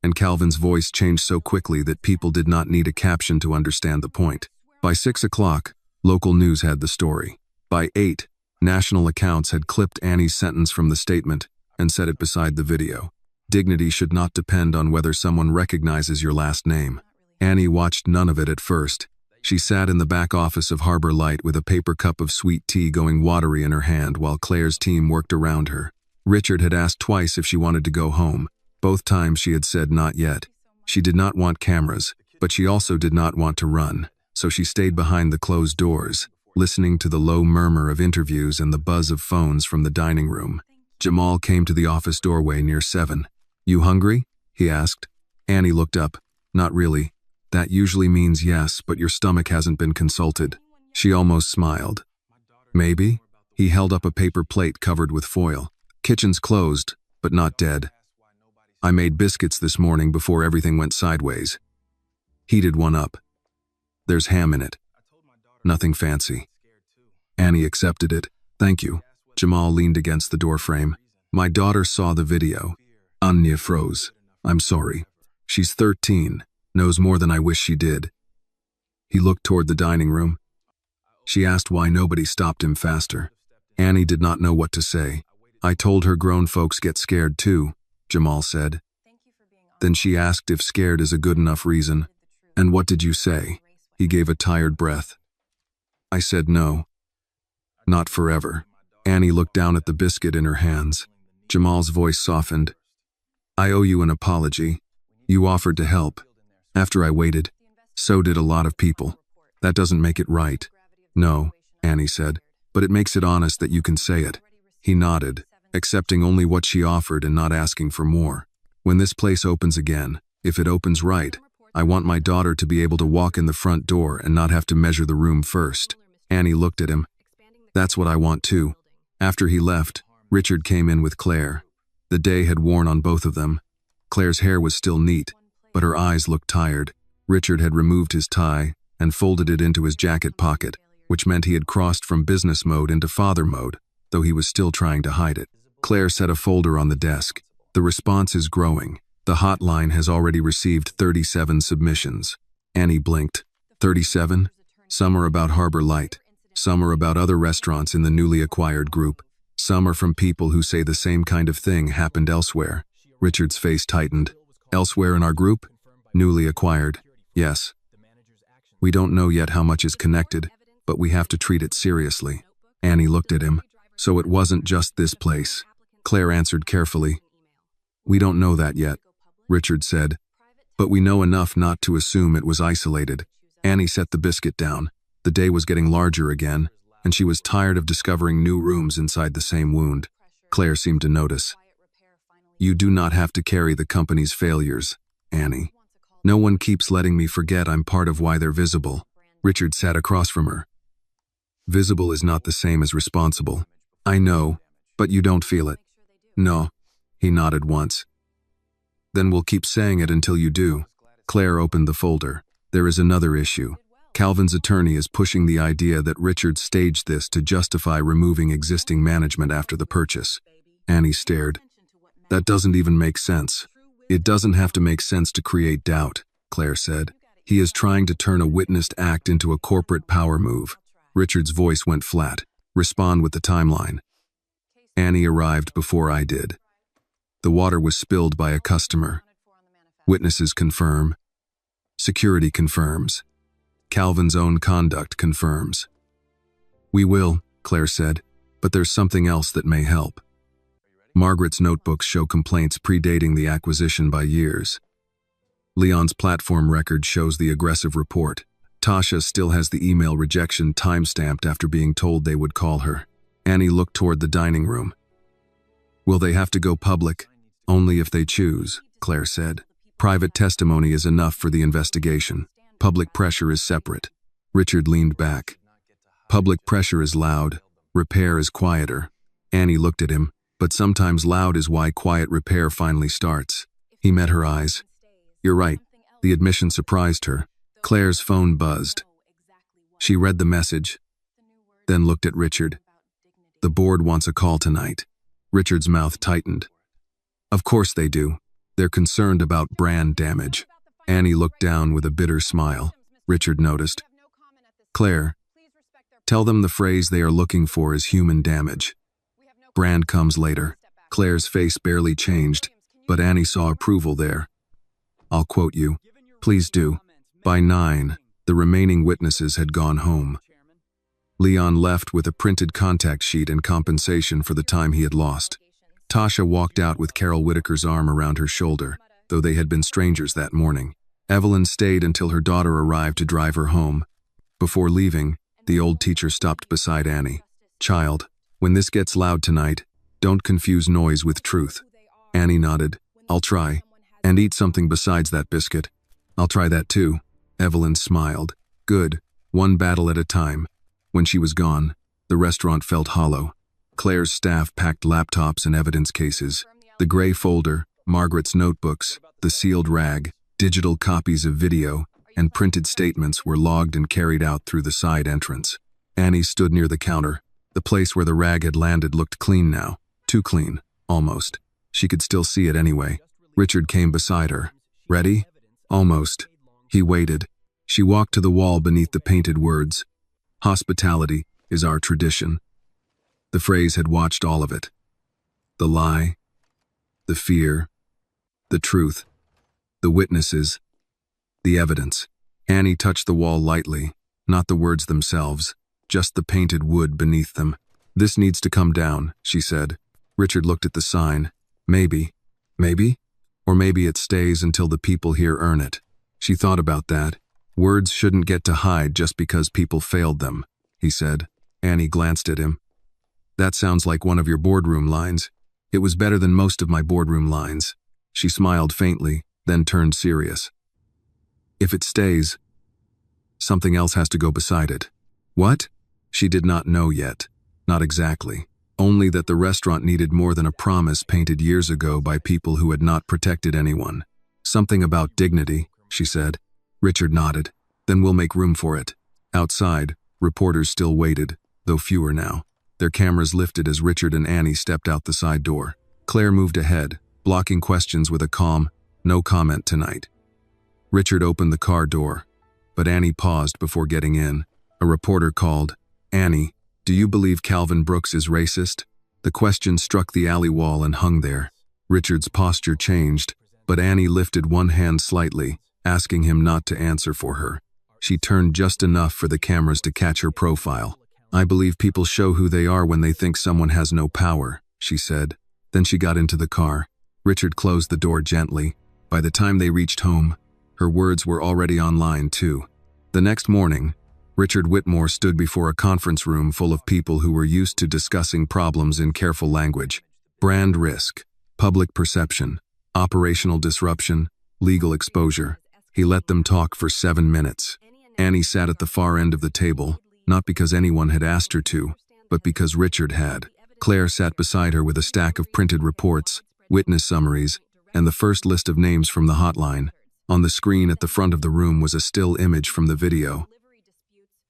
and Calvin's voice changed so quickly that people did not need a caption to understand the point. By 6 o'clock, local news had the story. By 8, national accounts had clipped Annie's sentence from the statement and set it beside the video. Dignity should not depend on whether someone recognizes your last name. Annie watched none of it at first. She sat in the back office of Harbor Light with a paper cup of sweet tea going watery in her hand while Claire's team worked around her. Richard had asked twice if she wanted to go home. Both times she had said not yet. She did not want cameras, but she also did not want to run, so she stayed behind the closed doors, listening to the low murmur of interviews and the buzz of phones from the dining room. Jamal came to the office doorway near 7. You hungry? He asked. Annie looked up. Not really. That usually means yes, but your stomach hasn't been consulted. She almost smiled. Maybe? He held up a paper plate covered with foil. Kitchen's closed, but not dead. I made biscuits this morning before everything went sideways. Heated one up. There's ham in it. Nothing fancy. Annie accepted it. Thank you. Jamal leaned against the doorframe. My daughter saw the video. Anya froze. I'm sorry. She's 13, knows more than I wish she did. He looked toward the dining room. She asked why nobody stopped him faster. Annie did not know what to say. I told her grown folks get scared too, Jamal said. Then she asked if scared is a good enough reason. And what did you say? He gave a tired breath. I said no. Not forever. Annie looked down at the biscuit in her hands. Jamal's voice softened. I owe you an apology. You offered to help. After I waited, so did a lot of people. That doesn't make it right. No, Annie said, but it makes it honest that you can say it. He nodded, accepting only what she offered and not asking for more. When this place opens again, if it opens right, I want my daughter to be able to walk in the front door and not have to measure the room first. Annie looked at him. That's what I want too. After he left, Richard came in with Claire. The day had worn on both of them. Claire's hair was still neat, but her eyes looked tired. Richard had removed his tie and folded it into his jacket pocket, which meant he had crossed from business mode into father mode, though he was still trying to hide it. Claire set a folder on the desk. The response is growing. The hotline has already received 37 submissions. Annie blinked. 37? Some are about Harbor Light. Some are about other restaurants in the newly acquired group. Some are from people who say the same kind of thing happened elsewhere. Richard's face tightened. Elsewhere in our group? Newly acquired. Yes. We don't know yet how much is connected, but we have to treat it seriously. Annie looked at him. So it wasn't just this place. Claire answered carefully. We don't know that yet, Richard said, but we know enough not to assume it was isolated. Annie set the biscuit down. The day was getting larger again, and she was tired of discovering new rooms inside the same wound. Claire seemed to notice. You do not have to carry the company's failures, Annie. No one keeps letting me forget I'm part of why they're visible. Richard sat across from her. Visible is not the same as responsible. I know, but you don't feel it. No, he nodded once. Then we'll keep saying it until you do. Claire opened the folder. There is another issue. Calvin's attorney is pushing the idea that Richard staged this to justify removing existing management after the purchase. Annie stared. That doesn't even make sense. It doesn't have to make sense to create doubt, Claire said. He is trying to turn a witnessed act into a corporate power move. Richard's voice went flat. Respond with the timeline. Annie arrived before I did. The water was spilled by a customer. Witnesses confirm. Security confirms. Calvin's own conduct confirms. We will, Claire said, but there's something else that may help. Margaret's notebooks show complaints predating the acquisition by years. Leon's platform record shows the aggressive report. Tasha still has the email rejection time-stamped after being told they would call her. Annie looked toward the dining room. Will they have to go public? Only if they choose, Claire said. Private testimony is enough for the investigation. Public pressure is separate. Richard leaned back. Public pressure is loud. Repair is quieter. Annie looked at him, but sometimes loud is why quiet repair finally starts. He met her eyes. You're right. The admission surprised her. Claire's phone buzzed. She read the message, then looked at Richard. The board wants a call tonight. Richard's mouth tightened. Of course they do. They're concerned about brand damage. Annie looked down with a bitter smile. Richard noticed. Claire, tell them the phrase they are looking for is human damage. Brand comes later. Claire's face barely changed, but Annie saw approval there. I'll quote you. Please do. By 9, the remaining witnesses had gone home. Leon left with a printed contact sheet and compensation for the time he had lost. Tasha walked out with Carol Whitaker's arm around her shoulder, though they had been strangers that morning. Evelyn stayed until her daughter arrived to drive her home. Before leaving, the old teacher stopped beside Annie. Child, when this gets loud tonight, don't confuse noise with truth. Annie nodded. I'll try. And eat something besides that biscuit. I'll try that too. Evelyn smiled. Good. One battle at a time. When she was gone, the restaurant felt hollow. Claire's staff packed laptops and evidence cases. The gray folder, Margaret's notebooks, the sealed rag, digital copies of video, and printed statements were logged and carried out through the side entrance. Annie stood near the counter. The place where the rag had landed looked clean now. Too clean, almost. She could still see it anyway. Richard came beside her. Ready? Almost. He waited. She walked to the wall beneath the painted words. Hospitality is our tradition. The phrase had watched all of it. The lie, the fear, the truth, the witnesses, the evidence. Annie touched the wall lightly, not the words themselves, just the painted wood beneath them. This needs to come down, she said. Richard looked at the sign. Maybe. Maybe? Or maybe it stays until the people here earn it. She thought about that. Words shouldn't get to hide just because people failed them, he said. Annie glanced at him. That sounds like one of your boardroom lines. It was better than most of my boardroom lines. She smiled faintly, then turned serious. If it stays, something else has to go beside it. What? She did not know yet. Not exactly. Only that the restaurant needed more than a promise painted years ago by people who had not protected anyone. Something about dignity, she said. Richard nodded. Then we'll make room for it. Outside, reporters still waited, though fewer now. Their cameras lifted as Richard and Annie stepped out the side door. Claire moved ahead, blocking questions with a calm, no comment tonight. Richard opened the car door, but Annie paused before getting in. A reporter called, Annie, do you believe Calvin Brooks is racist? The question struck the alley wall and hung there. Richard's posture changed, but Annie lifted one hand slightly, asking him not to answer for her. She turned just enough for the cameras to catch her profile. I believe people show who they are when they think someone has no power, she said. Then she got into the car. Richard closed the door gently. By the time they reached home, her words were already online too. The next morning, Richard Whitmore stood before a conference room full of people who were used to discussing problems in careful language. Brand risk, public perception, operational disruption, legal exposure. He let them talk for 7 minutes. Annie sat at the far end of the table, not because anyone had asked her to, but because Richard had. Claire sat beside her with a stack of printed reports, witness summaries, and the first list of names from the hotline. On the screen at the front of the room was a still image from the video.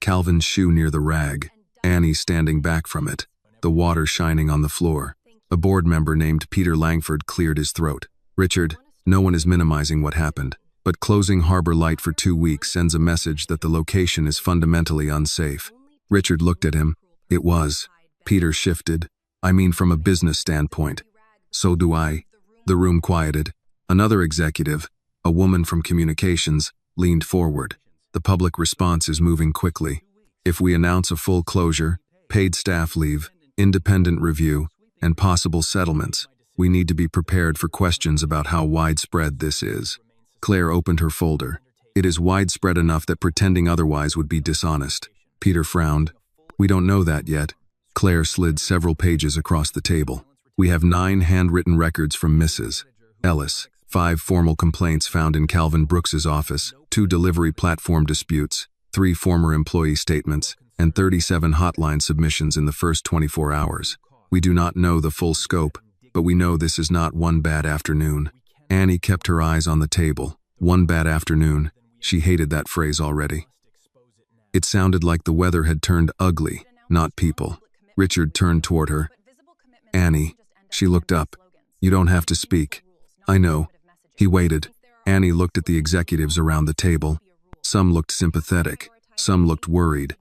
Calvin's shoe near the rag, Annie standing back from it, the water shining on the floor. A board member named Peter Langford cleared his throat. Richard, no one is minimizing what happened, but closing Harbor Light for 2 weeks sends a message that the location is fundamentally unsafe. Richard looked at him. It was. Peter shifted. I mean from a business standpoint. So do I. The room quieted. Another executive, a woman from communications, leaned forward. The public response is moving quickly. If we announce a full closure, paid staff leave, independent review, and possible settlements, we need to be prepared for questions about how widespread this is. Claire opened her folder. It is widespread enough that pretending otherwise would be dishonest. Peter frowned. We don't know that yet. Claire slid several pages across the table. We have 9 handwritten records from Mrs. Ellis, 5 formal complaints found in Calvin Brooks's office, 2 delivery platform disputes, 3 former employee statements, and 37 hotline submissions in the first 24 hours. We do not know the full scope, but we know this is not one bad afternoon. Annie kept her eyes on the table. One bad afternoon. She hated that phrase already. It sounded like the weather had turned ugly, not people. Richard turned toward her. Annie. She looked up. You don't have to speak. I know. He waited. Annie looked at the executives around the table. Some looked sympathetic. Some looked worried.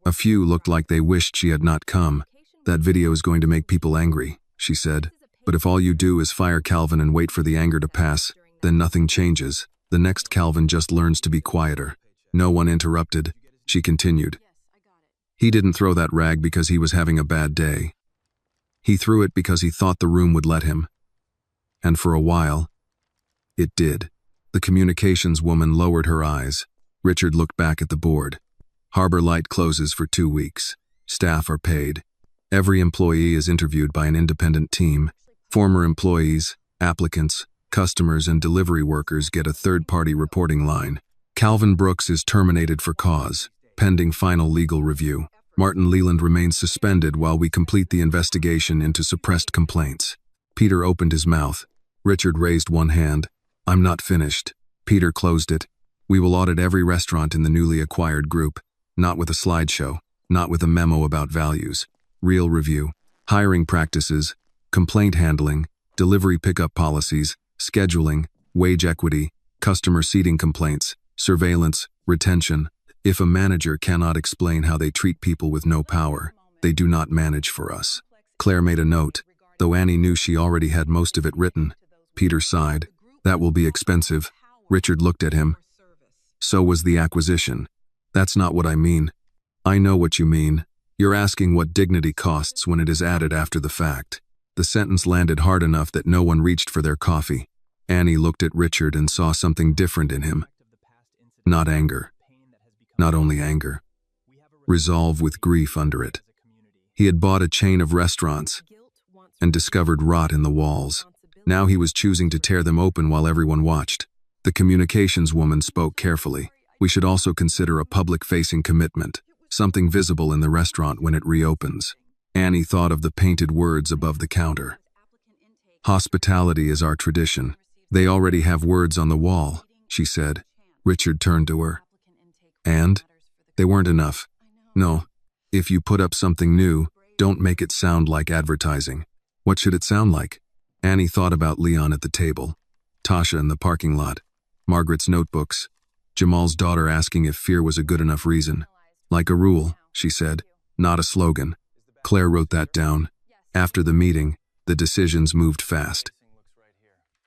A few looked like they wished she had not come. That video is going to make people angry, she said. But if all you do is fire Calvin and wait for the anger to pass, then nothing changes. The next Calvin just learns to be quieter. No one interrupted. She continued. He didn't throw that rag because he was having a bad day. He threw it because he thought the room would let him. And for a while, it did. The communications woman lowered her eyes. Richard looked back at the board. Harbor Light closes for 2 weeks. Staff are paid. Every employee is interviewed by an independent team. Former employees, applicants, customers, and delivery workers get a third-party reporting line. Calvin Brooks is terminated for cause, pending final legal review. Martin Leland remains suspended while we complete the investigation into suppressed complaints. Peter opened his mouth. Richard raised one hand. I'm not finished. Peter closed it. We will audit every restaurant in the newly acquired group, not with a slideshow, not with a memo about values. Real review. Hiring practices, complaint handling, delivery pickup policies, scheduling, wage equity, customer seating complaints, surveillance, retention. If a manager cannot explain how they treat people with no power, they do not manage for us. Claire made a note, though Annie knew she already had most of it written. Peter sighed. That will be expensive. Richard looked at him. So was the acquisition. That's not what I mean. I know what you mean. You're asking what dignity costs when it is added after the fact. The sentence landed hard enough that no one reached for their coffee. Annie looked at Richard and saw something different in him. Not anger. Not only anger. Resolve with grief under it. He had bought a chain of restaurants and discovered rot in the walls. Now he was choosing to tear them open while everyone watched. The communications woman spoke carefully. We should also consider a public-facing commitment, something visible in the restaurant when it reopens. Annie thought of the painted words above the counter. Hospitality is our tradition. They already have words on the wall, she said. Richard turned to her. And? They weren't enough. No. If you put up something new, don't make it sound like advertising. What should it sound like? Annie thought about Leon at the table, Tasha in the parking lot, Margaret's notebooks, Jamal's daughter asking if fear was a good enough reason. Like a rule, she said, not a slogan. Claire wrote that down. After the meeting, the decisions moved fast.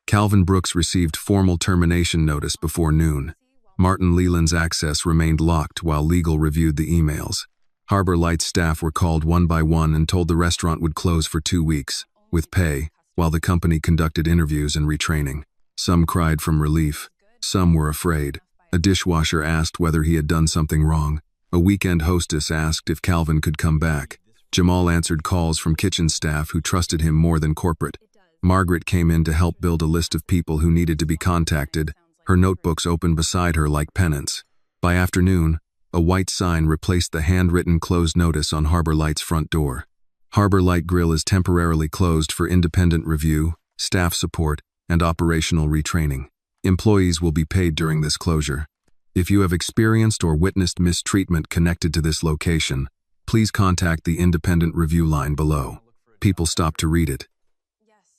Calvin Brooks received formal termination notice before noon. Martin Leland's access remained locked while legal reviewed the emails. Harbor Light staff were called one by one and told the restaurant would close for 2 weeks, with pay, while the company conducted interviews and retraining. Some cried from relief. Some were afraid. A dishwasher asked whether he had done something wrong. A weekend hostess asked if Calvin could come back. Jamal answered calls from kitchen staff who trusted him more than corporate. Margaret came in to help build a list of people who needed to be contacted, her notebooks open beside her like pennants. By afternoon, a white sign replaced the handwritten closed notice on Harbor Light's front door. Harbor Light Grill is temporarily closed for independent review, staff support, and operational retraining. Employees will be paid during this closure. If you have experienced or witnessed mistreatment connected to this location, please contact the independent review line below. People stopped to read it.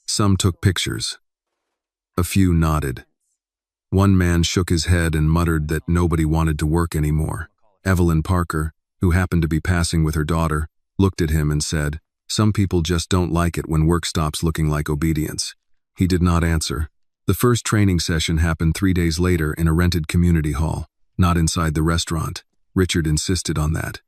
Some took pictures. A few nodded. One man shook his head and muttered that nobody wanted to work anymore. Evelyn Parker, who happened to be passing with her daughter, looked at him and said, "Some people just don't like it when work stops looking like obedience." He did not answer. The first training session happened 3 days later in a rented community hall, not inside the restaurant. Richard insisted on that.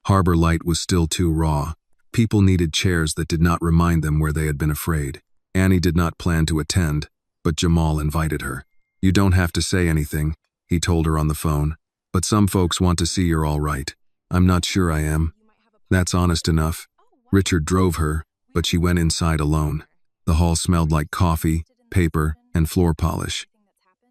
Harbor Light was still too raw. People needed chairs that did not remind them where they had been afraid. Annie did not plan to attend, but Jamal invited her. "You don't have to say anything," he told her on the phone, "but some folks want to see you're all right. I'm not sure I am." That's honest enough. Richard drove her, but she went inside alone. The hall smelled like coffee, paper, and floor polish.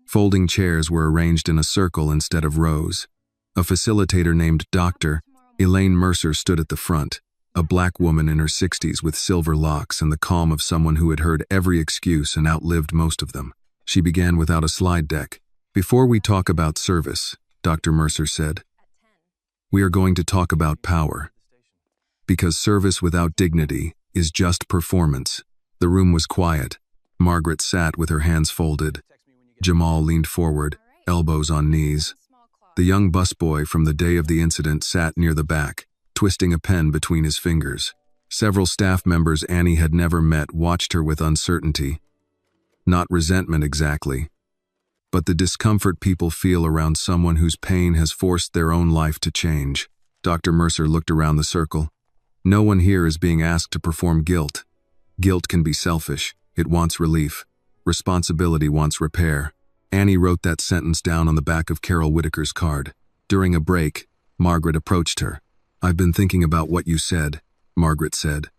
Folding chairs were arranged in a circle instead of rows. A facilitator named Dr. Elaine Mercer stood at the front, a black woman in her 60s with silver locks and the calm of someone who had heard every excuse and outlived most of them. She began without a slide deck. "Before we talk about service," Dr. Mercer said, "we are going to talk about power. Because service without dignity is just performance." The room was quiet. Margaret sat with her hands folded. Jamal leaned forward, elbows on knees. The young busboy from the day of the incident sat near the back, twisting a pen between his fingers. Several staff members Annie had never met watched her with uncertainty. Not resentment exactly, but the discomfort people feel around someone whose pain has forced their own life to change. Dr. Mercer looked around the circle. "No one here is being asked to perform guilt. Guilt can be selfish. It wants relief. Responsibility wants repair." Annie wrote that sentence down on the back of Carol Whitaker's card. During a break, Margaret approached her. "I've been thinking about what you said," Margaret said.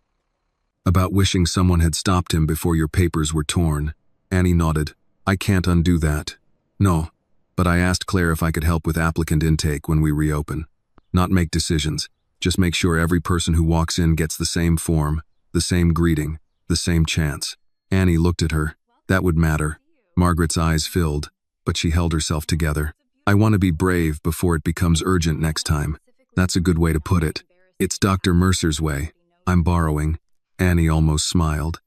"About wishing someone had stopped him before your papers were torn." Annie nodded. "I can't undo that." "No, but I asked Claire if I could help with applicant intake when we reopen. Not make decisions, just make sure every person who walks in gets the same form, the same greeting, the same chance." Annie looked at her. That would matter. Margaret's eyes filled, but she held herself together. "I want to be brave before it becomes urgent next time." That's a good way to put it. It's Dr. Mercer's way. I'm borrowing. Annie almost smiled.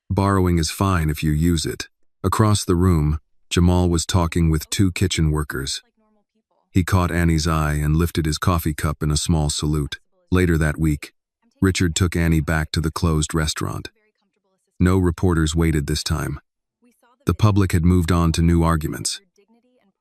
Borrowing is fine if you use it. Across the room, Jamal was talking with 2 kitchen workers. He caught Annie's eye and lifted his coffee cup in a small salute. Later that week, Richard took Annie back to the closed restaurant. No reporters waited this time. The public had moved on to new arguments,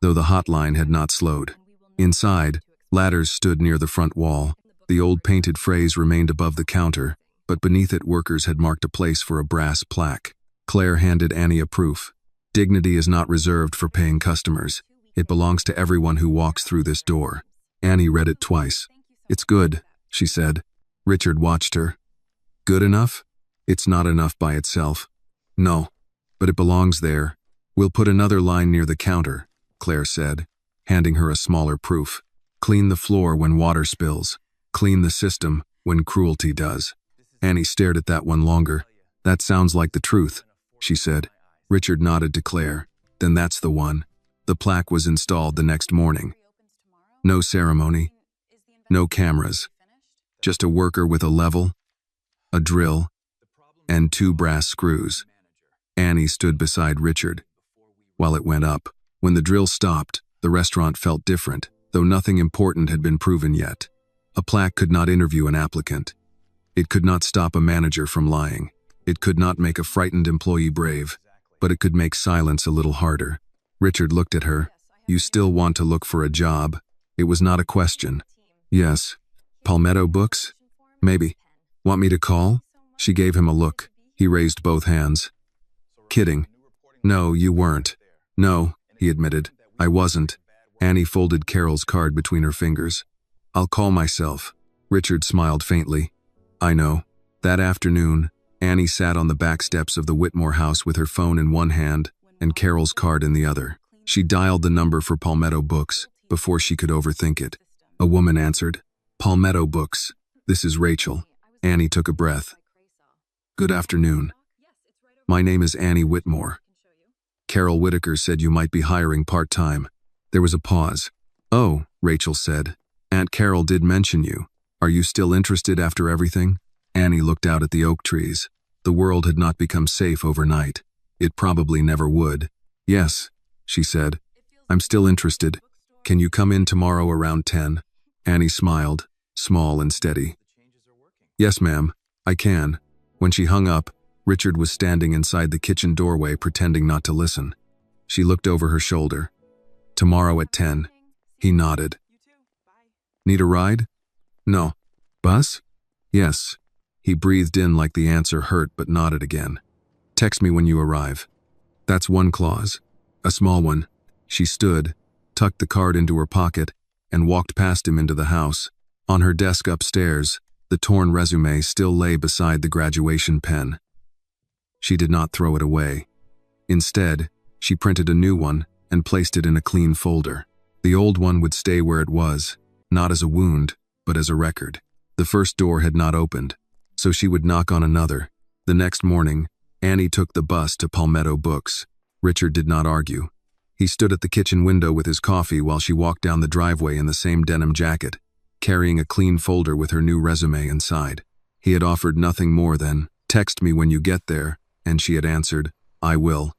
though the hotline had not slowed. Inside, ladders stood near the front wall. The old painted phrase remained above the counter, but beneath it workers had marked a place for a brass plaque. Claire handed Annie a proof. "Dignity is not reserved for paying customers. It belongs to everyone who walks through this door." Annie read it twice. "It's good," she said. Richard watched her. "Good enough? It's not enough by itself." "No, but it belongs there. We'll put another line near the counter," Claire said, handing her a smaller proof. "Clean the floor when water spills. Clean the system when cruelty does." Annie stared at that one longer. "That sounds like the truth," she said. Richard nodded to Claire. "Then that's the one." The plaque was installed the next morning. No ceremony, no cameras, just a worker with a level, a drill, and 2 brass screws. Annie stood beside Richard while it went up. When the drill stopped, the restaurant felt different, though nothing important had been proven yet. A plaque could not interview an applicant. It could not stop a manager from lying. It could not make a frightened employee brave, but it could make silence a little harder. Richard looked at her. "You still want to look for a job?" It was not a question. "Yes. Palmetto Books? Maybe. Want me to call?" She gave him a look. He raised both hands. "Kidding. No, you weren't." "No," he admitted. "I wasn't." Annie folded Carol's card between her fingers. "I'll call myself." Richard smiled faintly. "I know." That afternoon, Annie sat on the back steps of the Whitmore house with her phone in one hand and Carol's card in the other. She dialed the number for Palmetto Books before she could overthink it. A woman answered. "Palmetto Books. This is Rachel." Annie took a breath. "Good afternoon. My name is Annie Whitmore. Carol Whitaker said you might be hiring part-time. There was a pause. "Oh," Rachel said. "Aunt Carol did mention you. Are you still interested after everything?" Annie looked out at the oak trees. The world had not become safe overnight. It probably never would. "Yes," she said. "I'm still interested. Can you come in tomorrow around 10? Annie smiled, small and steady. "Yes, ma'am, I can." When she hung up, Richard was standing inside the kitchen doorway pretending not to listen. She looked over her shoulder. "Tomorrow at 10. He nodded. "Need a ride?" "No." "Bus?" "Yes." He breathed in like the answer hurt but nodded again. "Text me when you arrive." That's one clause. A small one. She stood, tucked the card into her pocket, and walked past him into the house. On her desk upstairs, the torn resume still lay beside the graduation pen. She did not throw it away. Instead, she printed a new one and placed it in a clean folder. The old one would stay where it was, not as a wound, but as a record. The first door had not opened, so she would knock on another. The next morning, Annie took the bus to Palmetto Books. Richard did not argue. He stood at the kitchen window with his coffee while she walked down the driveway in the same denim jacket, carrying a clean folder with her new resume inside. He had offered nothing more than, "Text me when you get there," and she had answered, "I will."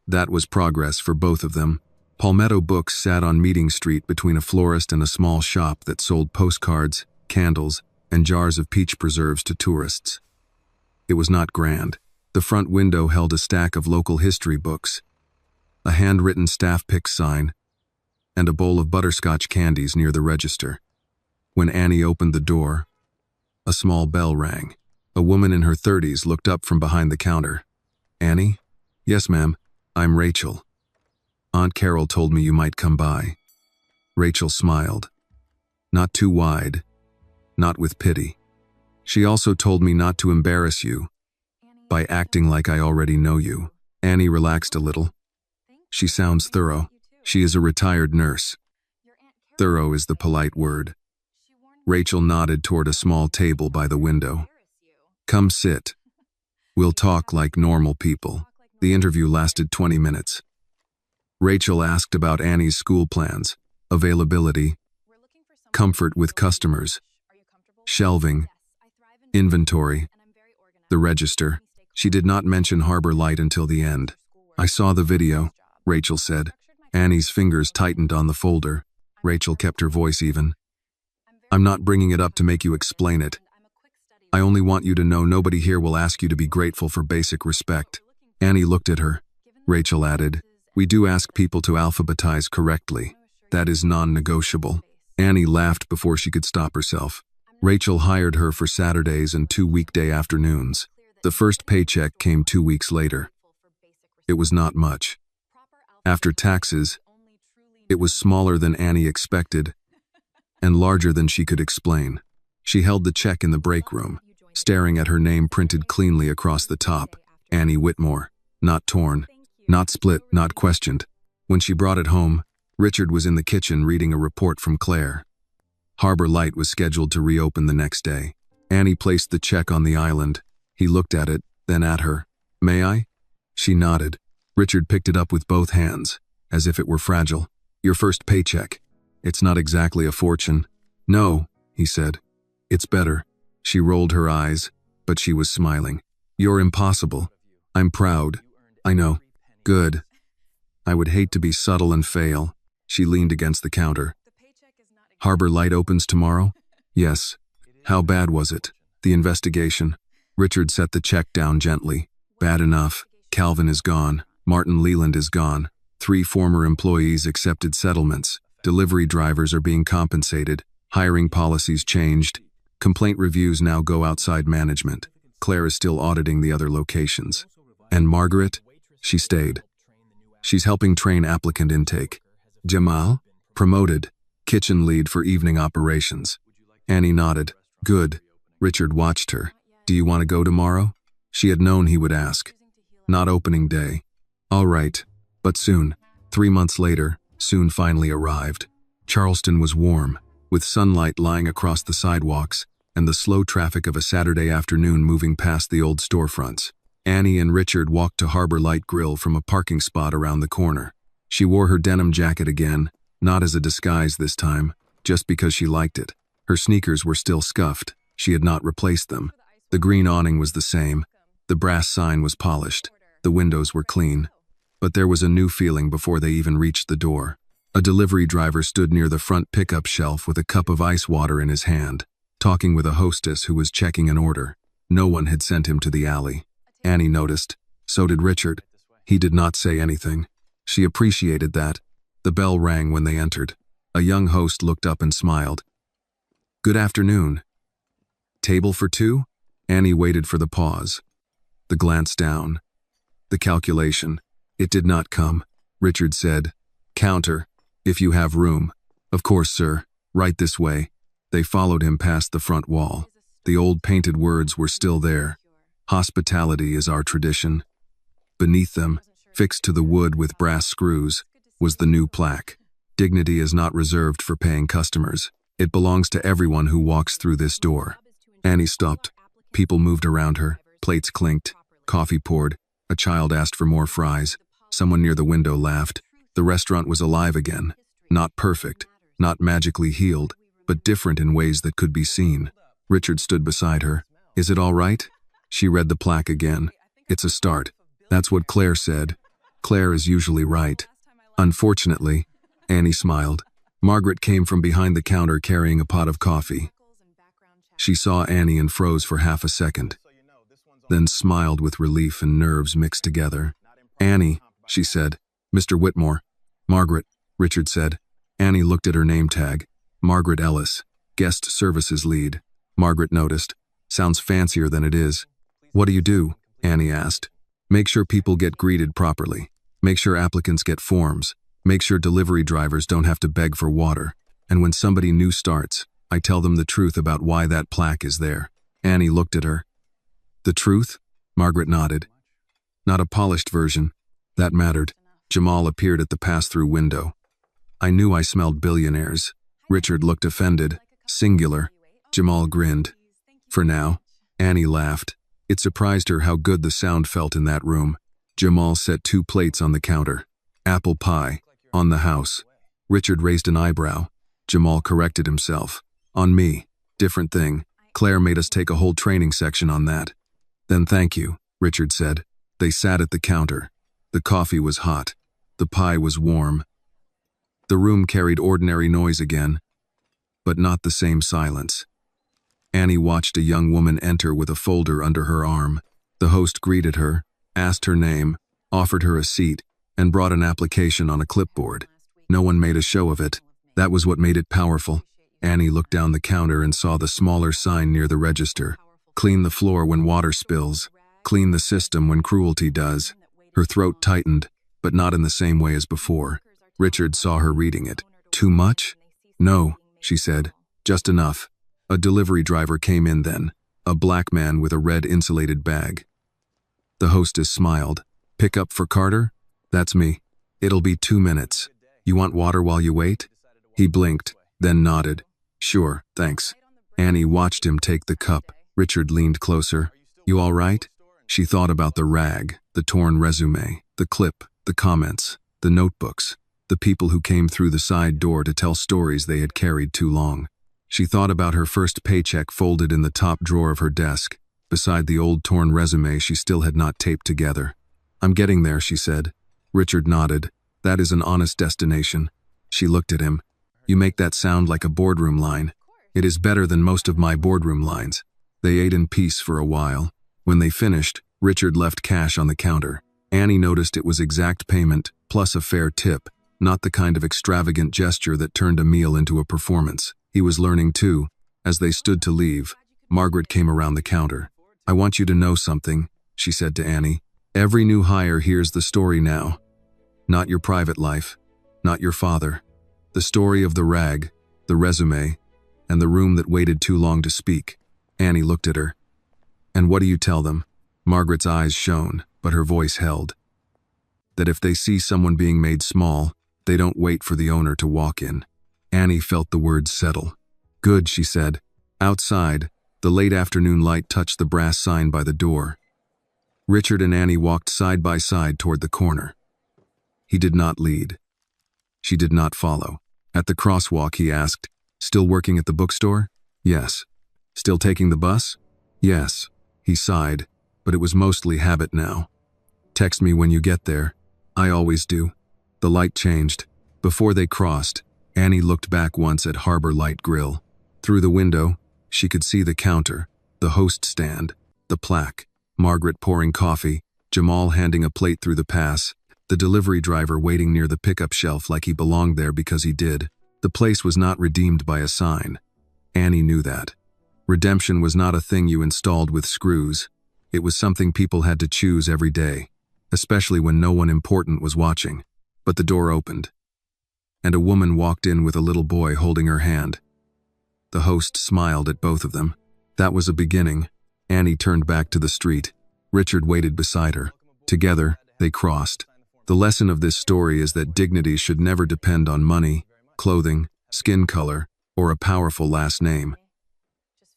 That was progress for both of them. Palmetto Books sat on Meeting Street between a florist and a small shop that sold postcards, candles, and jars of peach preserves to tourists. It was not grand. The front window held a stack of local history books, a handwritten staff pick sign, and a bowl of butterscotch candies near the register. When Annie opened the door, a small bell rang. A woman in her 30s looked up from behind the counter. "Annie?" "Yes, ma'am. I'm Rachel. Aunt Carol told me you might come by." Rachel smiled. Not too wide, not with pity. "She also told me not to embarrass you by acting like I already know you." Annie relaxed a little. "She sounds thorough. She is a retired nurse." Thorough is the polite word. Rachel nodded toward a small table by the window. "Come sit. We'll talk like normal people." The interview lasted 20 minutes. Rachel asked about Annie's school plans, availability, comfort with customers, shelving, inventory, the register. She did not mention Harbor Light until the end. "I saw the video," Rachel said. Annie's fingers tightened on the folder. Rachel kept her voice even. "I'm not bringing it up to make you explain it. I only want you to know nobody here will ask you to be grateful for basic respect." Annie looked at her. Rachel added, "We do ask people to alphabetize correctly. That is non-negotiable." Annie laughed before she could stop herself. Rachel hired her for Saturdays and 2 weekday afternoons. The first paycheck came 2 weeks later. It was not much. After taxes, it was smaller than Annie expected and larger than she could explain. She held the check in the break room, staring at her name printed cleanly across the top. Annie Whitmore. Not torn, not split, not questioned. When she brought it home, Richard was in the kitchen reading a report from Claire. Harbor Light was scheduled to reopen the next day. Annie placed the check on the island. He looked at it, then at her. "May I?" She nodded. Richard picked it up with both hands, as if it were fragile. "Your first paycheck. It's not exactly a fortune." "No," he said. "It's better." She rolled her eyes, but she was smiling. "You're impossible. I'm proud. I know. Good. I would hate to be subtle and fail." She leaned against the counter. "Harbor Light opens tomorrow?" "Yes." "How bad was it? The investigation?" Richard set the check down gently. "Bad enough. Calvin is gone. Martin Leland is gone. 3 former employees accepted settlements. Delivery drivers are being compensated. Hiring policies changed. Complaint reviews now go outside management. Claire is still auditing the other locations. And Margaret? She stayed. She's helping train applicant intake. Jamal? Promoted. Kitchen lead for evening operations." Annie nodded. "Good." Richard watched her. "Do you want to go tomorrow?" She had known he would ask. "Not opening day." "All right. But soon." 3 months later, soon finally arrived. Charleston was warm, with sunlight lying across the sidewalks and the slow traffic of a Saturday afternoon moving past the old storefronts. Annie and Richard walked to Harbor Light Grill from a parking spot around the corner. She wore her denim jacket again, Not as a disguise this time, just because she liked it. Her sneakers were still scuffed. She had not replaced them. The green awning was the same. The brass sign was polished. The windows were clean. But there was a new feeling before they even reached the door. A delivery driver stood near the front pickup shelf with a cup of ice water in his hand, talking with a hostess who was checking an order. No one had sent him to the alley. Annie noticed. So did Richard. He did not say anything. She appreciated that. The bell rang when they entered. A young host looked up and smiled. "Good afternoon." "Table for two?" Annie waited for the pause. The glance down. The calculation. It did not come. Richard said, "Counter, if you have room." "Of course, sir. Right this way." They followed him past the front wall. The old painted words were still there. "Hospitality is our tradition." Beneath them, fixed to the wood with brass screws, was the new plaque. "Dignity is not reserved for paying customers. It belongs to everyone who walks through this door." Annie stopped. People moved around her. Plates clinked. Coffee poured. A child asked for more fries. Someone near the window laughed. The restaurant was alive again. Not perfect, not magically healed, but different in ways that could be seen. Richard stood beside her. "Is it all right?" She read the plaque again. "It's a start." That's what Claire said. Claire is usually right. Unfortunately, Annie smiled. Margaret came from behind the counter carrying a pot of coffee. She saw Annie and froze for half a second, then smiled with relief and nerves mixed together. "Annie," she said. "Mr. Whitmore." "Margaret," Richard said. Annie looked at her name tag. Margaret Ellis, guest services lead. Margaret noticed. "Sounds fancier than it is." "What do you do?" Annie asked. "Make sure people get greeted properly. Make sure applicants get forms. Make sure delivery drivers don't have to beg for water. And when somebody new starts, I tell them the truth about why that plaque is there." Annie looked at her. "The truth?" Margaret nodded. "Not a polished version." That mattered. Jamal appeared at the pass-through window. "I knew I smelled billionaires." Richard looked offended. "Singular." Jamal grinned. "For now." Annie laughed. It surprised her how good the sound felt in that room. Jamal set 2 plates on the counter. "Apple pie. On the house." Richard raised an eyebrow. Jamal corrected himself. "On me. Different thing. Claire made us take a whole training section on that." "Then thank you," Richard said. They sat at the counter. The coffee was hot. The pie was warm. The room carried ordinary noise again, but not the same silence. Annie watched a young woman enter with a folder under her arm. The host greeted her, asked her name, offered her a seat, and brought an application on a clipboard. No one made a show of it. That was what made it powerful. Annie looked down the counter and saw the smaller sign near the register. "Clean the floor when water spills. Clean the system when cruelty does." Her throat tightened, but not in the same way as before. Richard saw her reading it. "Too much?" "No," she said. "Just enough." A delivery driver came in then, a black man with a red insulated bag. The hostess smiled. "Pick up for Carter?" "That's me. It'll be 2 minutes. You want water while you wait?" He blinked, then nodded. "Sure, thanks." Annie watched him take the cup. Richard leaned closer. "You all right?" She thought about the rag, the torn resume, the clip, the comments, the notebooks, the people who came through the side door to tell stories they had carried too long. She thought about her first paycheck folded in the top drawer of her desk, beside the old torn resume she still had not taped together. "I'm getting there," she said. Richard nodded. "That is an honest destination." She looked at him. "You make that sound like a boardroom line." "It is better than most of my boardroom lines." They ate in peace for a while. When they finished, Richard left cash on the counter. Annie noticed it was exact payment, plus a fair tip, not the kind of extravagant gesture that turned a meal into a performance. He was learning too. As they stood to leave, Margaret came around the counter. "I want you to know something," she said to Annie. "Every new hire hears the story now. Not your private life, not your father. The story of the rag, the resume, and the room that waited too long to speak." Annie looked at her. "And what do you tell them?" Margaret's eyes shone, but her voice held. "That if they see someone being made small, they don't wait for the owner to walk in." Annie felt the words settle. "Good," she said. Outside, the late afternoon light touched the brass sign by the door. Richard and Annie walked side by side toward the corner. He did not lead. She did not follow. At the crosswalk, he asked, "Still working at the bookstore?" "Yes." "Still taking the bus?" "Yes." He sighed, but it was mostly habit now. "Text me when you get there." "I always do." The light changed. Before they crossed, Annie looked back once at Harbor Light Grill. Through the window, she could see the counter, the host stand, the plaque, Margaret pouring coffee, Jamal handing a plate through the pass, the delivery driver waiting near the pickup shelf like he belonged there because he did. The place was not redeemed by a sign. Annie knew that. Redemption was not a thing you installed with screws. It was something people had to choose every day, especially when no one important was watching. But the door opened, and a woman walked in with a little boy holding her hand. The host smiled at both of them. That was a beginning. Annie turned back to the street. Richard waited beside her. Together, they crossed. The lesson of this story is that dignity should never depend on money, clothing, skin color, or a powerful last name.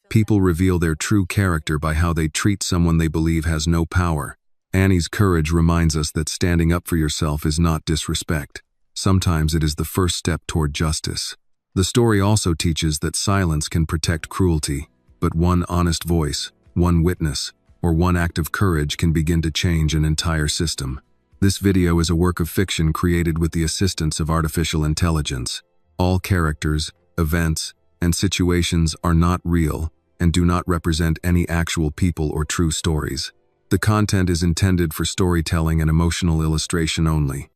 People reveal their true character by how they treat someone they believe has no power. Annie's courage reminds us that standing up for yourself is not disrespect. Sometimes it is the first step toward justice. The story also teaches that silence can protect cruelty, but one honest voice, one witness, or one act of courage can begin to change an entire system. This video is a work of fiction created with the assistance of artificial intelligence. All characters, events, and situations are not real and do not represent any actual people or true stories. The content is intended for storytelling and emotional illustration only.